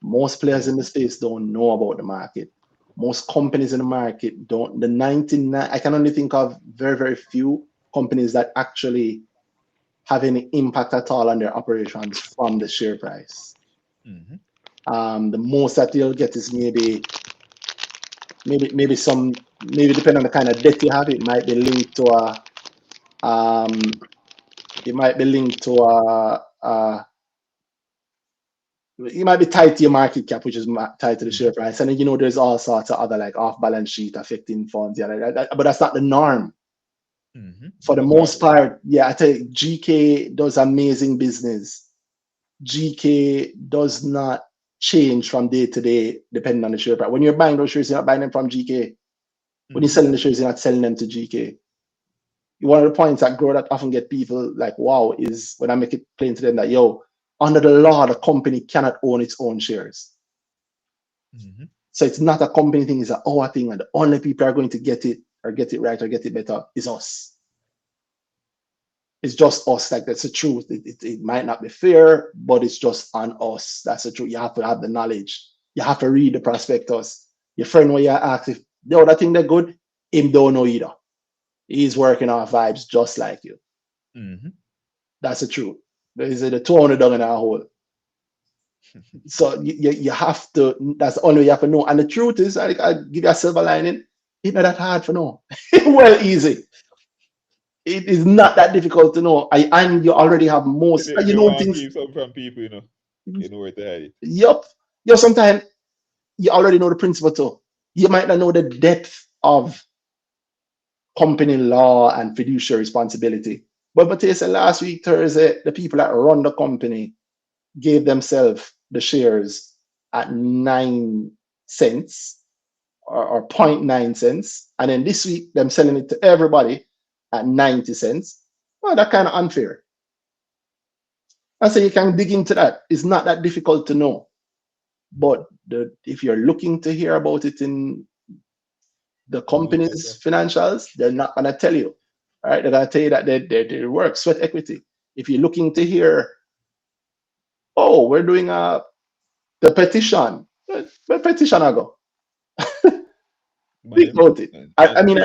Most players in the space don't know about the market. Most companies in the market don't. The 99, I can only think of very, very few companies that actually have any impact at all on their operations from the share price. The most that you'll get is maybe depending on the kind of debt you have, it might be linked to you might be tied to your market cap, which is tied to the share price. And then, there's all sorts of other like off balance sheet affecting funds. Yeah, but that's not the norm. For the most part, yeah, I tell you, GK does amazing business. GK does not change from day to day depending on the share price. When you're buying those shares, you're not buying them from GK. When you're selling the shares, you're not selling them to GK. One of the points that grow that often get people like, wow, is when I make it plain to them that, under the law, the company cannot own its own shares. So it's not a company thing, it's an our thing, and the only people are going to get it or get it right or get it better is us. It's just us. Like, that's the truth. It might not be fair, but it's just on us. That's the truth. You have to have the knowledge. You have to read the prospectus. Your friend, when you ask if the other thing they're good, him don't know either. He's working off vibes just like you. That's the truth. There's the 200 dog in our hole. So you have to, that's the only way you have to know. And the truth is, I give you a silver lining, it's not that hard for know. Well, easy. It is not that difficult to know. And you already have If most, they, if you they know want to things. keep something from people, you know where to hide it. Yup. Sometimes you already know the principle too. You might not know the depth of company law and fiduciary responsibility. But say last week, Thursday, the people that run the company gave themselves the shares at 9 cents or 0.9 cents. And then this week, them selling it to everybody at 90 cents. Well, that's kind of unfair. I say you can dig into that. It's not that difficult to know. But if you're looking to hear about it in the company's financials, they're not going to tell you. All right, they're going to tell you that they work, sweat equity. If you're looking to hear, oh, we're doing the petition, the petition I go. Think about it. I mean,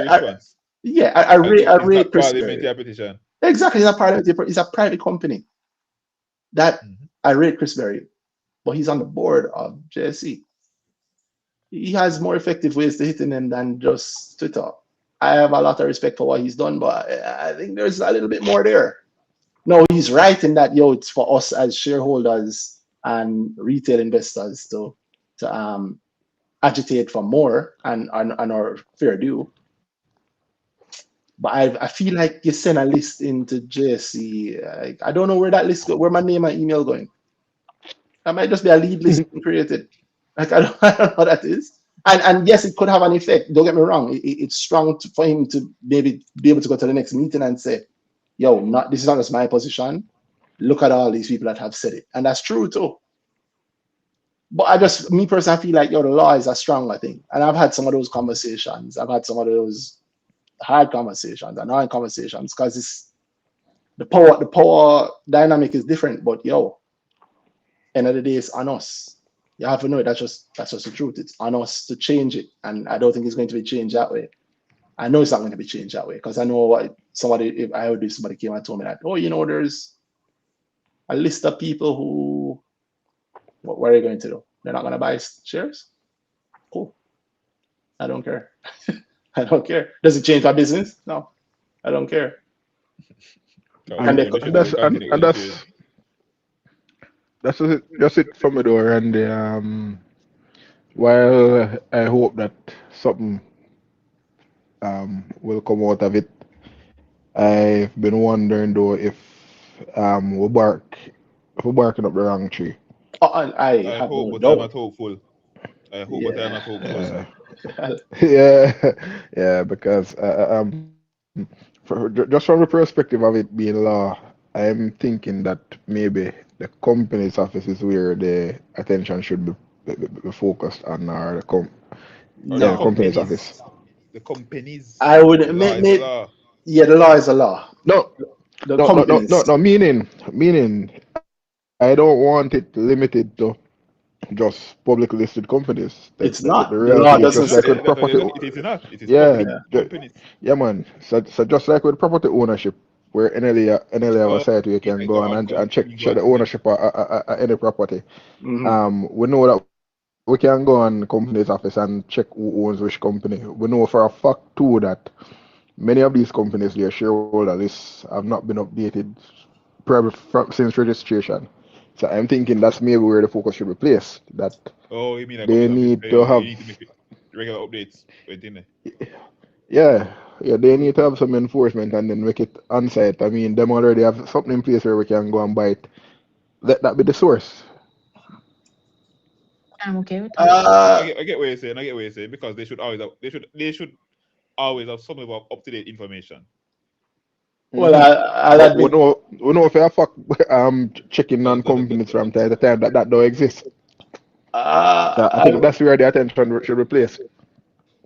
yeah, I rate Chris Berry. Petition. Exactly, it's a private company. That I rate Chris Berry, but he's on the board of JSE. He has more effective ways to hit him than just Twitter. I have a lot of respect for what he's done, but I think there's a little bit more there. No, he's right in that, it's for us as shareholders and retail investors to agitate for more and our fair due. But I feel like you send a list into JSE. I don't know where that list goes, where my name and email going. That might just be a lead list created. I don't know what that is. And yes, it could have an effect. Don't get me wrong. It's strong for him to maybe be able to go to the next meeting and say, yo, this is not just my position. Look at all these people that have said it. And that's true too. But me personally, I feel like, the law is a stronger thing. And I've had some of those conversations. I've had some of those hard conversations, annoying conversations, because it's the power dynamic is different. But end of the day, it's on us. You have to know it. That's just the truth. It's on us to change it, and I don't think it's going to be changed that way. I know it's not going to be changed that way, because I know if somebody came and told me that, there's a list of people who, what are they going to do? They're not going to buy shares? Cool. I don't care. I don't care. Does it change my business? No, I don't care. That's just it from the door. And while I hope that something will come out of it, I've been wondering though if we're barking up the wrong tree. I hope, but I'm not hopeful. I hope, but I'm not hopeful. Yeah, because just from the perspective of it being law, I'm thinking that maybe the company's office is where the attention should be focused on, or the company's office. The companies. I would law. Yeah, the law is a law. No, meaning I don't want it limited to just publicly listed companies. It's not. The law reality is just like with property. It is not. It is companies. Yeah, man. So just like with property ownership, where NLA have a site where you can go and check the ownership of any property. We know that we can go on the company's office and check who owns which company. We know for a fact too that many of these companies, their shareholder lists have not been updated probably since registration. So I'm thinking that's maybe where the focus should be placed. That you mean they need to have regular updates? Yeah, they need to have some enforcement and then make it on site. I mean, them already have something in place where we can go and buy it. Let that be the source. I'm okay with that. I get what you're saying. Because they should always have some of up-to-date information. Well, I'll admit, we know if you checking on companies from time to time that don't exist. I think that's where the attention should be placed.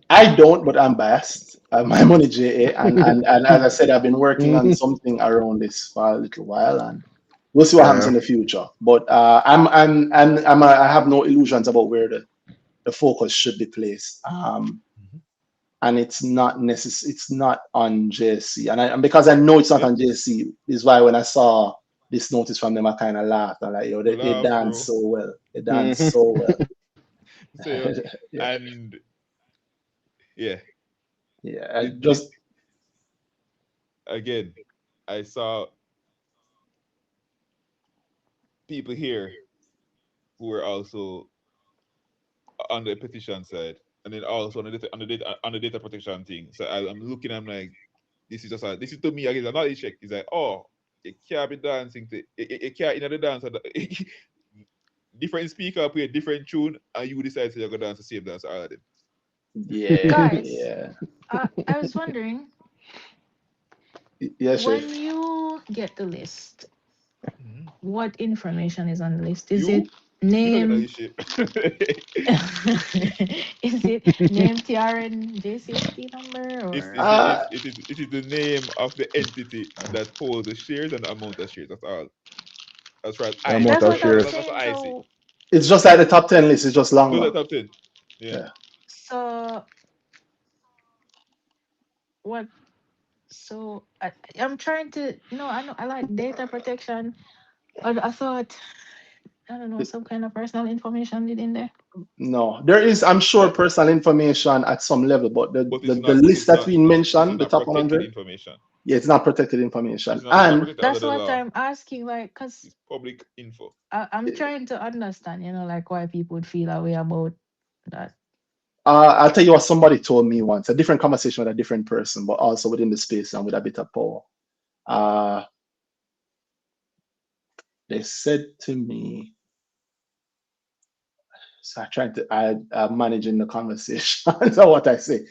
I don't, but I'm biased. My money JA, and as I said, I've been working on something around this for a little while, and we'll see what happens in the future. But I have no illusions about where the focus should be placed. And it's not necessary. It's not on JSC, and because I know it's not on JSC, is why when I saw this notice from them, I kind of laughed. I'm like, they dance so well. They dance so well. And yeah, just again, I saw people here who were also on the petition side, and then also on the data protection thing. So I'm looking, I'm like, this is to me again, another check. It's like, oh, you can't be dancing to you can't in the dance different speaker play a different tune, and you decide to you're gonna dance the same dance all of them. Yeah, Guys, yeah, I was wondering, yeah, Shay. when you get the list, Mhm. what information is on the list? Is it You don't get name? that shit. Is it name, TRN, JCSP number, it's, or it's, the- Uh, it's, it is the name of the entity that holds the shares and the amount of shares. That's all. As far as The I amount that's see. of what I'm shares. That's what saying. I see. So, it's just like the top 10 list. It's just long, Those are long. top 10. Yeah. Yeah. so what? So I'm trying to. No, I know I like data protection, but I thought I don't know some kind of personal information did in there. No, there is, I'm sure, That, personal information at some level, but the, but the, the list that we this is mentioned, the not top protected 100, information. yeah, it's not protected information. It's not And protected under That's the what law. I'm asking. Like, cause It's public info. I'm trying to understand. Like why people would feel that way about that. I'll tell you what somebody told me once, a different conversation with a different person, but also within the space and with a bit of power. Uh, they said to me, so I tried to add managing the conversation. That's not what I say.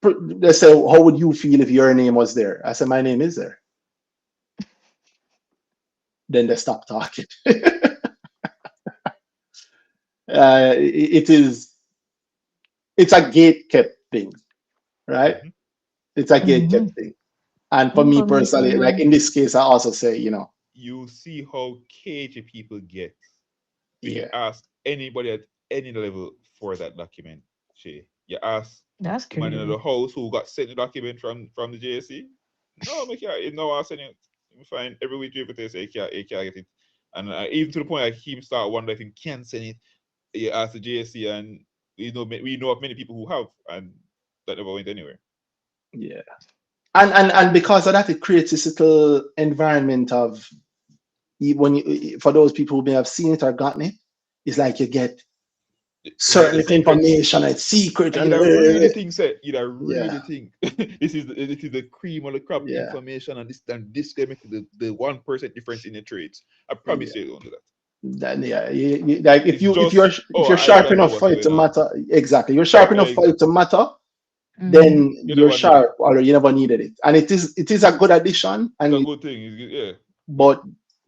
They say, how would you feel if your name was there? I said, my name is there. Then they stopped talking. It is, it's a gate kept thing, right? Mhm. It's a gate Mm-hmm. kept thing. And for me personally, Information, like man. in this case, I also say, You see how cagey people get when you yeah, ask anybody at any level for that document. Shay. You ask That's the man in the crazy. house who got sent the document from the JSC. No, make you no, I'll send it. You find every week you say you can't get it. And even to the point like him start wondering if he can send it. You ask the JSC, and we know of many people who have, and that never went anywhere. yeah. And because of that, it creates this little environment of for those people who may have seen it or gotten it, it's like you get It's like certain a little secret. information, it's secret, And and you'd really think, say, you'd yeah, really think this is the cream of the crop yeah, information, and this can make the 1% difference in your trades. I promise yeah. you, don't do that. Then yeah, like It's if just, if oh, you're I sharp gotta know enough what's for it going to on. matter, exactly. You're sharp enough for it to Exactly. matter, Mm-hmm. then You you're never need it. sharp, or you never needed it, and it is a good addition, It's a and good thing. Yeah. but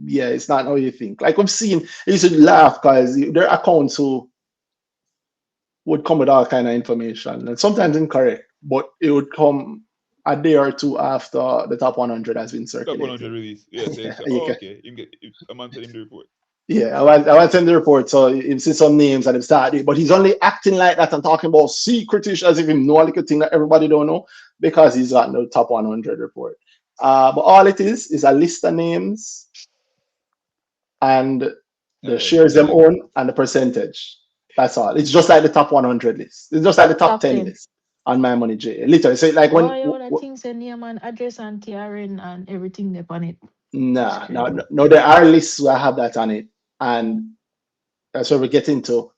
yeah, it's not how you think. Like I've seen, I used to laugh because there are accounts who would come with all kind of information, and sometimes incorrect, but it would come a day or two after the top 100 has been Top circulated. 100 release. Yeah, Yeah, say, you oh, can. okay. You can get, a man send him the report. Yeah, I want to send the report. So you see some names and him started, but he's only acting like that and talking about secretish as if he know a little thing that everybody don't know because he's got no top 100 report. But all it is a list of names and the Yeah, shares them yeah. own and the percentage. That's all. It's just like the top 100 list. It's just like the top Top 10 10. list on my money J. Literally, so like Boy, all the things and name and address and TRN and everything they on it. That's nah, no, crazy. no, no, there are lists where I have that on it, and that's where we get into.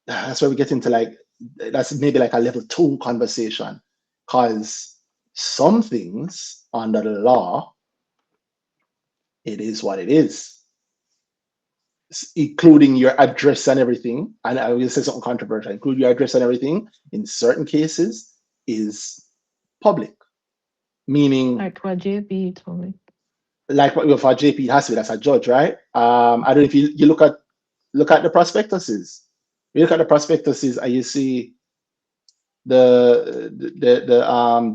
That's where we get into like that's maybe like a level 2 conversation, because some things under the law, it is what it is, including your address and everything. And I will say something controversial, include your address and everything in certain cases is public, meaning Like what JP told me. like what for JP it has to be that's a judge, right? I don't know if you look at the prospectuses. You look at the prospectuses and you see the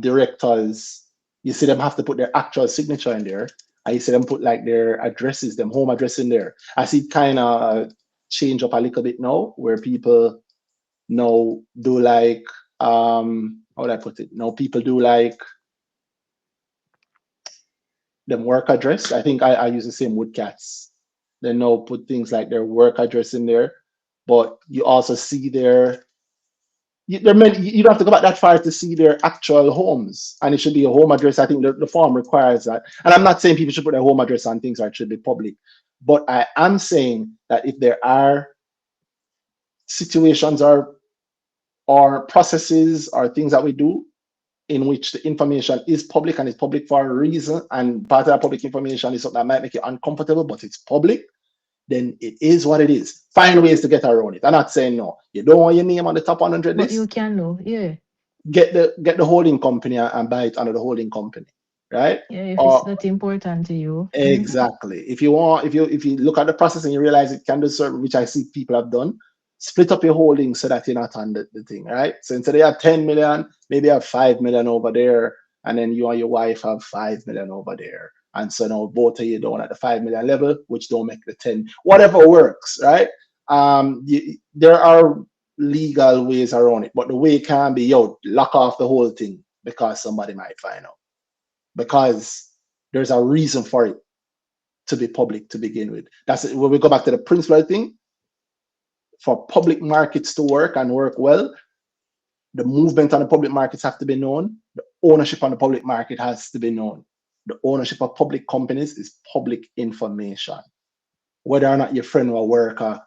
directors, you see them have to put their actual signature in there. I see them put like their addresses, them home address in there. I see it kind of change up a little bit now, where people now do like how would I put it? Now people do like them work address. I think I use the same with cats. They now put things like their work address in there, but you also see you don't have to go back that far to see their actual homes, and it should be a home address. I think the form requires that. And I'm not saying people should put their home address on things or it should be public, but I am saying that if there are situations or processes or things that we do in which the information is public and it's public for a reason, and part of that public information is something that might make you uncomfortable, but it's public, then it is what it is. Find ways to get around it. I'm not saying no. You don't want your name on the top 100 But list. you can know, yeah. Get the holding company and buy it under the holding company, right? Yeah, if it's Or not important to you. exactly. If you look at the process and you realize it can do certain, which I see people have done, split up your holdings so that you're not on the thing, right? So instead of 10 million, maybe have 5 million over there, and then you and your wife have 5 million over there. And so now both of you down at the 5 million level, which don't make the 10, whatever works, right? There are legal ways around it, but the way can be, lock off the whole thing because somebody might find out. Because there's a reason for it to be public to begin with. That's it. When we go back to the principal thing, for public markets to work and work well, the movement on the public markets have to be known. The ownership on the public market has to be known. The ownership of public companies is public information. Whether or not your friend will work at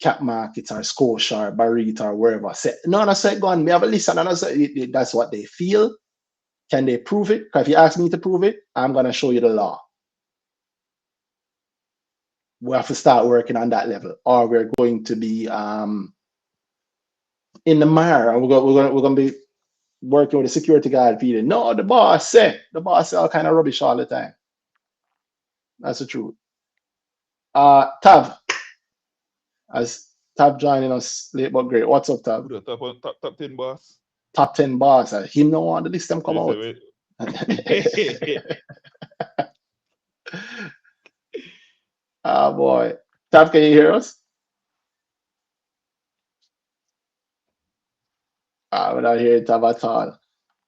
Cap Markets or Scotia or Barita or wherever, say, no, say, go on, me have a listen, and I say, that's what they feel. Can they prove it? Because if you ask me to prove it, I'm going to show you the law. We have to start working on that level, or we're going to be in the mire, and we're going to be working with a security guard feeling, no, the boss say all kind of rubbish all the time. That's the truth. Tav, as Tav joining us late but great. What's up, Tav? Top 10 boss. Top 10 boss. Him no want the list them come out. Oh boy. Tav, can you hear us? We're not hearing Tav at all.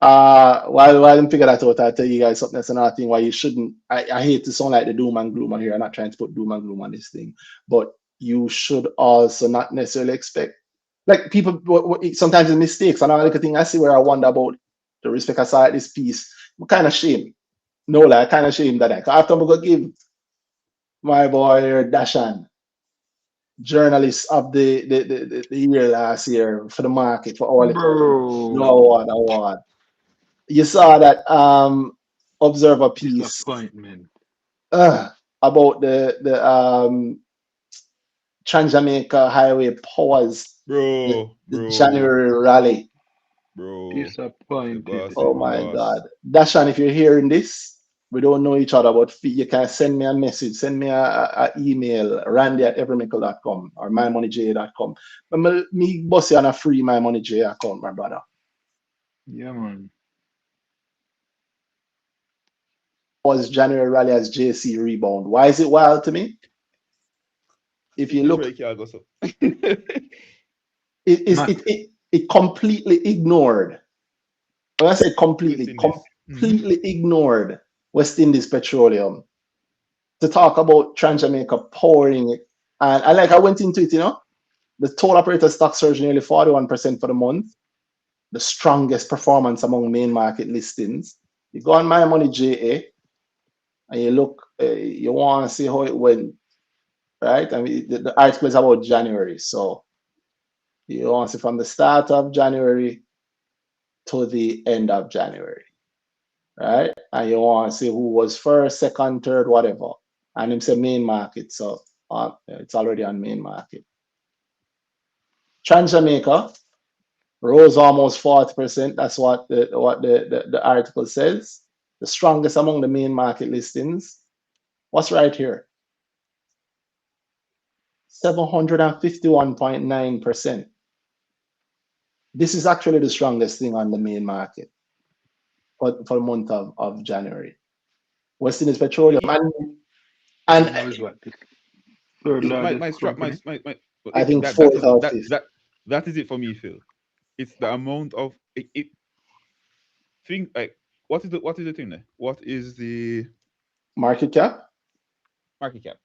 While I didn't figure that out, I'll tell you guys something that's another thing why you shouldn't. I hate to sound like the doom and gloom on here. I'm not trying to put doom and gloom on this thing, but you should also not necessarily expect, like, people sometimes it's mistakes. And I look at thing I see where I wonder about the respect I saw at this piece. I'm kind of shame. No, like kind of shame that after I'm gonna give my boy Dashan, journalist of the year last year for the market for all Bro. no award. You saw that Observer piece Disappointment. about the Trans-Jamaica Highway Powers, the January rally. Bro. Disappointed. Oh my God. Dashan, if you're hearing this, we don't know each other, but you can send me a message, send me a email, randy@evermickle.com or mymoneyj.com. Me boss you on a free mymoneyj account, my brother. Yeah, man. Was January rally as JC rebound. Why is it wild to me? If you look, it completely ignored. When I say completely ignored West Indies Petroleum to talk about Trans-Jamaica pouring it. And I went into it, the total operator stock surged nearly 41% for the month, the strongest performance among main market listings. You go on My Money JA and you look, you want to see how it went, right? I mean, the article is about January, so you want to see from the start of January to the end of January, right? And you want to see who was first, second, third, whatever. And it's a main market, so it's already on main market. Trans-Jamaica rose almost 40%. That's what the article says. The strongest among the main market listings. What's right here? 751.9%. This is actually the strongest thing on the main market for the month of January. West Indies Petroleum and Third largest I think fourth or fifth. That is it for me, Phil. It's the amount of thing, like, what is the thing there? What is the market cap? Market cap.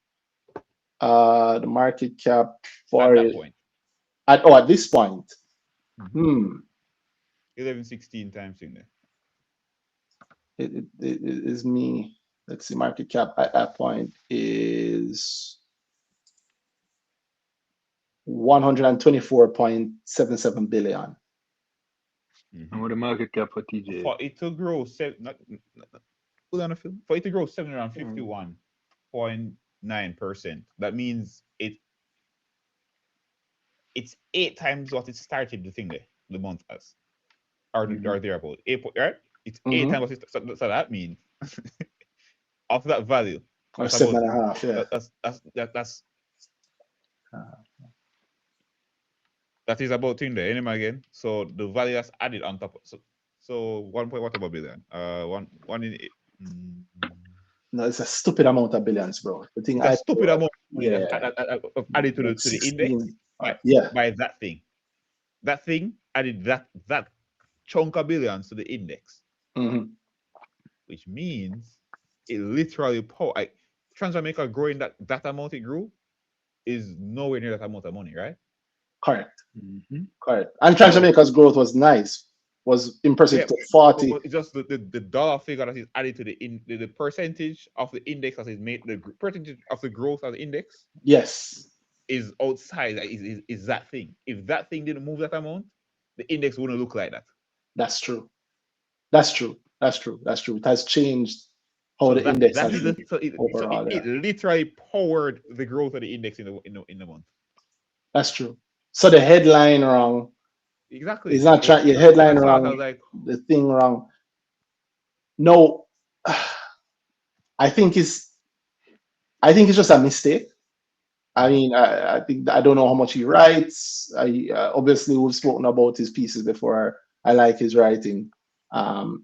The market cap for at that point. At this point, Hmm. 11-16 times thing there. It is me. Let's see, market cap at that point is 124.77 billion. And what the market cap for TJ? For it to grow put on a film. For it to grow 751.9%, that means it's 8 times what it started the thing there, the month as. Or thereabout. 8, right? It's 8 times what it, so that means of that value. Or That's 7.5, yeah. That is about thing there, anyway again. So the value that's added on top. So 1 point whatever billion. One in eight. No, it's a stupid amount of billions, bro. The thing It's a stupid amount of money yeah. that added to the index by that thing. That thing added that chunk of billions to the index. Which means it literally Transamaker growing that amount it grew is nowhere near that amount of money, right? Correct. Correct. And Transamaker's growth was nice, was impressive to 40. But it's just the dollar figure that is added to the percentage of the index that is made, the percentage of the growth of the index. Yes. Is outside, is that thing. If that thing didn't move that amount, the index wouldn't look like that. That's true. That's true. That's true. That's true. It has changed how the index has been overall. It literally powered the growth of the index in the month. That's true. So the headline wrong. Exactly. It's not trying your headline wrong. Like, the thing wrong. No, I think it's just a mistake. I mean, I think I don't know how much he writes. Obviously we've spoken about his pieces before. I like his writing. But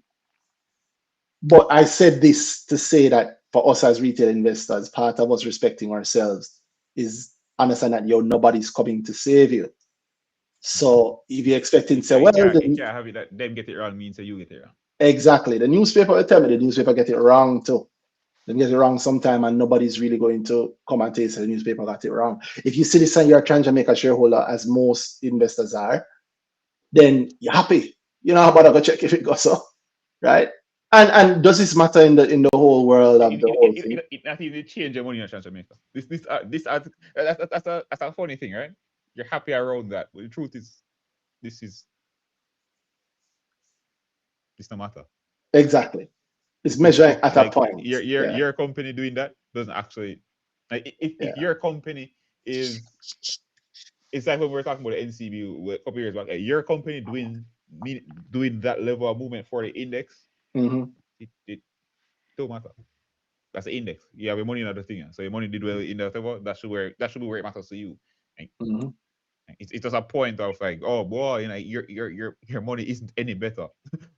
I said this to say that for us as retail investors, part of us respecting ourselves is understand that nobody's coming to save you. So if you're expecting to say, well, you can't have it that them get it wrong means that you get it wrong. Exactly. The newspaper will tell me the newspaper get it wrong too. They get it wrong sometime, and nobody's really going to come and tell you the newspaper got it wrong. If you see this and you're trying to make a shareholder, as most investors are, then you're happy. You know how about I go check if it goes so, right? And does this matter in the whole world of the whole thing? It not even change your money in Transamaker. That's a funny thing, right? You're happy around that, but the truth is, this no matter. Exactly. It's measuring at a point. Your company doing that doesn't actually. If your company is, it's like when we were talking about the NCB a couple years back. Your company doing that level of movement for the index, it don't matter. That's the index. You have your money in other thing, so your money did well in that level. That should be where it matters to you. It's just a point of like, oh boy, your money isn't any better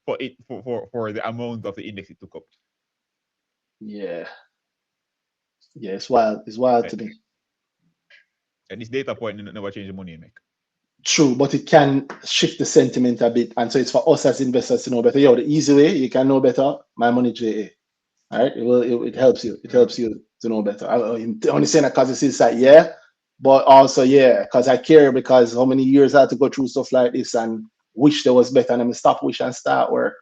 for the amount of the index it took up. Yeah, it's wild to me. And this data point never change the money you make. True, but it can shift the sentiment a bit, and so it's for us as investors to know better. The easy way you can know better, my money JA. All right, it helps you. It helps you to know better. I'm only saying that because it's inside, but also because I care, because how many years I had to go through stuff like this and wish there was better, and I'm stop wish and start work.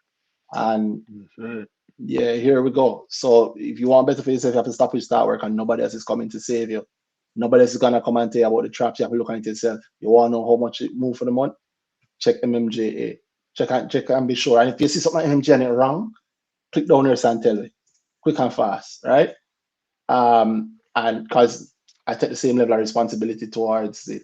And here we go. So if you want better for yourself, you have to stop wish, start work, and nobody else is coming to save you. Nobody else is gonna come and tell you about the traps. You have to look at it yourself. You want to know how much it move for the month? Check MMJA. Check and be sure. And if you see something like MMJA wrong, click down here and tell me. Quick and fast, right? And because I take the same level of responsibility towards it.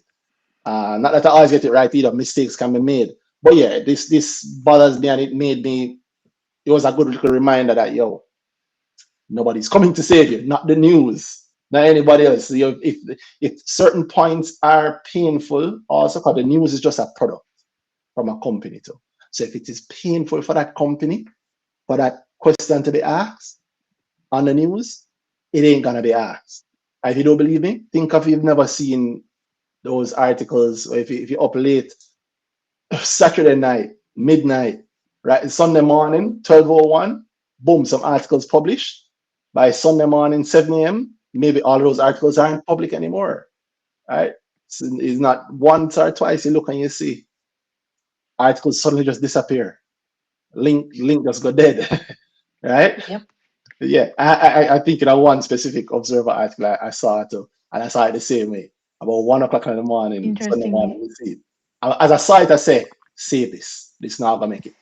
Not that I always get it right either. Mistakes can be made. But this bothers me, and it was a good little reminder that nobody's coming to save you, not the news, not anybody else. If certain points are painful, also because the news is just a product from a company too. So if it is painful for that company, for that question to be asked on the news, it ain't gonna be asked. And if you don't believe me, think of you've never seen those articles, or if you're up late, Saturday night, midnight, right? Sunday morning, 12:01, boom, some articles published. By Sunday morning, 7 a.m., maybe all those articles aren't public anymore, right? So it's not once or twice you look and you see articles suddenly just disappear. Link just go dead, right? Yep. Yeah, I think in one specific Observer article I saw it too, and I saw it the same way. About 1 o'clock in the morning, Sunday morning, Interestingly. we see it. As I saw it, I say, save this. This not gonna make it.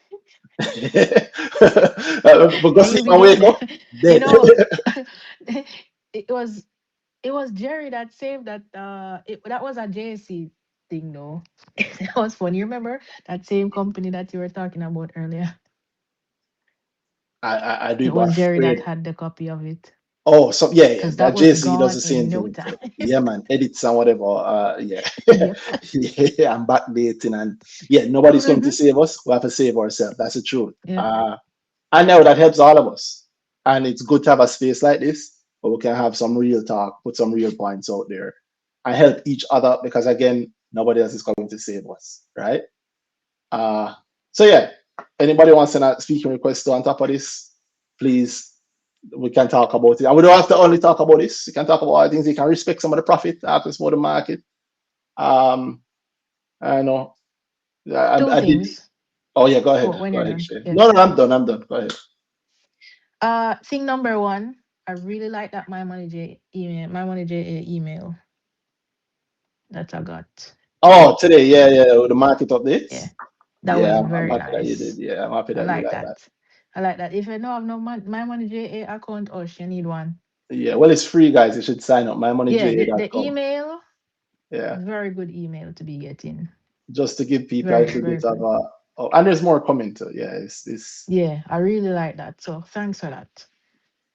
But go Yeah, sleep you'll be and wake dead. up You dead. know, it was Jerry that saved that that was a JC thing though. That was funny. You remember that same company that you were talking about earlier? I do, It but was Jerry that afraid. had the copy of it. Oh, so yeah. Because That that was JC does gone the in same no thing. time. Yeah, man. Edits and whatever. Yeah. Yep. Yeah, I'm backdating and yeah, nobody's coming to Hmm. save us. We have to save ourselves. That's the truth. Yeah. I know that helps all of us. And it's good to have a space like this where we can have some real talk, put some real points out there, and help each other because again, nobody else is coming to save us, right? Uh so yeah, anybody wants to not speaking request on top of this, please we can talk about it. And we don't have to only talk about this. You can talk about other things. You can respect some of the profit, ask us about the market. Um I know. Two I did. things. Oh yeah, go Oh, ahead. when Go you're ahead, done. Shay. Yeah. No, I'm done. I'm done. Go ahead. Thing number one, I really like that my money J email that I got Oh, today. today, yeah, yeah, with the market updates. Yeah. That Yeah, was I'm very happy that you did. nice. Yeah, I'm happy I that you like like that. that. I like that. If you don't have no my money JA account, or you need one. Yeah, well, it's free, guys. You should sign up. Yeah, the mymoneyja.com. email, Yeah, very good email to be getting. just to give people a Very, little very bit of good. oh, and there's more coming too. Yeah, it's Yeah, I really like that. So thanks for that.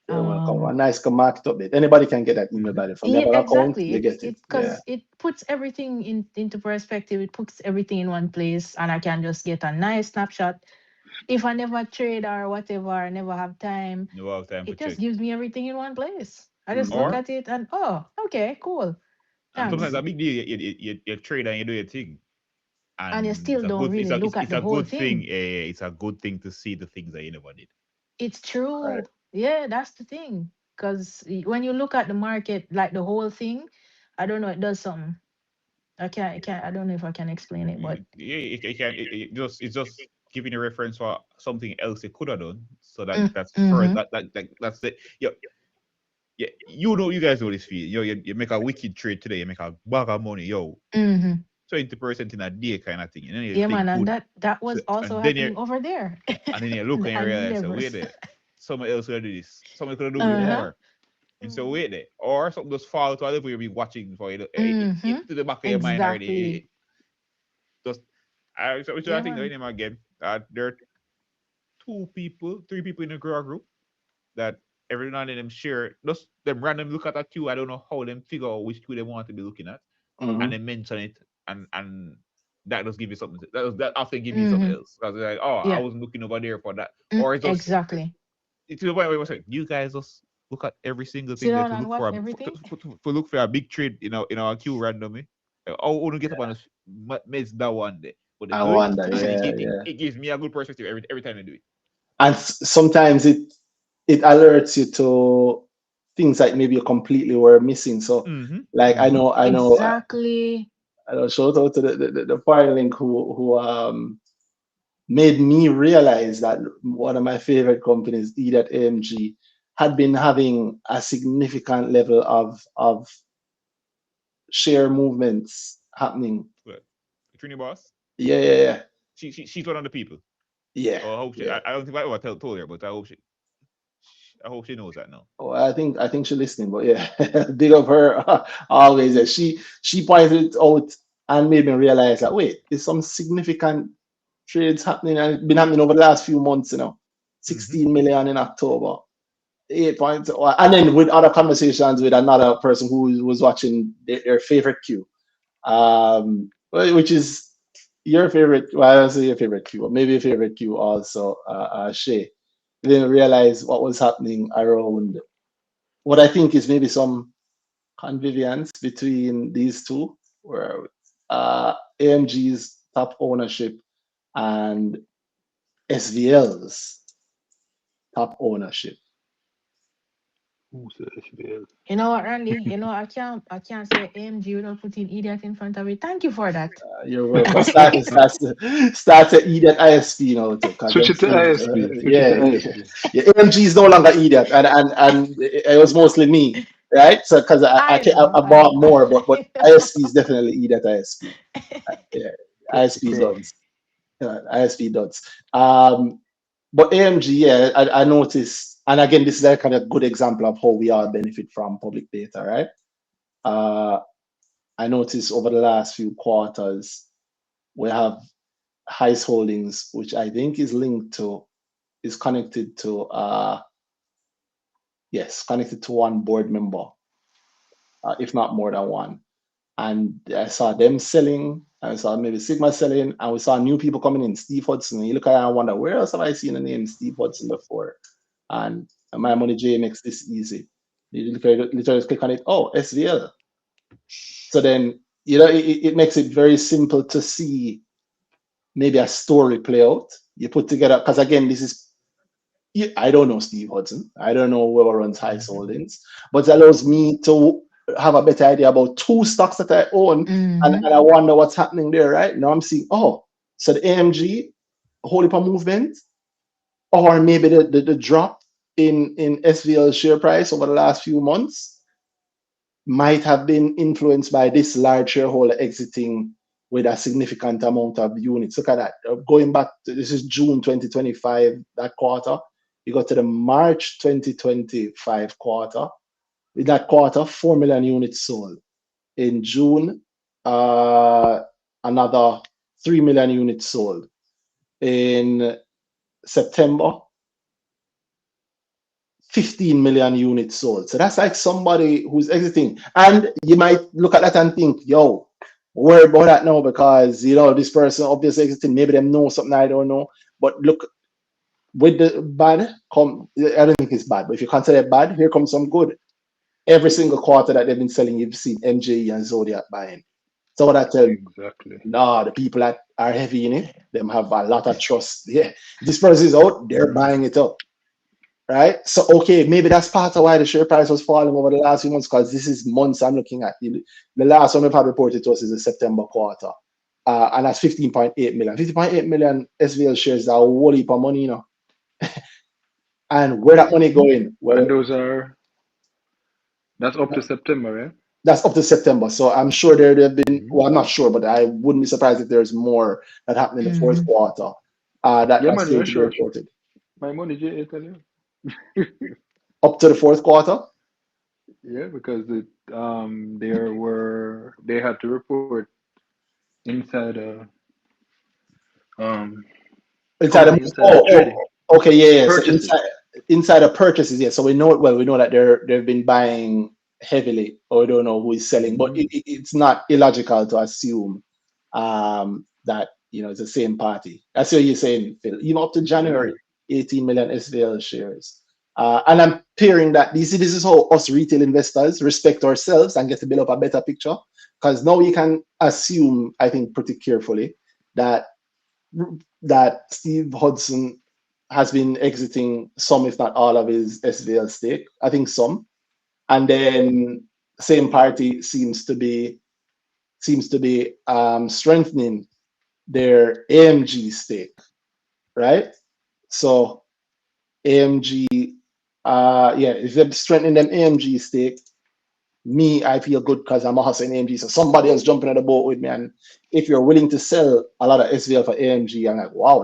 you're welcome. A Um, nice market update. Anybody can get that email Mhm. by the from your yeah, account, exactly. you It's get it. it Yeah. because it puts everything into perspective. It puts everything in one place, and I can just get a nice snapshot. If I never trade or whatever, I never have time, You have time to it just check. gives me everything in one place. I just look Mm-hmm. Or at it and oh, okay, cool, and sometimes thanks. a big deal. You trade and you do your thing, And you and still don't it's really look at it's the a whole good thing. thing. It's a good thing to see the things that you never did. It's Right. true. Yeah, that's the thing. Because when you look at the market, like the whole thing, I don't know, it does something. I don't know if I can explain it, but Yeah, it can it's just giving a reference for something else you could have done. So that's for mm-hmm, that's it. Yeah, yeah. You guys know this feel. You make a wicked trade today. You make a bag of money. Yo, mm-hmm. 20% in a day kind of thing. And then you Yeah, feel man, and good. that So was also and then you happening over there. look and you I realize, so never. wait there. Someone else could do this. Someone could do even Uh-huh. more. And so wait there. Or something just fall to a level you'll be watching for it. Mm-hmm. It to the back of your mind already. Exactly. Just which I Yeah, think the man. name again. There are three people in the group that every now and then them share just them random look at a queue. I don't know how them figure out which queue they want to be looking at, and Mm-hmm. they mention it, and that does give you something. That after give you something Mm-hmm. else because like, oh, I Yeah. wasn't looking over there for that, or it's just Exactly. it's to the point where it's like you guys just look at every single Sit thing that down to and look for watch everything. look for a big trade in our queue randomly. Oh, we don't get up on miss that one day, but they I do it, wonder. and Yeah, yeah. it gives me a good perspective every time they do it. And sometimes it alerts you to things that maybe you completely were missing. So, Mm-hmm. like Mm-hmm. Exactly. I know. Shout out to the fire link who made me realize that one of my favorite companies, E.AMG, had been having a significant level of share movements happening. But Trini boss, Yeah, yeah, she's one of the people. yeah, Oh, I hope she. yeah. I don't think I ever told her, but I hope she knows that now. Well, I think she's listening, but yeah, big of her always. Yeah. She pointed it out and made me realize that wait, there's some significant trades happening and it's been happening over the last few months. Mm-hmm. 16 million in October, 8 points, and then with other conversations with another person who was watching their favorite queue, which is your favorite. Well, I don't say your favorite queue, but maybe your favorite queue also, Shay. Didn't realize what was happening around what I think is maybe some convivence between these two, where AMG's top ownership and SVL's top ownership, Who said SBL? You know what, Randy? You know, I can't say AMG without putting idiot in front of it. Thank you for that. You're welcome. Start to idiot ISP now too, because Switch them it to things, ISP. Switch it to yeah, ISP. yeah. AMG is no longer idiot, and it was mostly me, right? So because I I know, I bought know. more, but ISP is definitely idiot ISP. Yeah, Cut the ISP crow. does. ISP does. But AMG, yeah, I noticed, and again, this is like kind of good example of how we all benefit from public data, right? I noticed over the last few quarters, we have highest holdings, which I think is connected to, connected to one board member, if not more than one. And I saw them selling. I saw maybe Sigma selling, and we saw new people coming in. Steve Hudson. And you look at it and wonder, where else have I seen the name Steve Hudson before? And my money J makes this easy. You literally just click on it. Oh, SVL. So then it makes it very simple to see maybe a story play out. You put together, because again, this is, I don't know Steve Hudson. I don't know whoever runs Highest Holdings, but it allows me to have a better idea about two stocks that I own, and I wonder what's happening there. Right now, I'm seeing, oh, so the AMG whole heap of movement, or maybe the drop in SVL share price over the last few months might have been influenced by this large shareholder exiting with a significant amount of units. Look at that. Going back to, this is June 2025, that quarter. You go to the March 2025 quarter. In that quarter, 4 million units sold. In June, another 3 million units sold. In September, 15 million units sold. So that's like somebody who's exiting. And you might look at that and think, yo, worry about that now because, this person obviously exiting. Maybe them know something I don't know. But look, with the bad, I don't think it's bad, but if you consider it bad, here comes some good. Every single quarter that they've been selling, you've seen MJE and Zodiac buying. So what I tell you, Exactly. the people that are heavy in it, them have a lot of trust. Yeah, this person is out, they're buying it up. Right? So, okay, maybe that's part of why the share price was falling over the last few months, because this is months I'm looking at. The last one we've had reported to us is the September quarter. And that's 15.8 million. 15.8 million SVL shares are a whole heap of money, And where that money going? Well, And that's up to September, right? that's up to September. So I'm sure there have been, Mm-hmm. well, I'm not sure, but I wouldn't be surprised if there's more that happened in the fourth quarter Yeah, that's man, still yeah, to be sure. reported. My money, J, tell you. Up to the fourth quarter? Yeah, because they had to report inside a um Inside company of, inside of trading okay, yeah. So purchases. inside of purchases, yeah. So we know, well, we know that they've been buying heavily, or we don't know who is selling, but Mm-hmm. it's not illogical to assume that it's the same party. That's what you're saying, Phil. Even up to Yeah. January, 18 million SVL shares. And I'm hearing that this is how us retail investors respect ourselves and get to build up a better picture. Because now you can assume, I think, pretty carefully that Steve Hudson has been exiting some, if not all, of his SVL stake. I think some, and then same party seems to be strengthening their AMG stake, right? So AMG, if they're strengthening them AMG stake, I feel good because I'm a hustling AMG. So somebody else jumping on the boat with me, and if you're willing to sell a lot of SVL for AMG, I'm like, wow,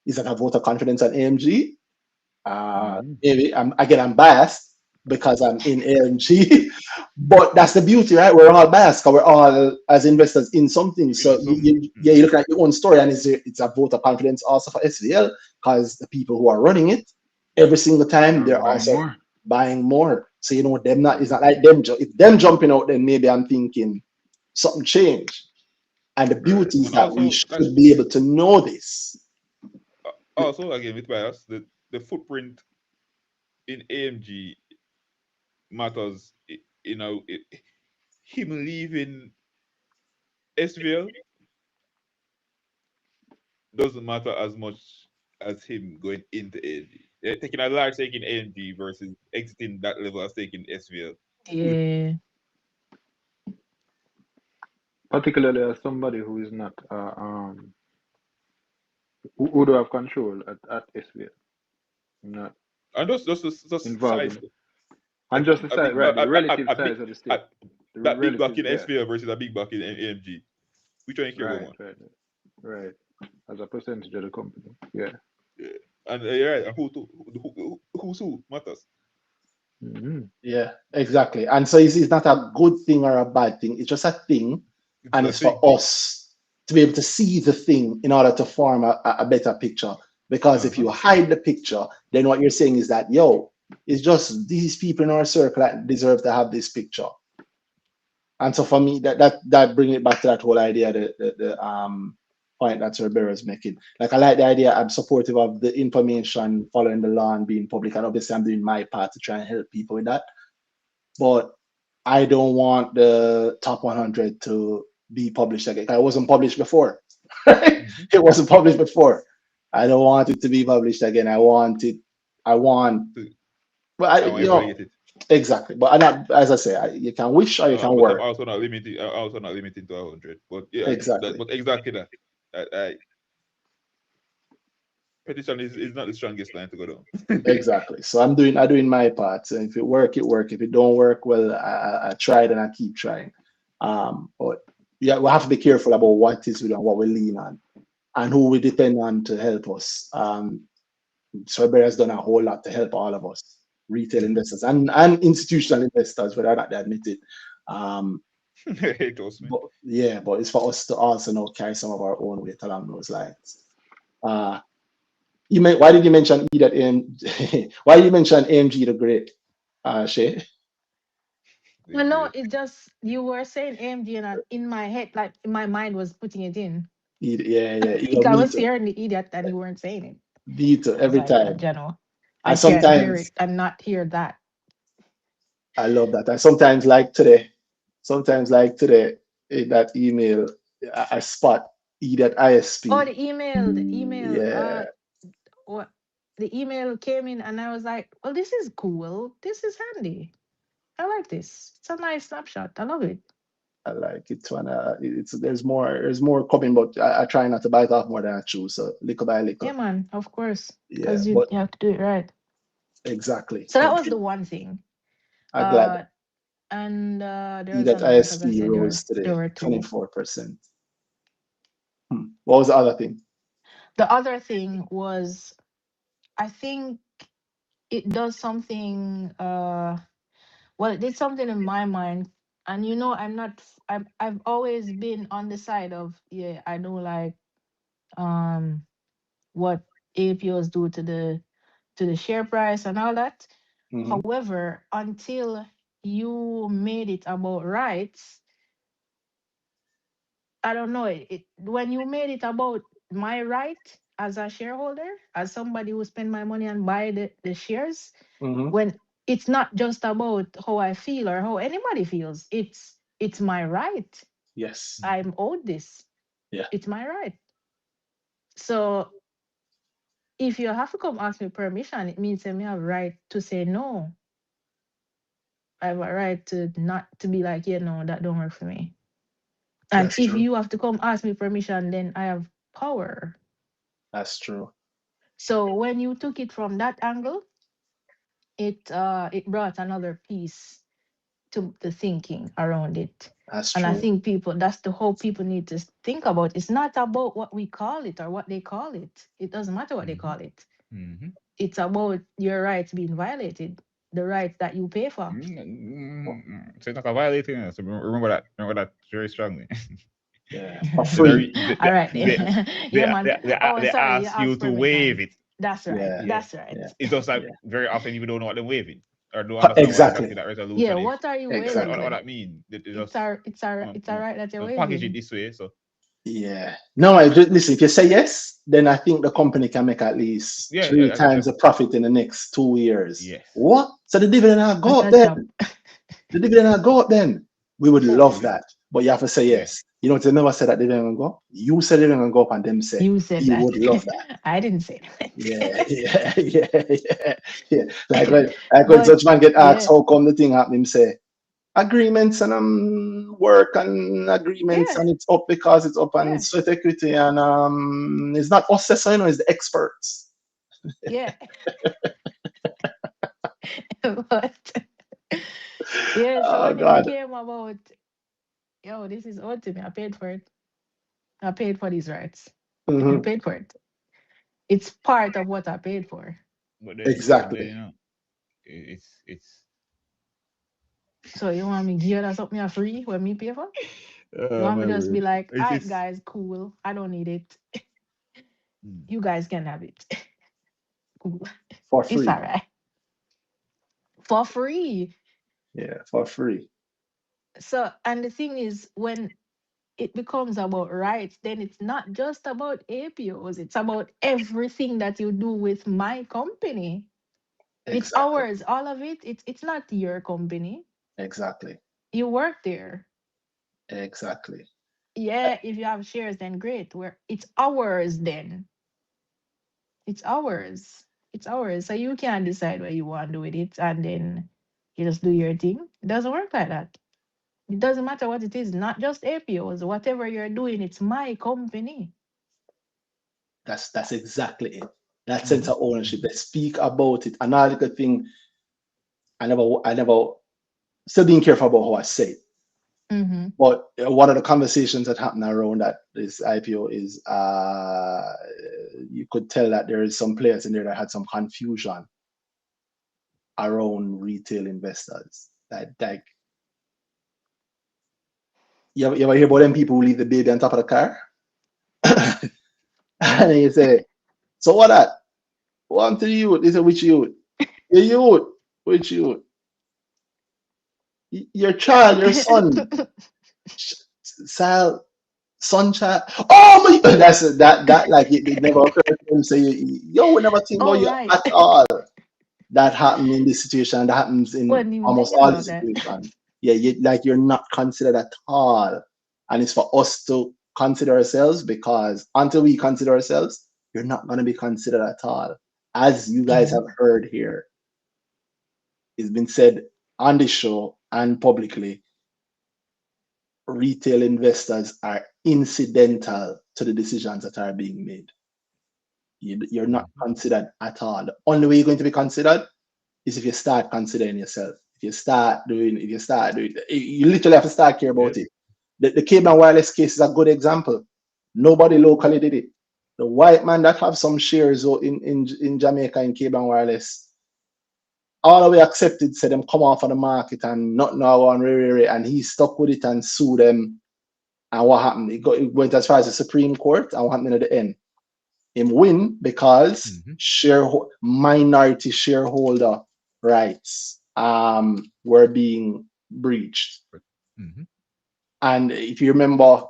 is that a vote of confidence on AMG? Mm-hmm. Maybe I'm biased because I'm in AMG, but that's the beauty, right? We're all biased because we're all as investors in something. So you look at your own story, and it's a vote of confidence also for SVL because the people who are running it every single time they're Buying also more. buying more. So them not, it's not like them. If them jumping out, then maybe I'm thinking something changed. And the Right. beauty is And that we also, like, should be able to know this. also again with bias, the footprint in AMG matters. Him leaving SVL doesn't matter as much as him going into AMG. taking a large stake in AMG versus exiting that level of stake in SVL. Yeah. Particularly as somebody who is not who do have control at SVL, not And those involved size, in, and like just the a size, big, right? The relative a big, size of the a, stake, the that big buck relative, in yeah, SVL versus a big buck in AMG. Which one you care about right, more? right. As a percentage of the company, yeah. Yeah. And you're right. And who's who matters. Yeah, exactly. And so it's not a good thing or a bad thing. It's just a thing, It's and a it's for thing. us to be able to see the thing in order to form a better picture. Because if you hide the picture, then what you're saying is that, yo, it's just these people in our circle that deserve to have this picture. And so for me, that brings it back to that whole idea, the point that Sir Barrow is making. Like, I like the idea. I'm supportive of the information following the law and being public, and obviously I'm doing my part to try and help people with that. But I don't want the top 100 to be published again. It wasn't published before. It wasn't published before. I don't want it to be published again. I want, well, I want everybody to get it. exactly. But as I say, you can wish or you can But I'm work. also not limited. I'm also not limited to 100. But yeah, Exactly. but exactly that. Petition is not the strongest line to go down. Exactly. So I'm doing my part. So if it work, it work. If it don't work, well, I tried and I keep trying. But yeah, we have to be careful about what is we do and what we lean on, and who we depend on to help us. Strawberry has done a whole lot to help all of us, retail investors and institutional investors, whether or not they admit it. Trust me. But it's for us to also now carry some of our own weight along those lines. Why did you mention E that why did you mention AMG the Great, Shay? Well, no, it just you were saying AMG and in my head, like my mind was putting it in. Yeah. Like I was hearing the idiot and you weren't saying it. Me too, I was every like, time. General, I And can't hear sometimes it and not hear that. I love that. And sometimes like today, in that email, I spot E that ISP. Oh, the email. Yeah. What the email came in and I was like, well, this is cool. This is handy. I like this. It's a nice snapshot. I love it. I like it when there's more coming, but I try not to bite off more than I chew. So little by little. Yeah, man, of course. Yeah, Because you but have to do it right. exactly. So that was the one thing. I'm glad. And there E was that another, because I ISP said rose today, there were two. 24%. What was the other thing? The other thing was, I think it does something. Well, it did something in my mind, and I've always been on the side of, yeah, I don't like what APOs do to the share price and all that. However, until you made it about rights, I don't know. When you made it about my right as a shareholder, as somebody who spend my money and buy the shares, when it's not just about how I feel or how anybody feels, it's my right. Yes. I'm owed this. Yeah. It's my right. So if you have to come ask me permission, it means that I have right to say no. I have a right to not to be like, yeah, no, that don't work for me. And That's if true. you have to come ask me permission, then I have power. That's true. So when you took it from that angle, it brought another piece to the thinking around it. That's and true. I think that's the whole people need to think about. It's not about what we call it or what they call it. It doesn't matter what they call it. It's about your rights being violated, the rights that you pay for. So it's not a violating. So remember that very strongly. Yeah, for free. All right. Yeah, man. They Sorry, you ask you asked to waive permission. it. That's right. Yeah. That's right. Yeah. It's just like very often you don't know what they're waiving or don't understand Exactly. what that resolution Yeah, is. what are you Exactly. waiving? What that mean? It's a right that you're package it waiving. this way. So yeah. No, listen, if you say yes, then I think the company can make at least 3 times the profit in the next 2 years. Yes. What? So the dividend will go up then. The dividend will go up then. We would love that. But you have to say yes. You know, they never said that they didn't go. You said they didn't go up, and them say You said he that. would love that. I didn't say Yeah, that. yeah. Like when But such man get asked yeah, how come the thing happened, him say agreements and work and agreements yeah, and it's up because it's up and yeah, sweat equity and it's not us, so you know, it's the experts. yeah. But yeah, so Oh when it God. became about, yo, this is owed to me. I paid for it. I paid for these rights. I Hmm. paid for it. It's part of what I paid for. But then, Exactly. you know, it's So you want me give you that something for free when me pay for? You oh want me my just be word. like, all right, It's guys, cool. I don't need it. mm, You guys can have it. Cool. For It's free. all right. For free. Yeah, for free. So, and the thing is, when it becomes about rights, then it's not just about APOs, it's about everything that you do with my company. It's Exactly. ours, all of it. It's not your company. Exactly. You work there. Exactly. Yeah, if you have shares, then great. Where it's ours then. It's ours. It's ours. So you can decide what you want to do with it and then you just do your thing. It doesn't work like that. It doesn't matter what it is, not just APOs. Whatever you're doing, it's my company. That's exactly it. That sense mhm, of ownership. mhm. They speak about it. Another good thing, I never still being careful about how I say it. Mm-hmm. But one of the conversations that happened around that this IPO is you could tell that there is some players in there that had some confusion around retail investors. Like you ever hear about them people who leave the baby on top of the car? And then you say, so what that? One to the youth. They say, which youth? Your youth. Which youth? Your child, your son. Sal, son child. Oh my God, that like it never occurred to him. Say, yo, we never think about Oh, you right. at all. That happened in this situation. That happens in Wasn't even almost thinking all the about that. situations. Yeah, you're not considered at all, and it's for us to consider ourselves because until we consider ourselves, you're not going to be considered at all. As you guys Mhm. have heard here, it's been said on the show and publicly, retail investors are incidental to the decisions that are being made. You're not Mhm. considered at all. The only way you're going to be considered is if you start considering yourself. If you start doing, you literally have to start care about Yep. it. The cable and wireless case is a good example. Nobody locally did it. The white man that have some shares in Jamaica in cable and wireless, all the way accepted, said them come off of the market and not now on and he stuck with it and sued them. And what happened? It went as far as the Supreme Court, and what happened at the end? Him win because Mhm. minority shareholder rights were being breached. But mhm. And if you remember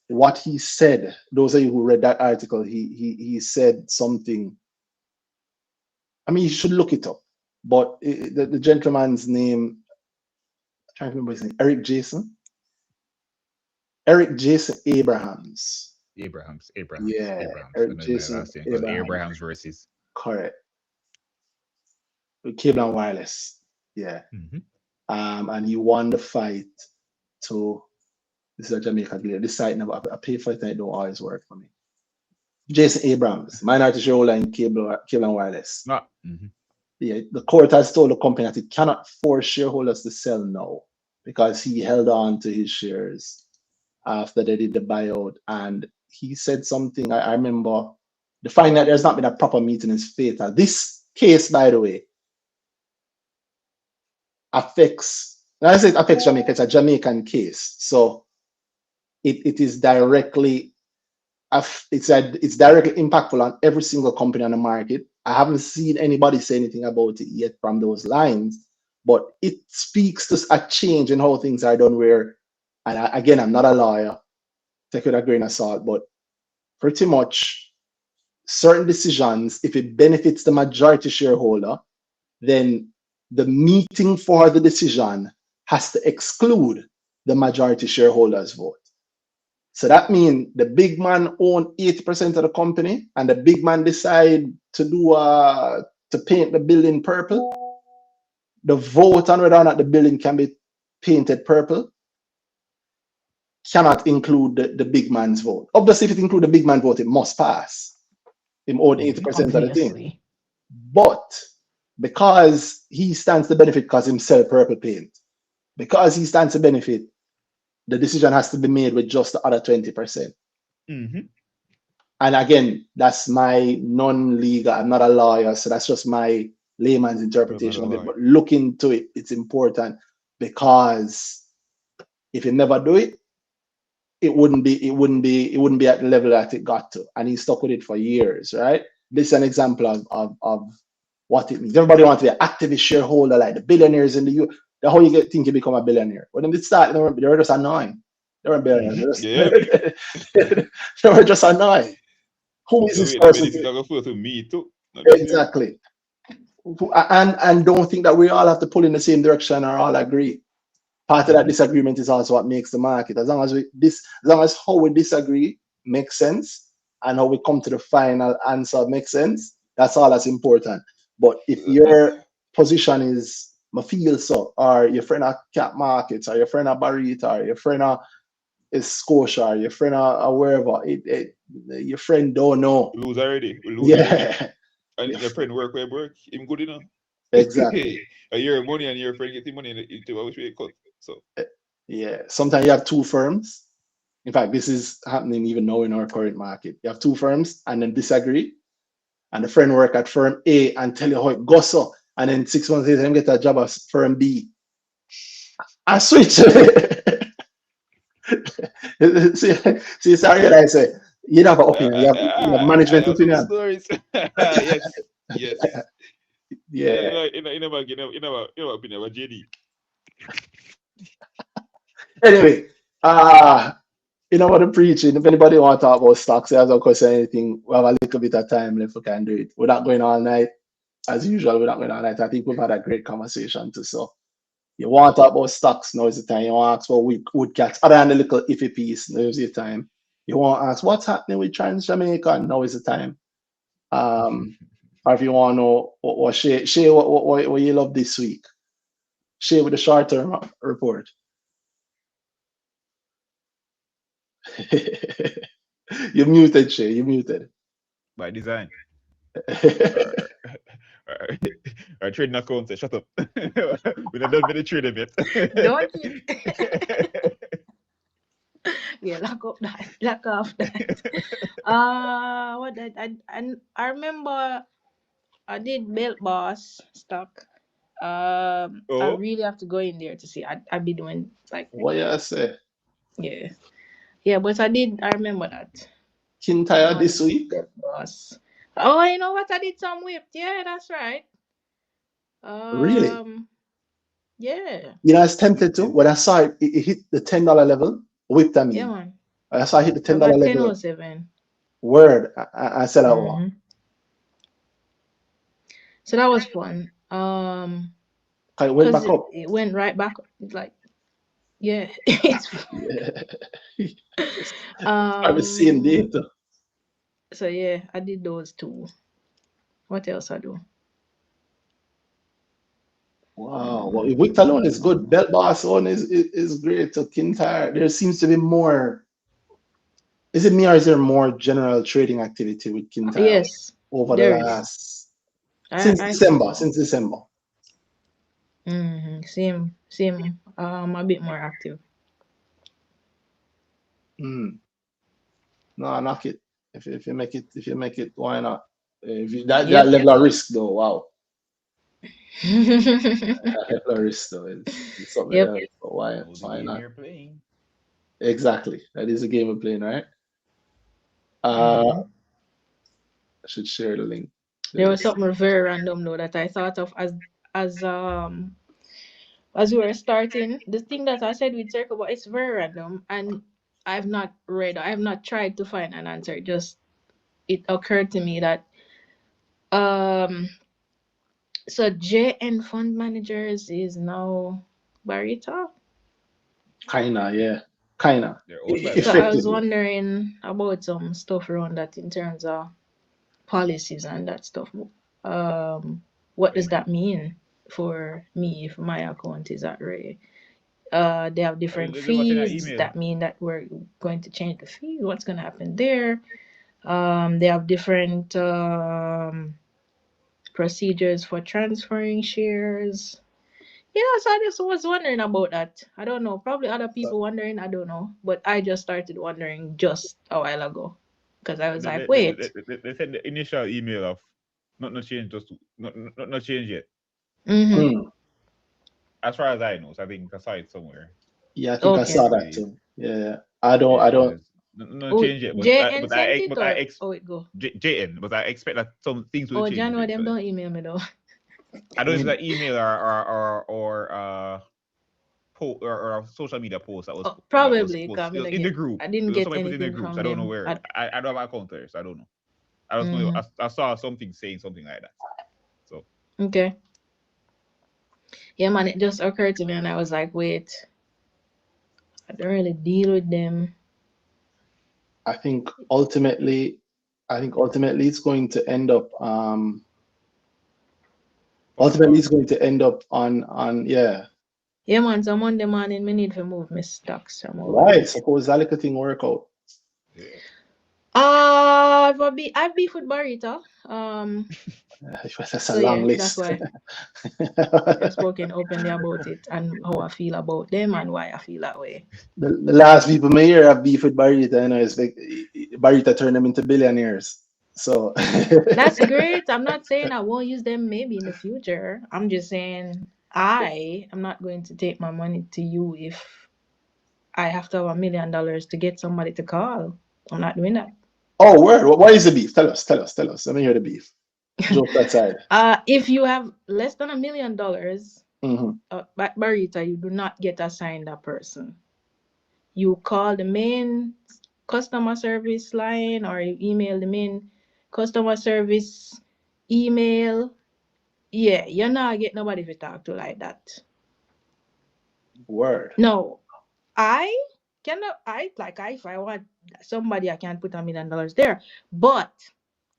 what he said, those of you who read that article, he said something. I mean, you should look it up. But the gentleman's name, I'm trying to remember his name, Eric Jason Abrahams. Yeah, Abrahams. I Eric know my Jason last name because Abrahams. Abrahams versus. Correct. Cable and wireless. Yeah. Mhm. And he won the fight to this is a Jamaica dealer. This site never I pay for it and it don't always work for me. Jason Abrams, minority shareholder in cable and wireless. Not. Mhm. Yeah, the court has told the company that it cannot force shareholders to sell now because he held on to his shares after they did the buyout. And he said something, I remember the finding that there's not been a proper meeting is fatal. This case, by the way, affects, when I say it affects Jamaica, it's a Jamaican case. So it is directly it's directly impactful on every single company on the market. I haven't seen anybody say anything about it yet from those lines, but it speaks to a change in how things are done. Where, and again, I'm not a lawyer, take it with a grain of salt, but pretty much certain decisions, if it benefits the majority shareholder, then the meeting for the decision has to exclude the majority shareholders vote. So that means the big man own 80% of the company, and the big man decide to do to paint the building purple. The vote on whether or not the building can be painted purple cannot include the big man's vote. Obviously, if it includes the big man's vote, it must pass. Him own 80% of the thing. Obviously. But because he stands to benefit because him sell purple paint, because he stands to benefit, the decision has to be made with just the other 20%. Mm-hmm. And again, that's my non-legal, I'm not a lawyer, so that's just my layman's interpretation of it. But look into it, it's important, because if you never do it, it wouldn't be at the level that it got to. And he stuck with it for years, right? This is an example of what it means. Everybody wants to be an activist shareholder, like the billionaires in the U. That's how you think you become a billionaire. When they start, they were just annoying. They were billionaires. They were just annoying. Who is this person? To me too. Exactly. And don't think that we all have to pull in the same direction or all agree. Part of that disagreement is also what makes the market. As long as how we disagree makes sense, and how we come to the final answer makes sense, that's all that's important. But if your position is I feel so, or your friend at Cap Markets, or your friend at Barita, or your friend at Scotia, or your friend at wherever, your friend don't know. Lose already. Yeah. And your friend work, him good enough. Exactly. Your money and your friend get the money into which way cut. So yeah, sometimes you have two firms. In fact, this is happening even now in our current market. You have two firms and then disagree, and the friend work at firm A and tell you how it goes so, and then 6 months later, him get a job at firm B. I switch. see, sorry, I say you don't have an opinion. You have management opinion. Stories. Yes. Yeah. You know opinion about JD. Anyway, you know what I'm preaching. If anybody want to talk about stocks, there's no question anything. We have a little bit of time left. We can do it. We're not going all night. As usual, we're not going all night. I think we've had a great conversation too. So you want to talk about stocks, now is the time. You want to ask about woodcats, other than the little iffy piece, now is the time. You want to ask what's happening with Trans Jamaica, now is the time. Or if you want to know what Shay, what you love this week. Shay with the short-term report. You're muted, Shay. You're muted. By design. Our trading account say, shut up. We don't done with the trading yet. Don't you? Yeah, lock off that. What I remember I did Belt Boss stock. I really have to go in there to see. I be doing like what you say? Yeah, but I remember that. Kintyre this week? Belt Boss. Oh, you know what? I did some whipped. Yeah, that's right. Really? Yeah. You know, I was tempted to. When I saw it, it hit the $10 level. Whipped at me. Yeah, man. I saw it hit the $10 level. 10.07. Word. I said that one. So that was fun. It went back up. It went right back. It's like, yeah. It's I'm the same day too. So yeah, I did those two. What else I do? Wow. Well, Wick alone is good. Belt Boss on is great. So Kintyre, there seems to be more. Is it me or is there more general trading activity with Kintyre? Yes. Over the last since December. Same. A bit more active. No, knock it. If you make it, why not? That level of risk though, wow. Level of risk though is something else. But why not? You're playing. Exactly. That is a game we're playing, right? I should share the link. There was something very random though that I thought of as we were starting. The thing that I said with circle, but it's very random, and I have not tried to find an answer. Just it occurred to me that so JN Fund Managers is now Barita. Kinda, yeah. Kinda. They're owned by So them. I was Effectively. wondering about some stuff around that in terms of policies and that stuff. What does that mean for me if my account is at Ray? They have different They must send an fees. Does email. that mean that we're going to change the fees? What's going to happen there? They have different procedures for transferring shares. Yeah, so I just was wondering about that. I don't know. Probably other people wondering. I don't know. But I just started wondering just a while ago because I was They, like, they, they, wait. they, they sent the initial email of not change, just not change yet. Mm-hmm. Mm. As far as I know, so I think I saw it somewhere. Yeah, I think I Okay. saw So that too. Yeah. I yeah, it don't was no Oh, change yet. JN But sent it but I or oh it go. JN, but I expect that some things will Oh, change Jano, them eventually. don't email me though. I I don't know if it's mean, an email or or a social media post Oh, that was probably posted. because It was in the group. I didn't It was get somebody put in the anything groups. I from don't know them. where. I don't have an account there, so I don't know. I just know Mm-hmm. I saw something saying something like that. So Okay. Yeah, man, it just occurred to me and I was like, wait, I don't really deal with them. I think ultimately it's going to end up on what? on yeah. Yeah, man, so Monday morning, me need to move my stocks from over Right. here. Suppose that little thing work out. Yeah. I've beef with Barita. That's a So long yeah, that's list. why I've spoken openly about it and how I feel about them and why I feel that way. The last people may hear have beef with Barita, you know, is like Barita turned them into billionaires. So That's great. I'm not saying I won't use them maybe in the future. I'm just saying I am not going to take my money to you if I have to have $1 million to get somebody to call. I'm not doing that. oh, word. What is the beef? Tell us. Let me hear the beef. Joke that side. If you have less than $1 million, Hmm. Barita, you do not get assigned a person. You call the main customer service line or you email the main customer service email. Yeah, you're not get nobody to talk to like that. Word. No, I cannot. If I want somebody, I can put $1 million there, but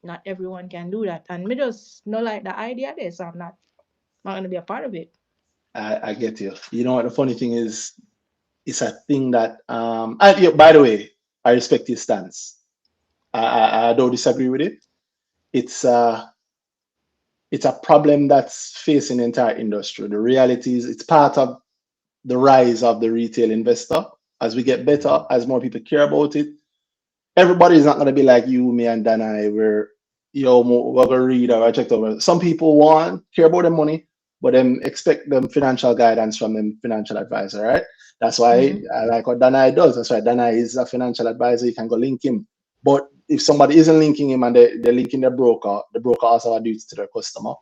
not everyone can do that. And me just not like the idea there, so I'm not gonna be a part of it. I get you. You know what the funny thing is? It's a thing that yeah, by the way, I respect his stance. I don't disagree with it. It's it's a problem that's facing the entire industry. The reality is it's part of the rise of the retail investor. As we get better, as more people care about it, everybody is not going to be like you, me, and Dan. I where we're gonna read or I checked over. Some people want care about their money, but them expect them financial guidance from them financial advisor, right? That's why Mm-hmm. I like what Danai does. That's why Danai is a financial advisor. You can go link him. But if somebody isn't linking him and they're linking the broker also have a duty to their customer.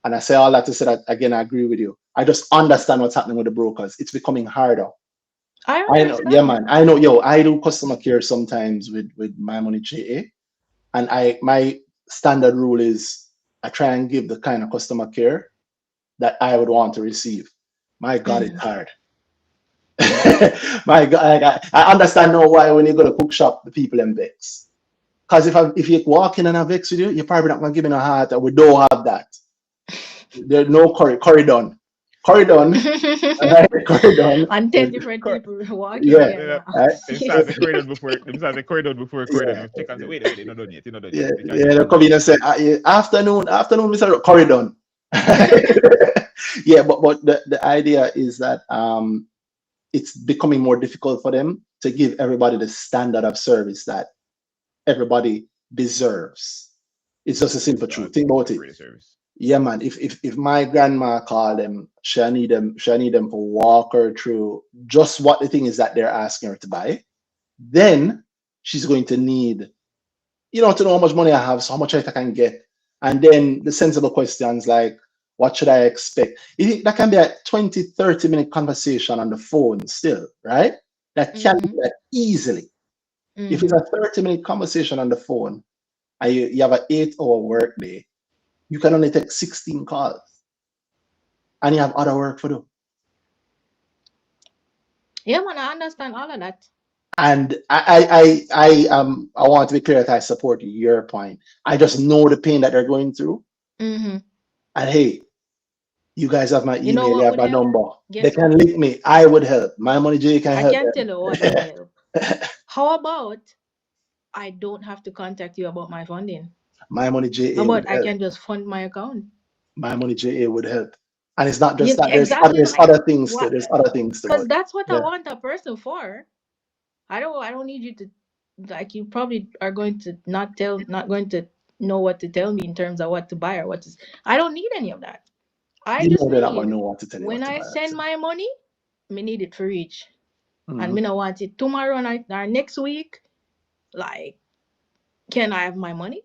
And I say all that to say that again, I agree with you. I just understand what's happening with the brokers. It's becoming harder. I I know, yeah, understand. man. I know, yo, I do customer care sometimes with my money JA. And my standard rule is I try and give the kind of customer care that I would want to receive. My God, it's Mm-hmm. hard. My God, I understand now why when you go to cook shop, the people them vex. Because if you walk in and I vex with you, you're probably not gonna give me a heart. And we don't have that. There's no curry done. Curry done. Right? Curry done. And 10 different people walking Yeah. there now. Right? They start the corridor before corridor. Yeah. They check and say, wait, you're not done yet. You're not done yet. Yeah. They can Yeah. get They one come more. in and say, yeah, afternoon, Mr. Curry done. Yeah, but the idea is that it's becoming more difficult for them to give everybody the standard of service that everybody deserves. It's just a simple truth. Think about it. Upgrade the service. Yeah, man. If my grandma called them, she need them to walk her through just what the thing is that they're asking her to buy. Then she's going to need, to know how much money I have, so how much I can get. And then the sensible questions like, what should I expect? That can be a 20, 30-minute conversation on the phone still, right? That can Mm-hmm. be that easily. If it's Mm-hmm. a 30-minute conversation on the phone and you have an 8-hour work day, you can only take 16 calls and you have other work to do. Yeah, man, I understand all of that. And I want to be clear that I support your point. I just know the pain that they're going through. Mm-hmm. And hey, you guys have my You know email, you what have would my help? number. They Guess can what? link me. I would help. My Money J can I help can tell you what would them. help. How about I don't have to contact you about my funding? My Money How JA would about I help. can just fund my account? My Money JA would help. And it's not just You that. exactly There's like other things too. what? There's other things too. Because But that's what I yeah, want a person for. I don't need you to, like, you probably are going to not going to know what to tell me in terms of what to buy or what to I don't need any of that. I you just know they're not gonna need know what to tell you when what to I buy. send my money, me need it for reach. And Mhm. me not want it tomorrow night or next week. Like, can I have my money?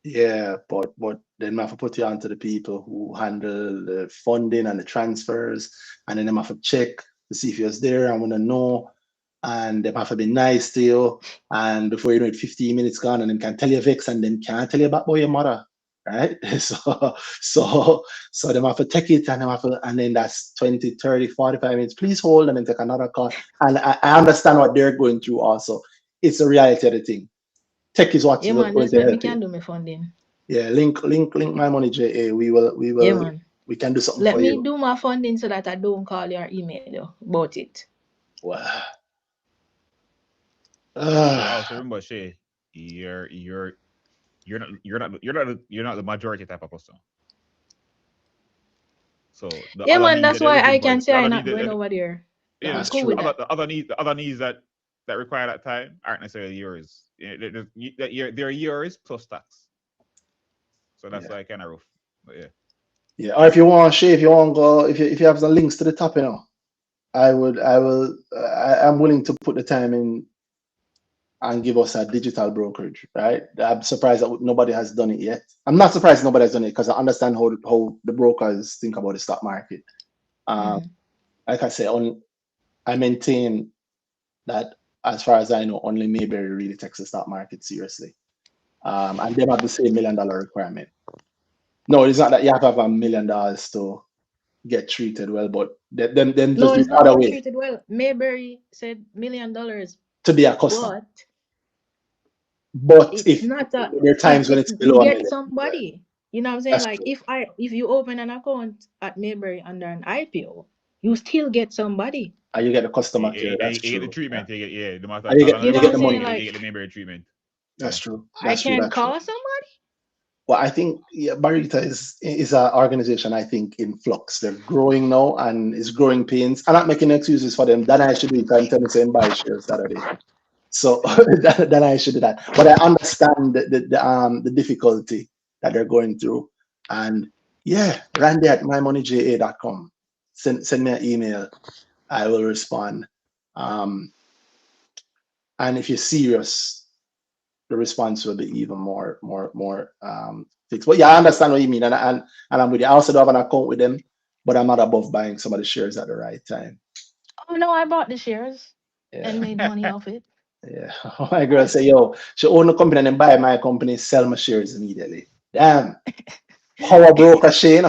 Yeah, but then I have to put you on to the people who handle the funding and the transfers, and then they have to check to see if you're there. I want to know, and they have to be nice to you. And before you know it, 15 minutes gone, and then can tell you vex, and then can't tell you about your mother, right? So so they have to take it, and they have to, and then that's 20, 30, 45 minutes. Please hold, and then take another call. And I understand what they're going through. Also, it's a reality of the thing. Tech is what's Yeah, man, going just to let me help you. can do my funding. Yeah, link my money, JA. Yeah, man. We can do something Let for me you. do my funding so that I don't call your email you about it. Wow. But Ah, also remember, Shay, you're you're you're not the majority type of person. So the Yeah, other man, needs that's that they're why looking I for, can say the I'm other need not going that over there. yeah, I'm that's cool true. with that. the other needs that require that time aren't necessarily yours. They're yours plus tax. So that's Yeah. why I kind of rough. But yeah. Yeah. Or if you want to share, if you want to go, if you have the links to the top, I'm willing to put the time in and give us a digital brokerage, right? I'm surprised that nobody has done it yet. I'm not surprised nobody has done it because I understand how the brokers think about the stock market. Um, Mm-hmm. like I say, I maintain that as far as I know, only Mayberry really takes the stock market seriously. And they have the same $1 million requirement. No, it's not that you have to have $1 million to get treated well, but then No, just do it's it the not other get way treated well. Mayberry said $1 million, to be a customer. but But it's if not a there are times when it's it's you below a get million, yeah, somebody. You know what I'm saying? that's Like, true. if you open an account at Mayberry under an IPO, you still get somebody. And you get the You, customer care. you, That's you get the true. Yeah, treatment. You get no matter and how long You the know you what get I'm the account, saying? money. you get Like, the member treatment. That's Yeah. true. I That's true. can That's true. call somebody. Well, I think yeah, Barita is an organization I think in flux. They're growing now and it's growing pains. I'm not making excuses for them. Then I should do it and tell me saying buy shares Saturday. So then I should do that. But I understand the difficulty that they're going through. And yeah, Randy at mymoneyja.com. Send me an email. I will respond. Um, and if you're serious, the response will be even more fixed. But yeah, I understand what you mean, and I'm with you. I also don't have an account with them, but I'm not above buying some of the shares at the right time. Oh no, I bought the shares and Yeah, made money off it. yeah. My girl say, Yes. yo, she own a company and then buy my company, sell my shares immediately. Damn, power broker Shane.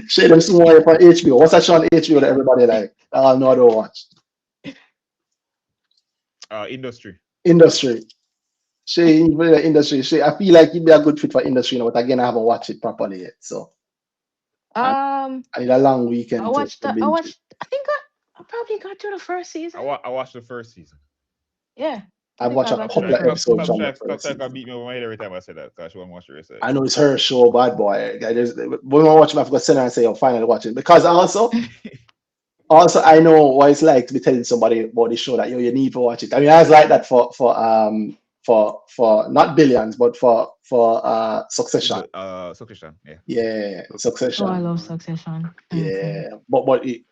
Shane them somewhere for HBO. What's that show on HBO that everybody like? Oh no, I don't watch. Industry. Industry. Shane, really like industry. Shane, I feel like he'd be a good fit for industry, but again, I haven't watched it properly yet. So Um, I need a long weekend to I binge it. watched. I think I probably got through the first season. I watched the first season. Yeah, I I've think watched I a got through the couple of first episodes Stop from season. the trying stop first trying to season. beat me over my head every time I say that because she won't watch the rest of it. I know it's her show, bad boy. When I watch it, I forgot to send her and say, "Oh, finally watching." Because also I know what it's like to be telling somebody about the show that you need to watch it. I mean, I was like that for not Billions, but for Succession. Succession. Yeah. Yeah, Oh, I Succession. love Succession. Mm-hmm. Yeah, but you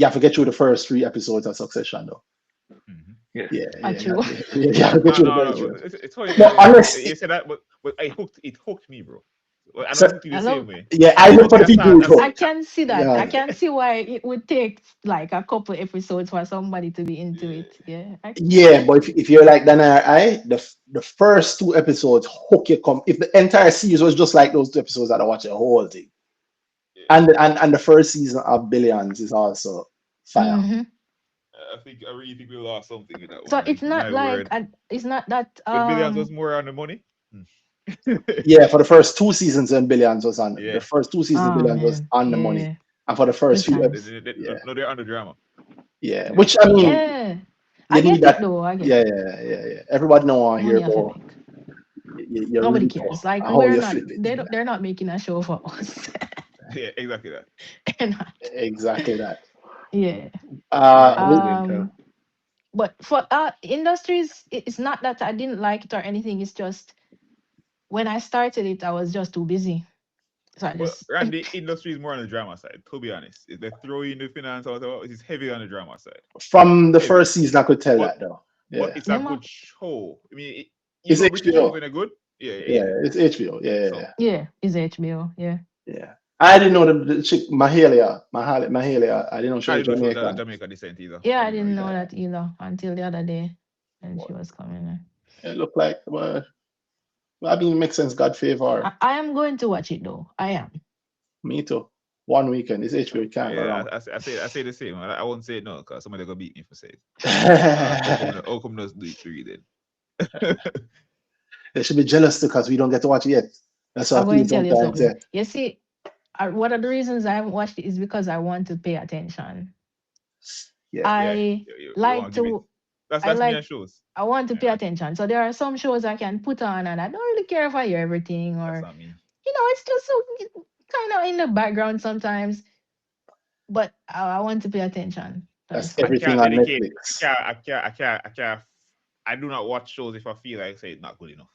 have to get through the first 3 episodes of Succession, though. Mm-hmm. Yeah, Not true. you have to get No, through the no, first no. 3 episodes. It's funny. No, You honestly, said that, but it hooked me, bro. Well, I know so it hooked you the I same love. way. yeah, I look I for think the people who I hook. can see that. Yeah, I can see why it would take like a couple episodes for somebody to be into Yeah. it. Yeah, I yeah, get but you. if you're like Dana or I, the first 2 episodes hook you. Come if the entire series was just like those 2 episodes, I'd watch the whole thing. And the first season of Billions is also fire. Mm-hmm. I really think we lost something with that one. So Like, it's not my like word. it's not that When Billions was more on the money. Yeah, for the first 2 seasons when Billions was on Yeah. the first 2 seasons oh Billions was man, on the money. yeah, And for the first good few times. yeah, No, they're on the drama. yeah. Yeah. Which I mean, Yeah, you I need get it that. though. I get Yeah, it. yeah. Everybody know on Money here, have to go. make. You Nobody really know cares. Like how we're you not. flip it. They're not making a show for us. Yeah, exactly that. They're not. Exactly that. Yeah. Uh, Nah, we- they didn't tell. But for industries, it's not that I didn't like it or anything. It's just when I started it, I was just too busy. So I Well, just Randy, industry is more on the drama side, to be honest. If they throw in the finance or whatever, it's heavy on the drama side. from the Heavy. first season, I could tell But that though. but Yeah, it's a yeah, man. good show. I mean, you it's know British shows HBO. when they're good? Yeah, Yeah, yeah. it's HBO. So, Yeah, it's HBO. Yeah. Yeah. I didn't know the chick Mahalia. I didn't know she I was didn't know she was Jamaican. Jamaica descent either. Yeah, I I didn't know didn't know either. that either until the other day when But she was coming in. it looked like, well, I mean, it makes sense. God favor. I am going to watch it though. I am. Me too. One weekend. It's HBO. You can't go Yeah, wrong. I say the same. I won't say no because somebody gonna beat me for saying. How come does do it three then? They should be jealous too because we don't get to watch it yet. That's what I'm I going feel to tell you sometimes. something. Yeah. You see, one of the reasons I haven't watched it is because I want to pay attention. Yeah. Yeah, I you want like to give it. to. I That's me like. and shows. I want to pay Yeah, attention. So there are some shows I can put on, and I don't really care if I hear everything, that's or not me. it's just so kind of in the background sometimes. But I want to pay attention. That's That's I it. everything can't on dedicate. Netflix. I can't. I do not watch shows if I feel like say it's not good enough.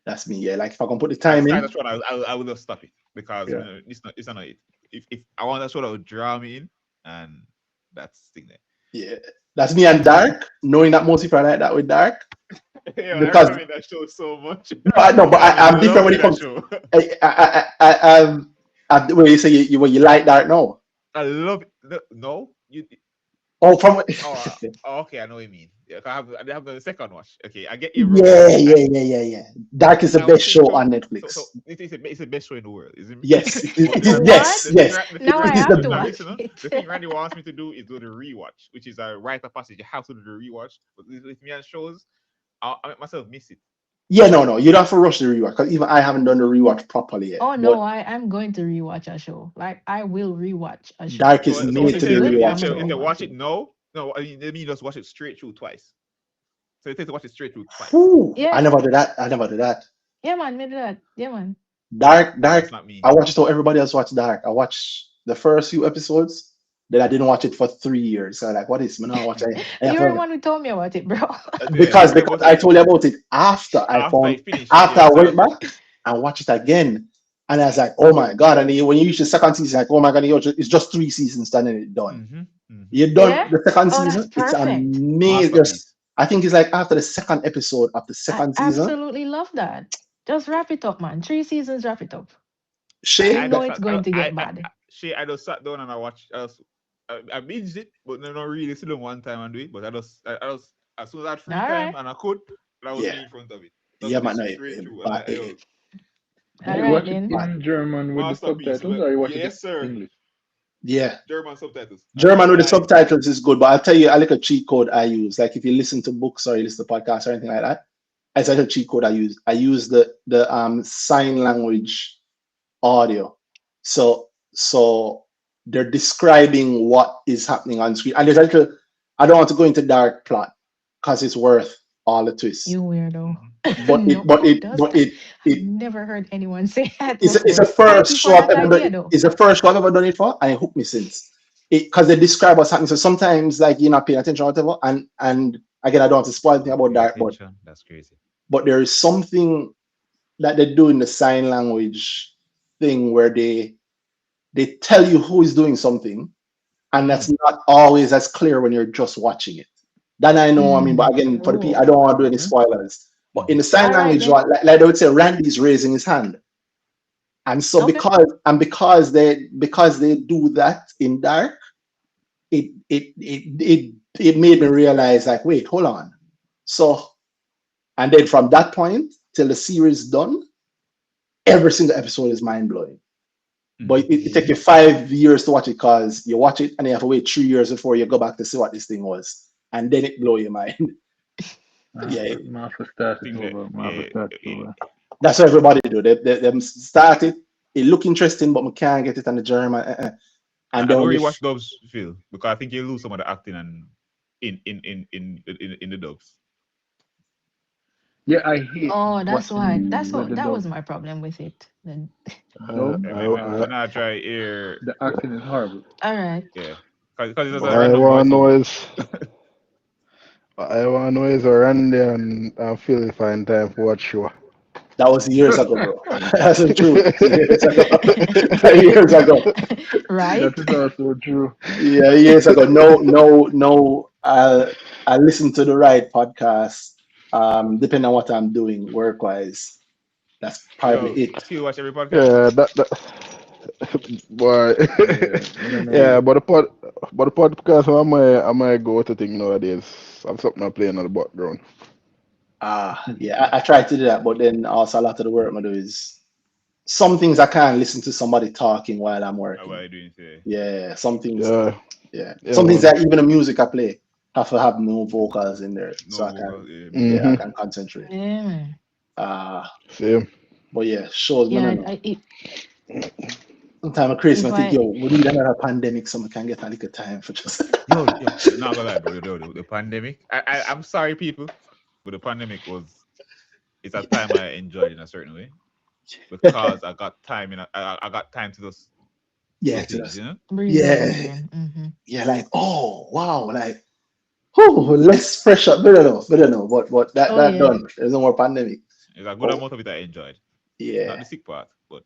That's me. Yeah. Like if I can put the I time start in. a show, I will just stop it because Yeah. it's not it. If I want a show that would draw me in, and that's the thing there. Yeah. That's me and Dark, knowing that most people are like that with Dark. Yeah, I Because remember that show so much. no, I know, but I I'm different when love it that comes. show. Where you say you like Dark now. I love it. No, you. Oh, from Okay, I know what you mean. Yeah, I have the second watch. Okay, I get you wrong. yeah. Dark is the I was best show thinking, on so Netflix. it's the best show in the world, isn't it? Yes, But it is. What? Yes, yes. The thing Now I It is have to the watch listen, it. the thing Randy wants me to do is do the rewatch, which is a rite of passage. You have to do the rewatch. But with me and shows, I make myself miss it. Yeah, no. You don't have to rush the rewatch because even I haven't done the rewatch properly yet. Oh But no, I'm going to rewatch a show. Like I will rewatch a show. Dark is So when made they to It's be say good, but I'm rewatched. gonna if they rewatch watch it. it, no, I mean they mean just watch it straight through twice. So it takes to watch it straight through twice. Whew, I Yeah, never do that. I never do that. yeah, man, maybe that. Yeah, man. Dark. That's not me. I watched it how everybody else watched Dark. I watched the first few episodes. Then I didn't watch it for 3 years. So like, what is? I'm not watching it. You were the one who told me about it, bro. Yeah, Because but I told you about it after after it finished, after yeah, I so went back and watched it again. And I was like, oh my God. And when you reach the second season, like, oh my God, it's just 3 seasons done and it's done. You're Yeah. done the second Oh, that's season. It's perfect. amazing. masterpiece. I think it's like after the second episode of the I second season, absolutely love that. Just wrap it up, man. 3 seasons, wrap it up. Shay, You know it's going to get bad. I just sat down and I watched. I binged it, but not really sit down one time and do it. But I just as soon as I had free All time right. and I could, I was yeah, in front of it. yeah, man, no, Straight through. And but yo, All You right watch it then. but in German with the masterpiece. subtitles, or you watch it Yes, sir. in English? yeah. German subtitles. German with the subtitles is good, but I'll tell you a little cheat code I use. Like if you listen to books or you listen to podcasts or anything like that, it's a little cheat code I use. I use the sign language audio. So they're describing what is happening on screen. And there's a little, I don't want to go into dark plot because it's worth all the twists. You weirdo. But No, who does that? I've it never heard anyone say that it's before. a Thank first you show for I've that ever idea, done. though. It's the first show I've ever done it for, and it hooked me since. Because they describe what's happening. So sometimes like you're not paying attention or whatever, and again I don't want to spoil anything about that, but That's crazy. there is something that they do in the sign language thing where they tell you who is doing something, and that's not always as clear when you're just watching it. That I know. I mean, but again, for the people, I don't want to do any spoilers. But in the sign All right, language, then. like they would say, Randy's raising his hand, and so Okay. because they do that in dark, it made me realize like, wait, hold on. So, and then from that point till the series done, every single episode is mind blowing. But it take you 5 years to watch it because you watch it and you have to wait 3 years before you go back to see what this thing was. And then it blow your mind. Yeah. Master start it Thing that, over. Master start it over. That's what everybody do. They start it. It look interesting, but we can't get it on the German. And and then where when you you watch dubs, Phil, because I think you lose some of the acting and in the dubs. Yeah, I hate Oh, that's why. watching the That dub. was my problem with it. Then, Dub, When I try here, the acting is horrible. all right. yeah, because it's But a I random want to voice. know is Randy and Phil find time for watch show. that was years ago, bro. That's true. Years ago. Years ago. Right? That is also true. Yeah, years ago. No. I listen to the right podcast. Depending on what I'm doing work wise. That's probably Yo, it. I still watch every podcast. Yeah, that boy. Yeah, but the podcast I might go to thing nowadays. Have something I play in the background. Yeah, I try to do that, but then also a lot of the work I do is some things I can't listen to somebody talking while I'm What are working. you doing today? Yeah, some things. Yeah, Yeah, yeah, some things man. that even the music I play have to have no vocals in there, so No I vocal. can Yeah, I Mm-hmm. can concentrate. Yeah, man. Same. But yeah, shows man, I Yeah, know. Sometimes I'm crazy. if I think I yo, we need another pandemic so we can get a little time for just. yo, not gonna lie, bro. The pandemic. I'm sorry, people, but the pandemic it's a time I enjoyed in a certain way because I got time I got time to just do Yeah, to things, just, you know. breathe out yeah, again. Mm-hmm. yeah, like oh wow, like less pressure. Better know. But Oh that yeah. done. There's no more pandemic. It's a good Oh amount of it I enjoyed. Not yeah. the sick part, but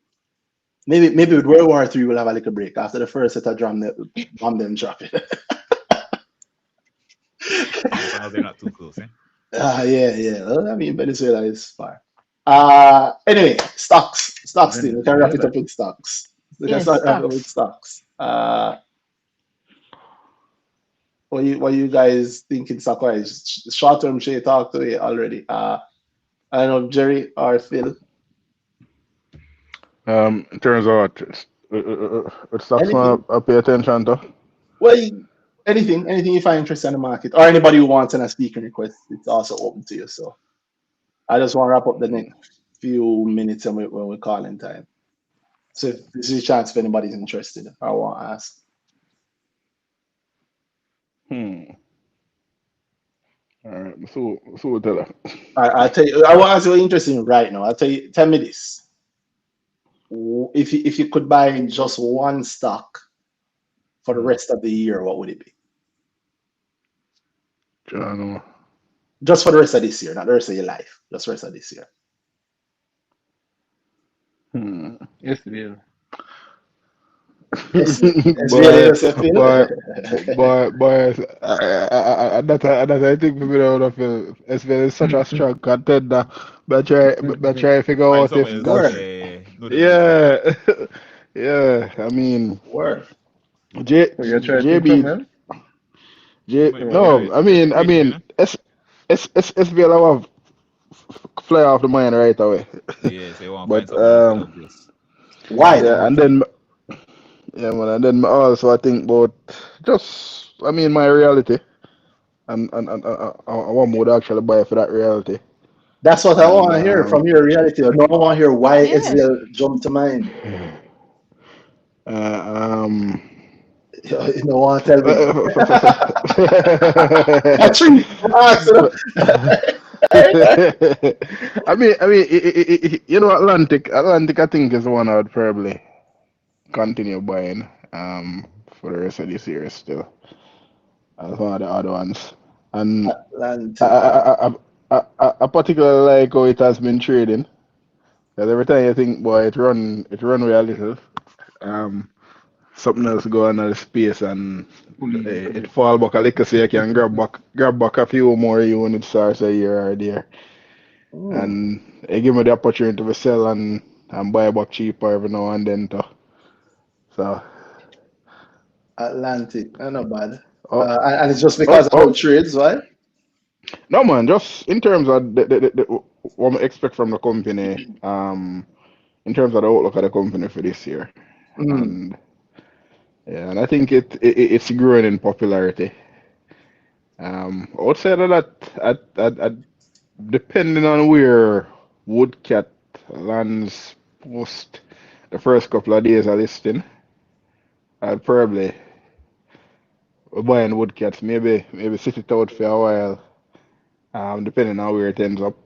Maybe with World War III we'll have a little break after the first set of bomb them drop it. as long as they're not too close, eh? Yeah. Well, I mean Venezuela is far. Anyway, stocks. Stocks thing. We can wrap it Venezuela. up with stocks. We can Yes, start wrap it up with stocks. stocks. What you guys thinking stock wise? Short term share talk to you already. I don't know Jerry or Phil. In terms of what stocks Anything? I pay attention to. Well, anything you find interesting in the market, or anybody who wants a speaking request, it's also open to you. So I just want to wrap up the next few minutes when we call in time. So if this is a chance if anybody's interested, I want to ask. All right, so tell her. I'll tell you. I want to ask you what interested in right now. I'll tell you. Tell me this: if you could buy just one stock for the rest of the year, what would it be? John, Just for the rest of this year, not the rest of your life. Just the rest of this year. yes, Bill. Yes, it's really Boy, yourself, Phil. boy, that I think people don't feel it's such a strong contender. But try to figure Find out if something else. that's Word, No, the list, eh? yeah, yeah. I mean, word. J Oh, J you're trying to think JB something else? J no. I Creative, you mean, know? SBL have fly off the mind right away. Yeah, so you want to find But something else that obvious. Why yeah, though? and then yeah, man, and then also I think about just I mean my reality. And I want more to actually buy for that reality. That's what I And want to hear from your reality. No, I want to hear why Yeah. SVL jumped to mind. uh, um, You don't want to tell me. I Actually, you know, Atlantic, I think is the one I would probably continue buying for the rest of this year still. As one of the other ones, and Atlantic. I particularly like how it has been trading. Because every time you think, boy, it run way a little. Um, Something else go on the space and it fall back a little so you can grab back a few more units or so here or there. And it give me the opportunity to sell and buy back cheaper every now and then too. So Atlantic. Not bad. oh, And it's just because of how it trades, right? no man, just in terms of what I expect from the company, in terms of the outlook of the company for this year. Mm. And I think it's growing in popularity. Outside of that, depending on where Woodcat lands post the first couple of days of listing, I'd probably buying Woodcats. Maybe sit it out for a while. Depending on where it ends up.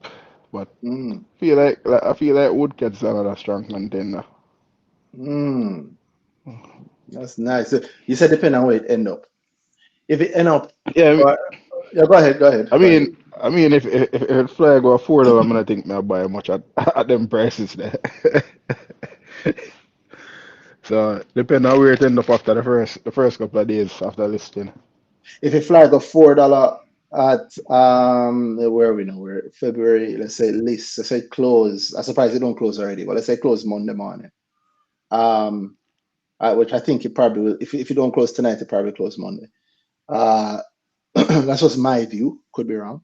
But Mm. I feel like Woodcats are another strong contender. Mm. That's nice. So you said depending on where it end up. If it end up, Yeah, yeah, go ahead, go ahead, I go ahead. mean, if it fly go $4, I'm gonna think me I buy much at them prices there. So depending on where it end up after the first couple of days after listing. If it flag of $4 at where are we now? We're February, let's say list, let's say close. I'm surprised it don't close already, but let's say close Monday morning. Um, which I think it probably will. If you don't close tonight, it probably close Monday. That's just my view. Could be wrong.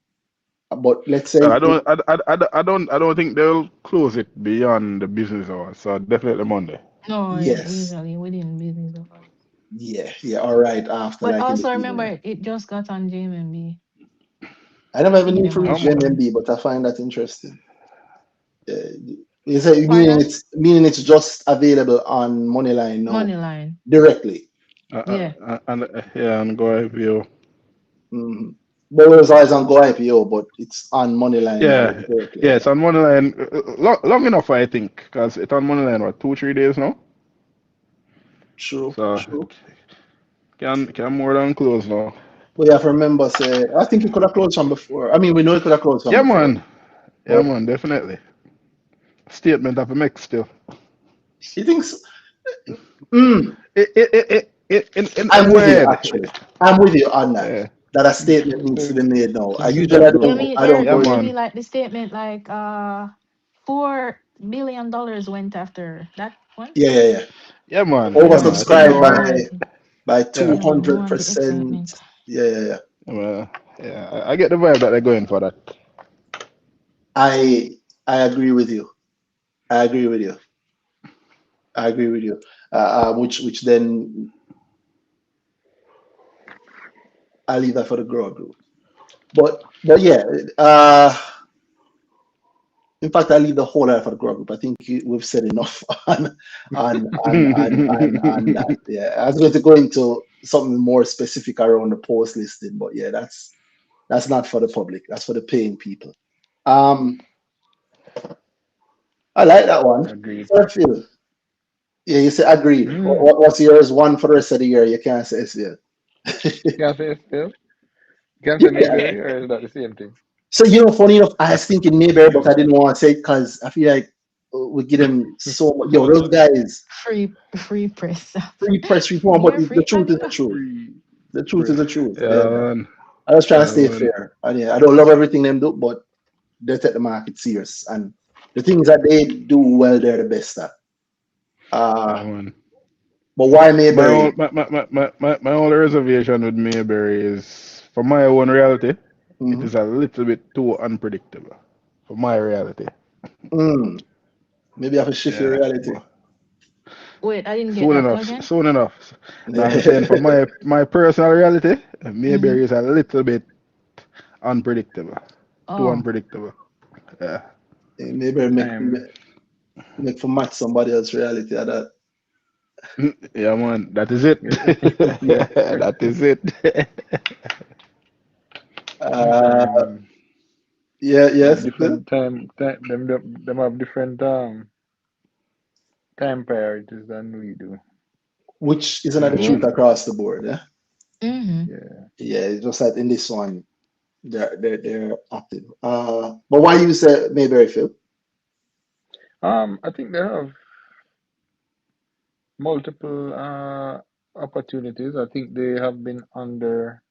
But let's say Well, I don't think they'll close it beyond the business hours. So definitely Monday. No, yeah, yes, usually within business hours. yeah, all right. After But like in the also remember, evening. it just got on JMB. I never even See need to them read at Um, 4. GMB, but I find that interesting. You say Pardon? meaning it's just available on Moneyline now Moneyline. directly. Yeah. and go IPO. Mm-hmm. But it was always on Go IPO, but it's on Moneyline now Yeah, directly. yeah, Yeah, it's on Moneyline long enough, I think, because it's on Moneyline what 2-3 days now. true, So true. can more than close now. But you have to remember, say, I think it could have closed from before. I mean, we know it could have closed from Yeah, before, man. Yeah, but man, definitely. Statement of a make still. he thinks. Mm, In I'm my with you, head. actually. I'm with you on that. Yeah, That a Since statement needs to since be made now. I since the usually chat I You broke. don't mean I don't there yeah, go you in. mean man. like the statement like $4 billion went after that one? Yeah. Yeah, man. Yeah Yeah, man. man. I think Oversubscribed Yeah, no no. one by Yeah, yeah man, no one the 200%. excitement. Yeah. yeah. I get the vibe that they're going for that. I I agree with you. I agree with you. I agree with you. Which then I leave that for the girl group. But yeah. In fact, I leave the whole lot for the girl group. I think we've said enough on that. Yeah, I was going to go into something more specific around the post listing, but yeah, that's not for the public. That's for the paying people. Um, I like that one. Agreed. Fairfield. Yeah, you say agreed. Mm. What's yours? One for the rest of the year. You can't say it's yeah. Can I say it still? Can I say Yeah. Mayberry or is that the same thing? So funny enough, I was thinking Mayberry, but I didn't want to say it because I feel like we give them so much. Yo, those guys Free press. free press reform, but Near the free truth is the Padiba. truth. Free The truth is press. the truth. Yeah, Yeah. man. I was trying to Yeah, stay man. fair. And yeah, I don't love everything them do, but they take the market serious. And the things that they do well, they're the best at. Yeah, Uh, man. but why My Mayberry? own my only reservation with Mayberry is for my own reality, it Mhm. is a little bit too unpredictable for my reality. Mm, maybe I have to shift your Yeah, reality. but Wait, I didn't get soon that. Go enough, again? soon enough. Now I'm saying for my personal reality, Mm-hmm. Mayberry is a little bit unpredictable, too Oh. unpredictable. Yeah, Mayberry I'm make for match somebody else's reality at that. yeah, man. That is it. yeah. That is it. Uh, I'm yeah, have yes, Phil? different them have different time priorities than we do. Which isn't that the Yeah. truth Mm. across the board. Yeah, Mm-hmm. Yeah. yeah. It's just that in this one, they're active. But why you say Mayberry, Phil? I think they have multiple opportunities. I think they have been under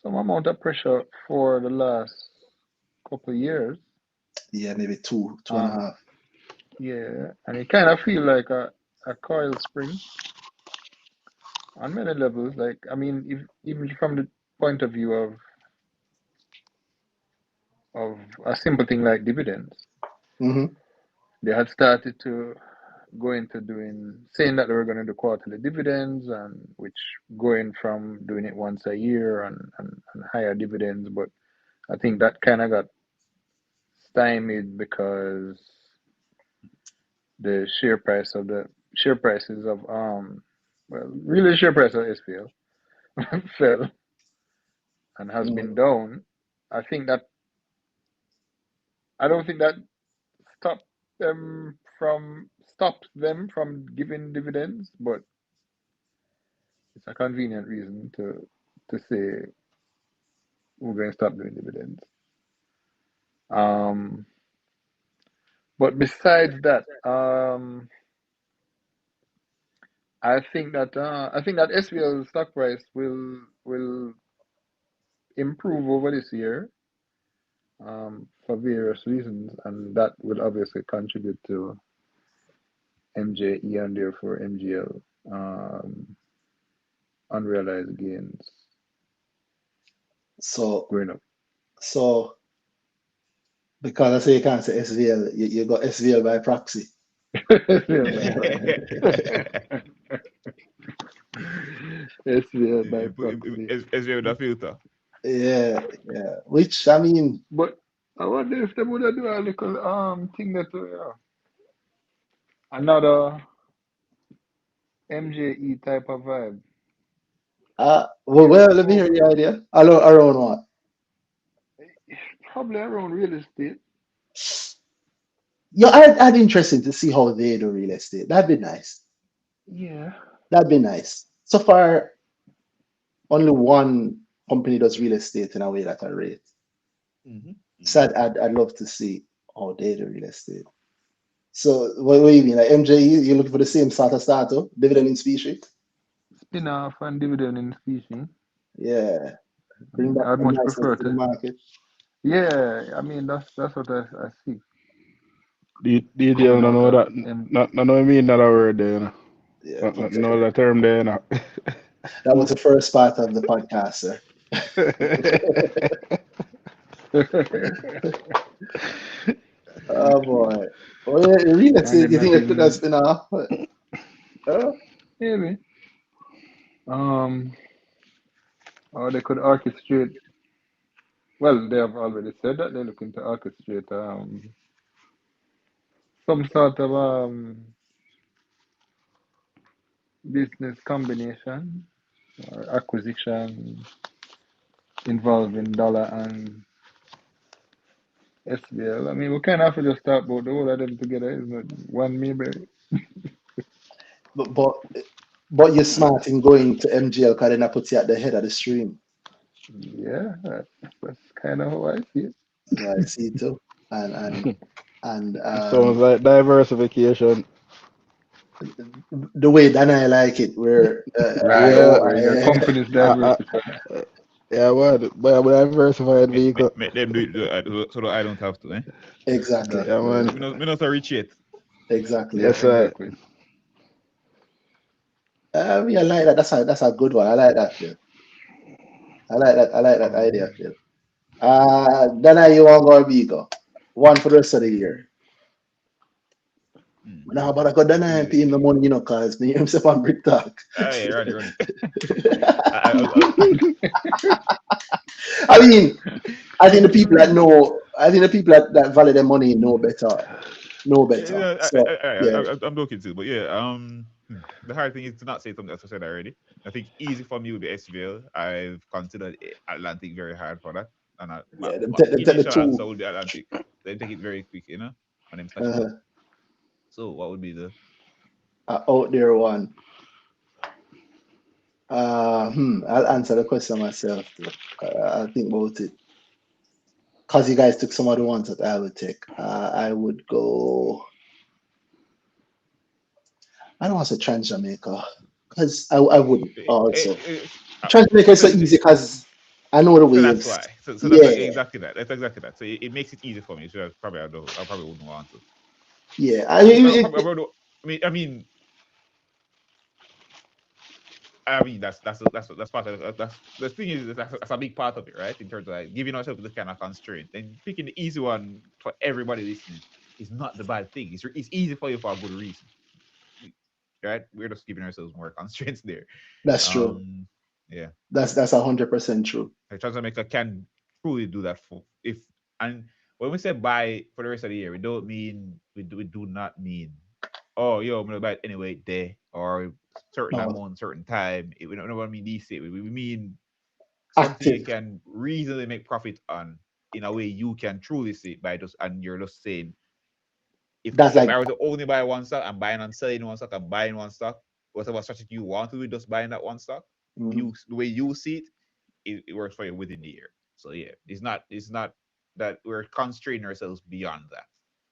some amount of pressure for the last couple of years. Yeah, maybe two and a Uh, half. yeah, and it kind of feel like a coil spring on many levels. Like, I mean, if even from the point of view of a simple thing like dividends, Mm-hmm. they had started to going to saying that they were going to do quarterly dividends, and which going from doing it once a year and higher dividends. But I think that kind of got stymied because the share prices of really the share price of SPL fell and has been down. I don't think that stopped stops them from giving dividends, but it's a convenient reason to say we're going to stop doing dividends. But besides that, I think that SVL stock price will improve over this year, for various reasons, and that will obviously contribute to MJE and therefore MGL unrealized gains So going up. so because I say you can't say SVL, you got SVL by proxy. SVL by proxy. SVL with a filter. Yeah. Which I mean, But I wonder if they would do a little thing that another MJE type of vibe. well, let me hear the idea. Around what? Probably around real estate. Yeah, I'd interesting to see how they do real estate. That'd be nice. Yeah. That'd be nice. So far, only one company does real estate in a way that I rate. So I'd love to see how they do real estate. So what do you mean? Like MJE, you're looking for the same sort of startup, dividend in specie? Spin-off and dividend in specie. Yeah. Bring back I'd the much niceness prefer to the market. Yeah, I mean that's what I see. Detail, no know that. Not know what I mean that a word there. You know. Yeah, Not know that term there. You know. that was the first part of the podcast, sir. Oh boy. Well, yeah, real estate, you think it could have been off? Maybe. Or they could orchestrate. Well, they have already said that they're looking to orchestrate some sort of business combination or acquisition involving dollar and SBL. I mean, we kind of have to just talk about the whole of them together, isn't it? One Mayberry. But you're smart in going to MGL because then I put you at the head of the stream. Yeah, that's kind of how I see it. Yeah, I see too. And Sounds like diversification. the way that I like it, where Where your company's diversified. Yeah, but diversified vehicle. Make them do it so that I don't have to, eh? Exactly. Yeah, man. Me not reach it. Exactly. Yes, sir. Exactly. I like that. That's a good one. I like that. Yeah. I like that idea. Yeah. Then you want to go Bigo. One for the rest of the year. Now, but I got then I pay him the money, cause me himself on Brick Talk. Hey, run. I mean, I think the people that value their money know better. Yeah, So, I'm looking too, but yeah, the hard thing is to not say something that's said already. I think easy for me would be SVL. I've considered Atlantic very hard for that, and my initial answer would be Atlantic. They take it very quick, and then slash it. So what would be the out there one? I'll answer the question myself. I'll think about it. Because you guys took some of the ones that I would take. I would go. I don't want to say Trans Jamaica. Because I wouldn't also. Trans Jamaica is so easy because I know the waves. So that's why. So that's exactly that. That's exactly that. So it makes it easy for me. So I probably wouldn't want to. Yeah, I mean, that's part of that's the thing is that's a big part of it, right? In terms of like giving ourselves this kind of constraint and picking the easy one for everybody listening is not the bad thing. It's easy for you for a good reason. right? We're just giving ourselves more constraints there. That's true. Yeah. That's 100% true. Like Transamaker can truly do that for if and when we say buy for the rest of the year, we don't mean we do not mean oh yo I'm gonna buy it anyway day or certain No, amount, certain time. We don't know what I mean these we mean something you active. can reasonably make profit on in a way you can truly see it by just and you're just saying That's if like I were to only buy one stock, I'm buying and selling one stock, I'm buying one stock, whatever strategy you want to do, just buying that one stock. mhm. You the way you see it, it works for you within the year. So yeah, it's not that we're constraining ourselves beyond that.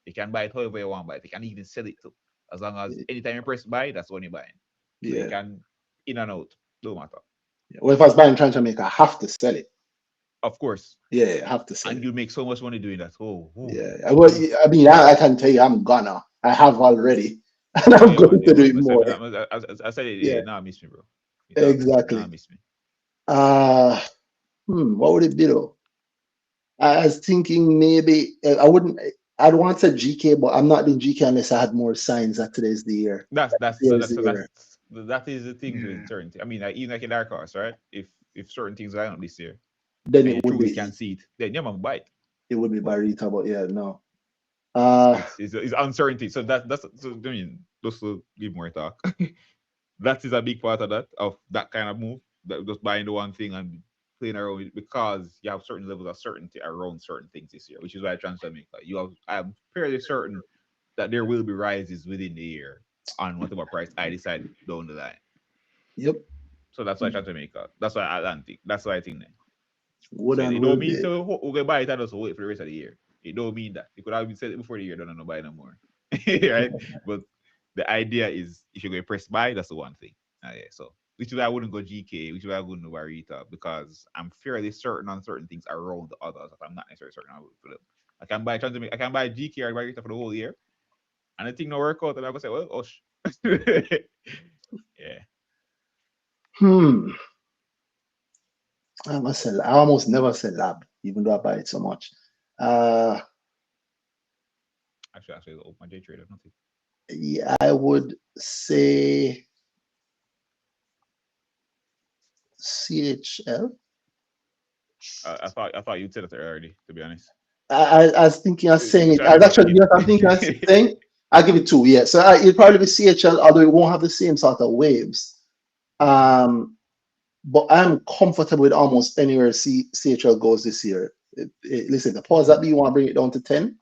You can buy it however you want, but you can even sell it too. As long as anytime you press buy, that's when you're buying. So you Yeah. can in and out, no matter. Well, if I was buying Transamaker, I have to sell it. Of course. Yeah, I have to sell And it. you make so much money doing that. Oh, Yeah. Well, you I mean, I can tell you, I'm gonna. I have already, and oh I'm yeah, man. going Yeah, to do man. it more. I said it. Yeah, Yeah, now miss me, bro. Now exactly. miss me. Uh, what would it be though? I was thinking maybe I wouldn't. I'd want to say GK, but I'm not doing GK unless I had more signs that today's the year. That's so Today's that's the so year. that is the things with Yeah. certainty. I mean, like, even like a dark horse, right? If certain things line up this year Then and it you would truly be can see it, then yeah, man, buy it. it would be But Barita, but yeah, no. Uh, it's uncertainty. So that's so I mean, just to give more talk. That is a big part of that kind of move. That just buying the one thing and playing around with it because you have certain levels of certainty around certain things this year, which is why I transfer make. Like you have, I'm fairly certain that there will be rises within the year on whatever price I decide down the line. yep. So that's why I try to make out. That's why I think. That's why I think that. Would So and it will don't mean be. so we're gonna buy it and just wait for the rest of the year. It don't mean that. You could have been said it before the year, don't know buy no more. Right? But the idea is if you're gonna press buy, that's the one thing. Yeah, so which is why I wouldn't go GK, which is why I wouldn't go Barita, because I'm fairly certain on certain things around the others that I'm not necessarily certain for them. I can buy GK or Barita for the whole year, and the thing no work out, and I'm gonna say, well, oh yeah. Hmm. I must sell. I almost never sell lab, even though I buy it so much. Uh, Actually, open my day trader, nothing. yeah, I would say CHL. I thought you'd said it already, to be honest. I was thinking of saying it. Trying I to was rush actually, me. yes, I'm thinking of saying. I'll give it two. Yeah, so it'll probably be CHL, although it won't have the same sort of waves. Mhm. Um, but I'm comfortable with almost anywhere CHL goes this year. Listen, the pause that be you want to bring it down to 10.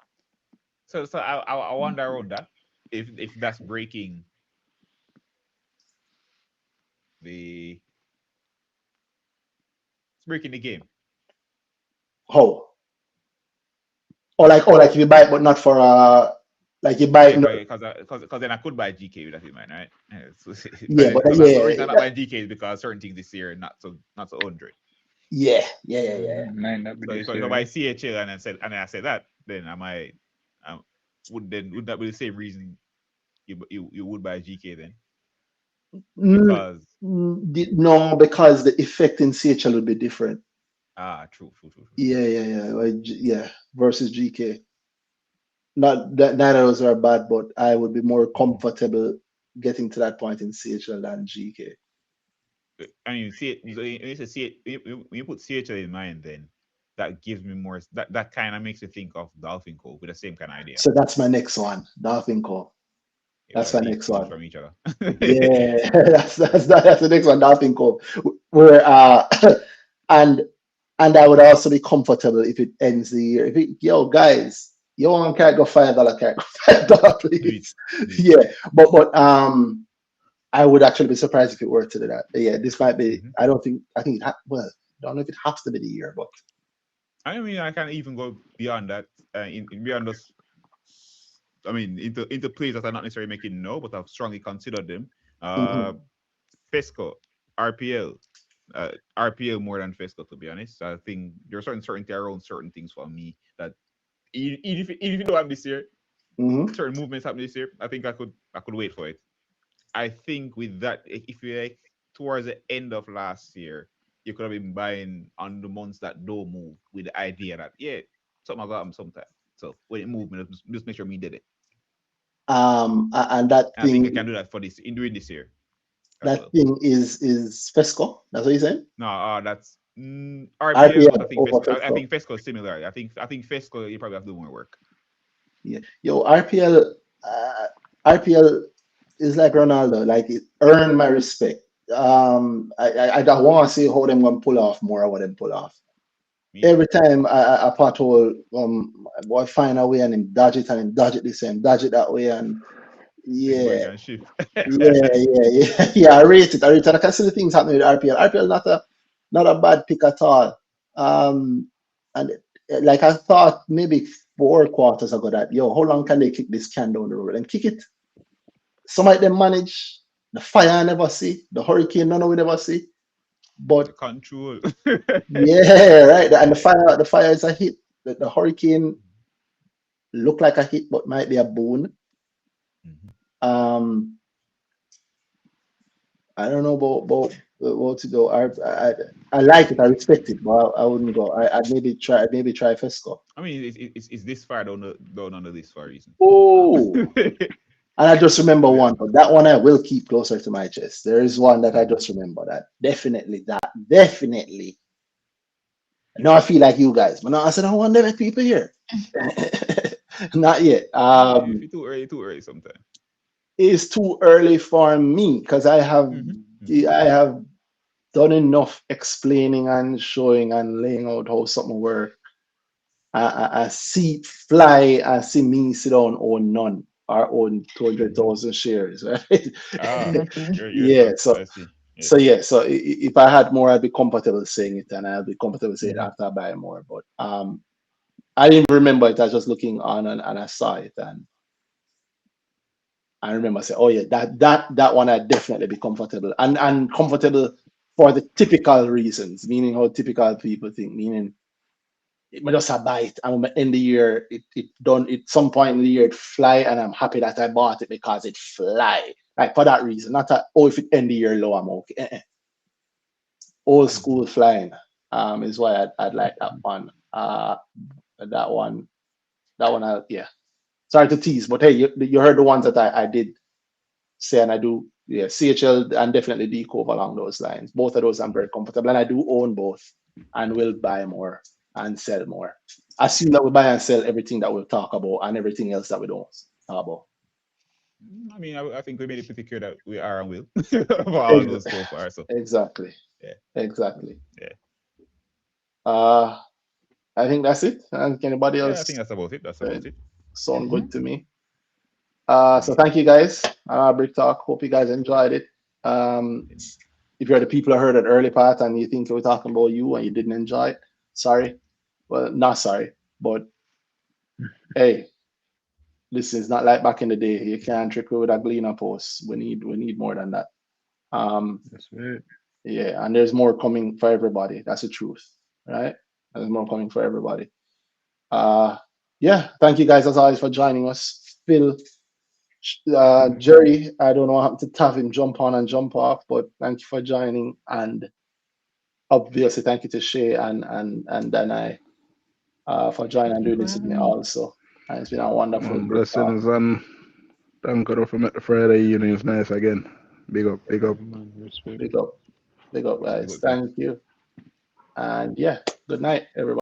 So I wonder around that if that's breaking the it's breaking the game. How? Or like if you buy it, but not for like you buy Yeah, it. No, because then I could buy GK with that in mind, right? Yeah, so, yeah, but the reason I'm not buying GK is because certain things this year not so 100. yeah. Might not be So this if I year. buy CHL and I said that, then I might would that be the same reason you would buy GK then? Mm, Because no, because the effect in CHL will be different. true. Yeah. Like, yeah, versus GK. Not that neither of those are bad, but I would be more Mhm. comfortable getting to that point in CHL than GK. I mean, see it. So you say see it. When you put CHL in mind, then that gives me more. That kind of makes me think of Dolphin Cove with the same kind of idea. So that's my next one, Dolphin Call. Yeah, That's well, my see, next comes one. from each other. Yeah, that's the next one, Dolphin Call. Where and I would also be comfortable if it ends the year. If it, yo guys, yo one can't go $5, can't go $5, Do it. please. Do it. Yeah, but I would actually be surprised if it were to do that. Yeah, this might be. Mhm. I don't think. I think. Well, I don't know if it has to be the year, but I mean, I can even go beyond that. In beyond those, I mean, into plays that I'm not necessarily making no, but I've strongly considered them. Uh, mhm. Fesco, RPL, RPL more than Fesco, to be honest. I think there's certain certainty around certain things for me that even if you don't have this year, Mhm. certain movements happen this year. I think I could wait for it. I think with that, if you like towards the end of last year, you could have been buying on the months that don't move with the idea that yeah, something I got them sometime. So when it moved, just make sure me did it. And that I think you thing, can do that for during this year as that well. thing is FESCO. That's what you're saying? No, that's RPL, but RPL I think over FESCO, I FESCO. think FESCO is similar. I think FESCO you probably have to do more work. Yeah. Yo, RPL is like Ronaldo. Like it earned my respect. I don't want to see how them gonna pull off more of what them pull off. Me too. Every time a pothole, boy find a way and him dodge it and him dodge it this way and dodge it that way and Big boy yeah, can shift. yeah. I rate it. And I can see the things happening with RPL. RPL not a bad pick at all. And like I thought maybe 4 quarters ago that how long can they kick this can down the road and kick it? Some of them manage. The fire I never see. The hurricane none of we never see. But The control. yeah, right. And the fire is a hit. The hurricane look like a hit, but might be a boon. Mhm. I don't know about to go. I like it. I respect it, but I wouldn't go. I'd maybe try FESCO. I mean, it's this far down under this for a reason. Oh, and I just remember Yeah. one, but that one I will keep closer to my chest. There is one that I just remember that definitely. Now I feel like you guys, but now I said I want them people here. Not yet. If it's too early sometimes. It's too early for me because I have done enough explaining and showing and laying out how something works. I see it fly. I see me sit down own none or own 200,000 shares, right? Exactly. Yeah. I see. Yeah. So if I had more, I'd be comfortable saying it, and I'd be comfortable saying it after I buy more. But I didn't remember it. I was just looking on and I saw it, and I remember saying, "Oh yeah, that one I'd definitely be comfortable and comfortable for the typical reasons, meaning how typical people think, meaning." It may just a bite and when end the year it done at some point in the year it fly and I'm happy that I bought it because it fly like for that reason not that if it end the year low I'm okay. Old school flying is why I'd like that one that one yeah, sorry to tease but hey you heard the ones that I did say and I do yeah CHL and definitely D Cove along those lines. Both of those I'm very comfortable and I do own both and will buy more and sell more. Assume that we buy and sell everything that we'll talk about and everything else that we don't talk about. I mean, I think we made it pretty clear that we are and will for all those so far. So Exactly. yeah. Exactly. Yeah. I think that's it. And anybody else? I think that's about it. Sound good to me. So thank you guys. Brick Talk. Hope you guys enjoyed it. If you're the people who heard an early part and you think we were talking about you and you didn't enjoy it, sorry. Well, not sorry, but hey, this is not like back in the day. You can't trick with a gleaner post. We need more than that. That's it. Yeah, and there's more coming for everybody. That's the truth, right? There's more coming for everybody. Yeah, thank you guys as always for joining us. Phil, Jerry, I don't know what happened to have him jump on and jump off, but thank you for joining. And obviously, thank you to Shay and Danai for joining and doing this with me also. And it's been a wonderful blessings and thank God for the Friday evening is nice again. Big up. Big up, guys. Thank you. And yeah, good night, everybody.